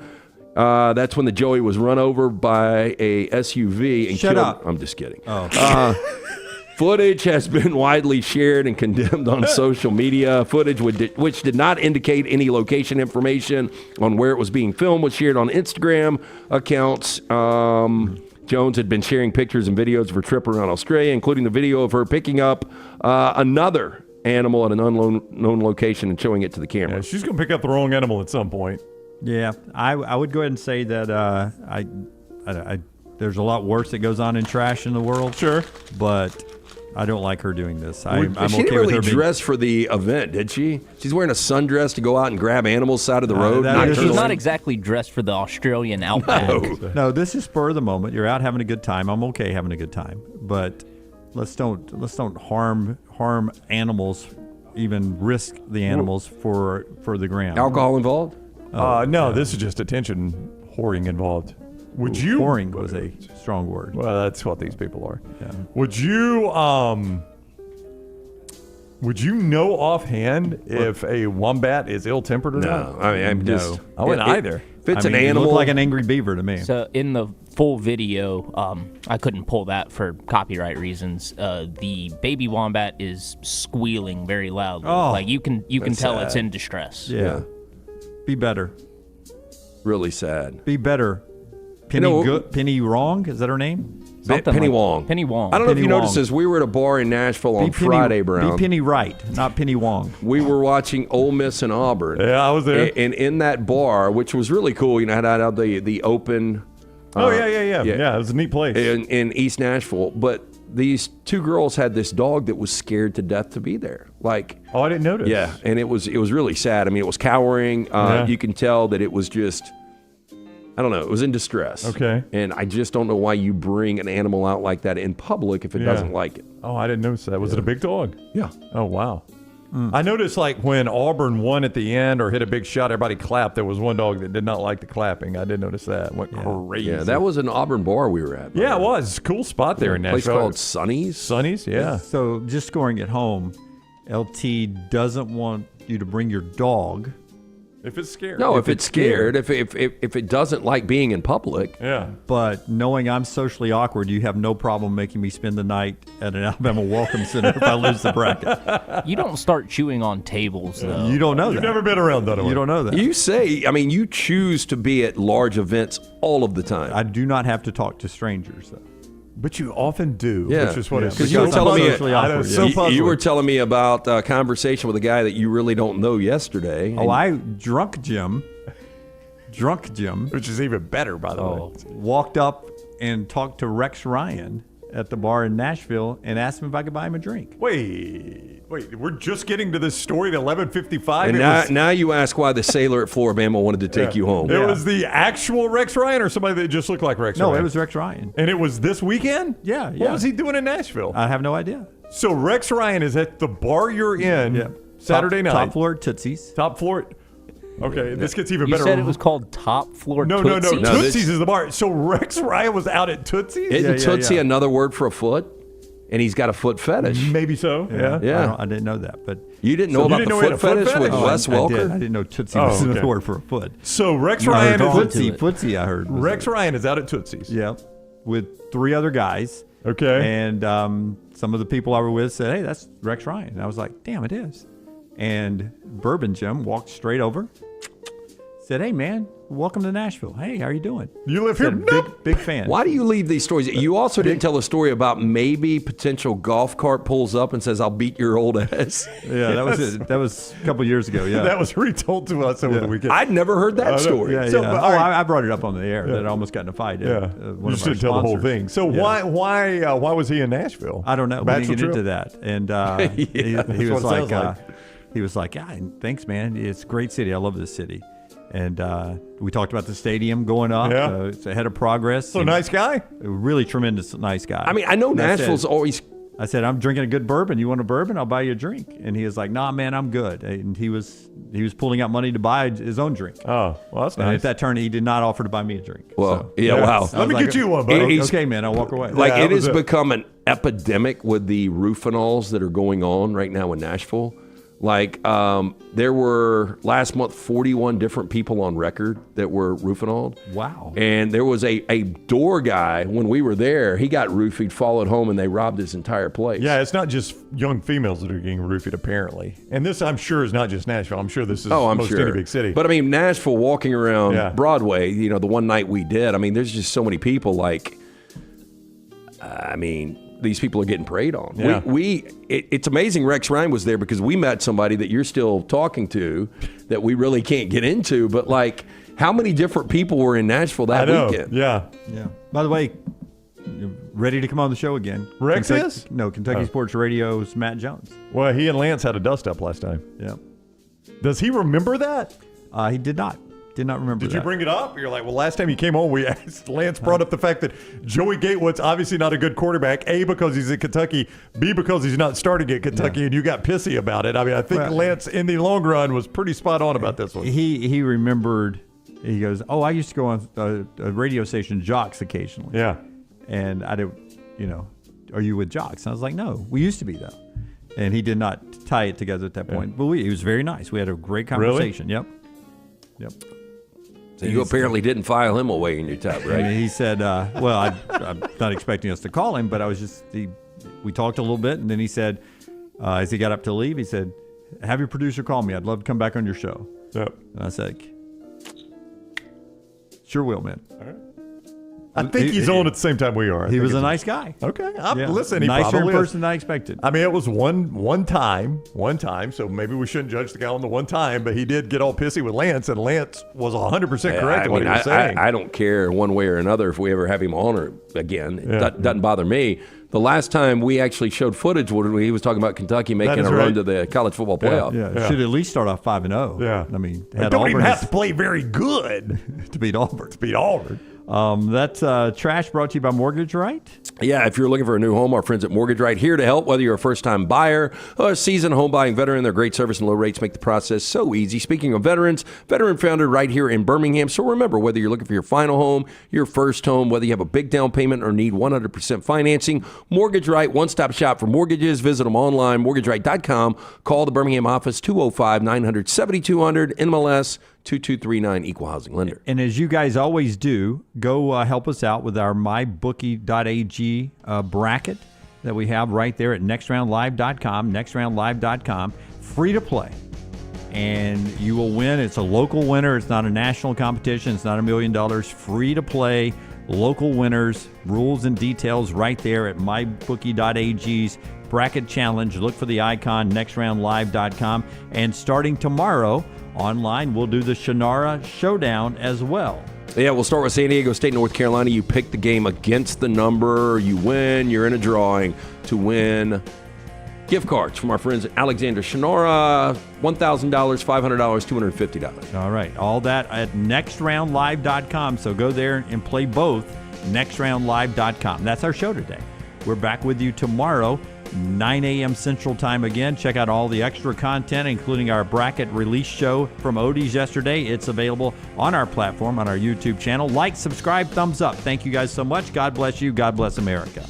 That's when the Joey was run over by a SUV and Shut killed. up. I'm just kidding. Oh. Footage has been widely shared and condemned on social media. Footage which did not indicate any location information on where it was being filmed was shared on Instagram accounts. Jones had been sharing pictures and videos of her trip around Australia, including the video of her picking up another animal at an unknown location and showing it to the camera. Yeah, she's going to pick up the wrong animal at some point. Yeah, I would go ahead and say that there's a lot worse that goes on in trash in the world. Sure. But I don't like her doing this. I'm She okay didn't really with her dress for the event, did she? She's wearing a sundress to go out and grab animals side of the road. She's not exactly dressed for the Australian outback. No, this is spur of the moment. You're out having a good time. I'm okay having a good time, but let's don't harm animals, even risk the animals for the gram. Alcohol involved? No, this is just attention whoring involved. Would you? Whoring was a strong word. Well, that's what these people are. Yeah. Would you know offhand if a wombat is ill-tempered or not? No, I mean, I'm just. I wouldn't either. If it's an It animal, looked like an angry beaver to me. So in the full video, I couldn't pull that for copyright reasons. The baby wombat is squealing very loudly. Oh, like you can that's tell it's sad. in distress. Yeah. Be better. really sad. Be better. Penny You know, good. Penny Wrong? Is that her name? Penny Wong. Penny Wong. I don't know if Penny you noticed Wong. this. We were at a bar in Nashville on Friday, Brown. Be Penny Wright, not Penny Wong. We were watching Ole Miss and Auburn. Yeah, I was there. And in that bar, which was really cool, had out the open. Yeah. It was a neat place. In East Nashville. But these two girls had this dog that was scared to death to be there. Like, oh, I didn't notice. Yeah, and it was really sad. I mean, it was cowering. You can tell that it was just, I don't know, it was in distress. Okay. And I just don't know why you bring an animal out like that in public if it doesn't like it. Oh, I didn't notice that. Was it a big dog? Yeah. Oh, wow. I noticed, like, when Auburn won at the end or hit a big shot, everybody clapped. There was one dog that did not like the clapping. I did notice that. Went crazy. Yeah, that was an Auburn bar we were at. Yeah, it was. Cool spot there in Nashville. Place called Sonny's. Sonny's, yeah. So just scoring at home, LT doesn't want you to bring your dog. If it's scared. No, if it's scared, if it doesn't like being in public. Yeah. But knowing I'm socially awkward, you have no problem making me spend the night at an Alabama Welcome Center if I lose the bracket. You don't start chewing on tables, though. You don't know You've that. never been around that. You don't know that. You say, I mean, you choose to be at large events all of the time. I do not have to talk to strangers, though. But you often do, Yeah, which is what it's because you were telling me so you were telling me about a conversation with a guy that you really don't know yesterday. Oh, drunk Jim, which is even better, by the way. walked up and talked to Rex Ryan at the bar in Nashville and asked him if I could buy him a drink. Wait, we're just getting to this story at 11:55. And now you ask why the sailor at Floribama wanted to take you home. It was the actual Rex Ryan or somebody that just looked like Rex Ryan? No, it was Rex Ryan. And it was this weekend? Yeah. What was he doing in Nashville? I have no idea. So Rex Ryan is at the bar you're in Saturday night. Top floor at Tootsie's. Top floor. Okay, this gets even You better. said it was called Top Floor No, Tootsies? Tootsie's is the bar. So Rex Ryan was out at Tootsie's? Isn't Tootsie another word for a foot? And he's got a foot fetish. Maybe so. Yeah. I didn't know that, but you didn't know about the foot fetish with Wes Welker? I didn't know Tootsie was another word for a foot. So Rex Ryan is Footsie. I heard. Rex Ryan is out at Tootsie's. Yep, with 3 other guys. Okay. And some of the people I were with said, "Hey, that's Rex Ryan." And I was like, "Damn, it is." And Bourbon Jim walked straight over, said, "Hey, man, welcome to Nashville. Hey, how are you doing?" You live here? Big fan. Why do you leave these stories? You also didn't tell a story about maybe potential golf cart pulls up and says, "I'll beat your old ass." Yeah, that was it. That was a couple years ago. Yeah, that was retold to us over the weekend. I'd never heard that story. Yeah, So, yeah. but, I brought it up on the air that I almost got in a fight. Yeah, one you just of our didn't tell the whole sponsors. thing. So Yeah. why was he in Nashville? I don't know. We Bachelor didn't get trip? into that. And he was like, "Yeah, thanks, man. It's a great city. I love this city." And we talked about the stadium going up. Yeah. It's ahead of progress. So nice guy? A really tremendous nice guy. I mean, I know And Nashville's always. I said, "I'm drinking a good bourbon. You want a bourbon? I'll buy you a drink." And he was like, "Nah, man, I'm good." And he was pulling out money to buy his own drink. Oh, well, that's And nice. at that turn, he did not offer to buy me a drink. Well, So- wow. Let me get you one, bud. Okay, man, I'll walk away. Like Yeah, it that was has it. become an epidemic with the roofanols that are going on right now in Nashville. Like there were last month 41 different people on record that were roofanoled. Wow. And there was a door guy when we were there. He got roofied, followed home, and they robbed his entire place. Yeah, it's not just young females that are getting roofied, apparently. And this, I'm sure, is not just Nashville. I'm sure this is I'm most sure. any big city. But I mean, Nashville, walking around Yeah. Broadway, the one night we did, I mean, there's just so many people. Like, I mean, these people are getting preyed on. Yeah. It's amazing Rex Ryan was there because we met somebody that you're still talking to that we really can't get into. But like, how many different people were in Nashville that I know. weekend? Yeah. Yeah. By the way, you're ready to come on the show again. Rex is? No, Kentucky Oh. Sports Radio's Matt Jones. Well, he and Lance had a dust-up last time. Yeah. Does he remember that? He did not. Did not remember Did that. you bring it up? You're like, well, last time you came on, we asked, Lance brought up the fact that Joey Gatewood's obviously not a good quarterback, A, because he's at Kentucky, B, because he's not starting at Kentucky, and you got pissy about it. I mean, I think Lance, in the long run, was pretty spot on about this one. He remembered, he goes, "Oh, I used to go on a radio station, Jocks, occasionally." Yeah. And I did, are you with Jocks? And I was like, "No, we used to be, though." And he did not tie it together at that point. But he was very nice. We had a great conversation. Yep. So you apparently didn't file him away in your tub, right? And he said, well, I'm not expecting us to call him, but we talked a little bit, and then he said, as he got up to leave, he said, have your producer call me. I'd love to come back on your show. Yep. And I said, sure will, man. All right. I think he's on at the same time we are. He was a nice guy. Okay. Yeah. Listen, he nicer probably in person than I expected. I mean, it was one time, so maybe we shouldn't judge the guy on the one time, but he did get all pissy with Lance, and Lance was 100% correct in what he was saying. I don't care one way or another if we ever have him on or again. It doesn't bother me. The last time we actually showed footage when he was talking about Kentucky making a run to the college football playoff. Yeah. Should at least start off 5-0. Yeah. I mean, don't even have to play very good to beat Auburn. That's Trash brought to you by Mortgage Right. Yeah, if you're looking for a new home, our friends at Mortgage Right here to help. Whether you're a first-time buyer or a seasoned home buying veteran, their great service and low rates make the process so easy. Speaking of veterans, veteran founded right here in Birmingham. So remember, whether you're looking for your final home, your first home, whether you have a big down payment or need 100% financing, Mortgage Right, one-stop shop for mortgages. Visit them online, mortgageright.com. Call the Birmingham office, 205-900-7200, NMLS 2239, equal housing lender. And as you guys always do, go help us out with our mybookie.ag bracket that we have right there at nextroundlive.com, nextroundlive.com, free to play. And you will win. It's a local winner. It's not a national competition. It's not $1 million. Free to play, local winners, rules and details right there at mybookie.ag's bracket challenge. Look for the icon, nextroundlive.com. And starting tomorrow, online, we'll do the Shannara Showdown as well. Yeah, we'll start with San Diego State, North Carolina. You pick the game against the number. You win. You're in a drawing to win gift cards from our friends at Alexander Shannara. $1,000, $500, $250. All right. All that at nextroundlive.com. So go there and play both. Nextroundlive.com. That's our show today. We're back with you tomorrow, 9 a.m. Central Time again. Check out all the extra content, including our bracket release show from Odie's yesterday. It's available on our platform, on our YouTube channel. Like, subscribe, thumbs up. Thank you guys so much. God bless you. God bless America.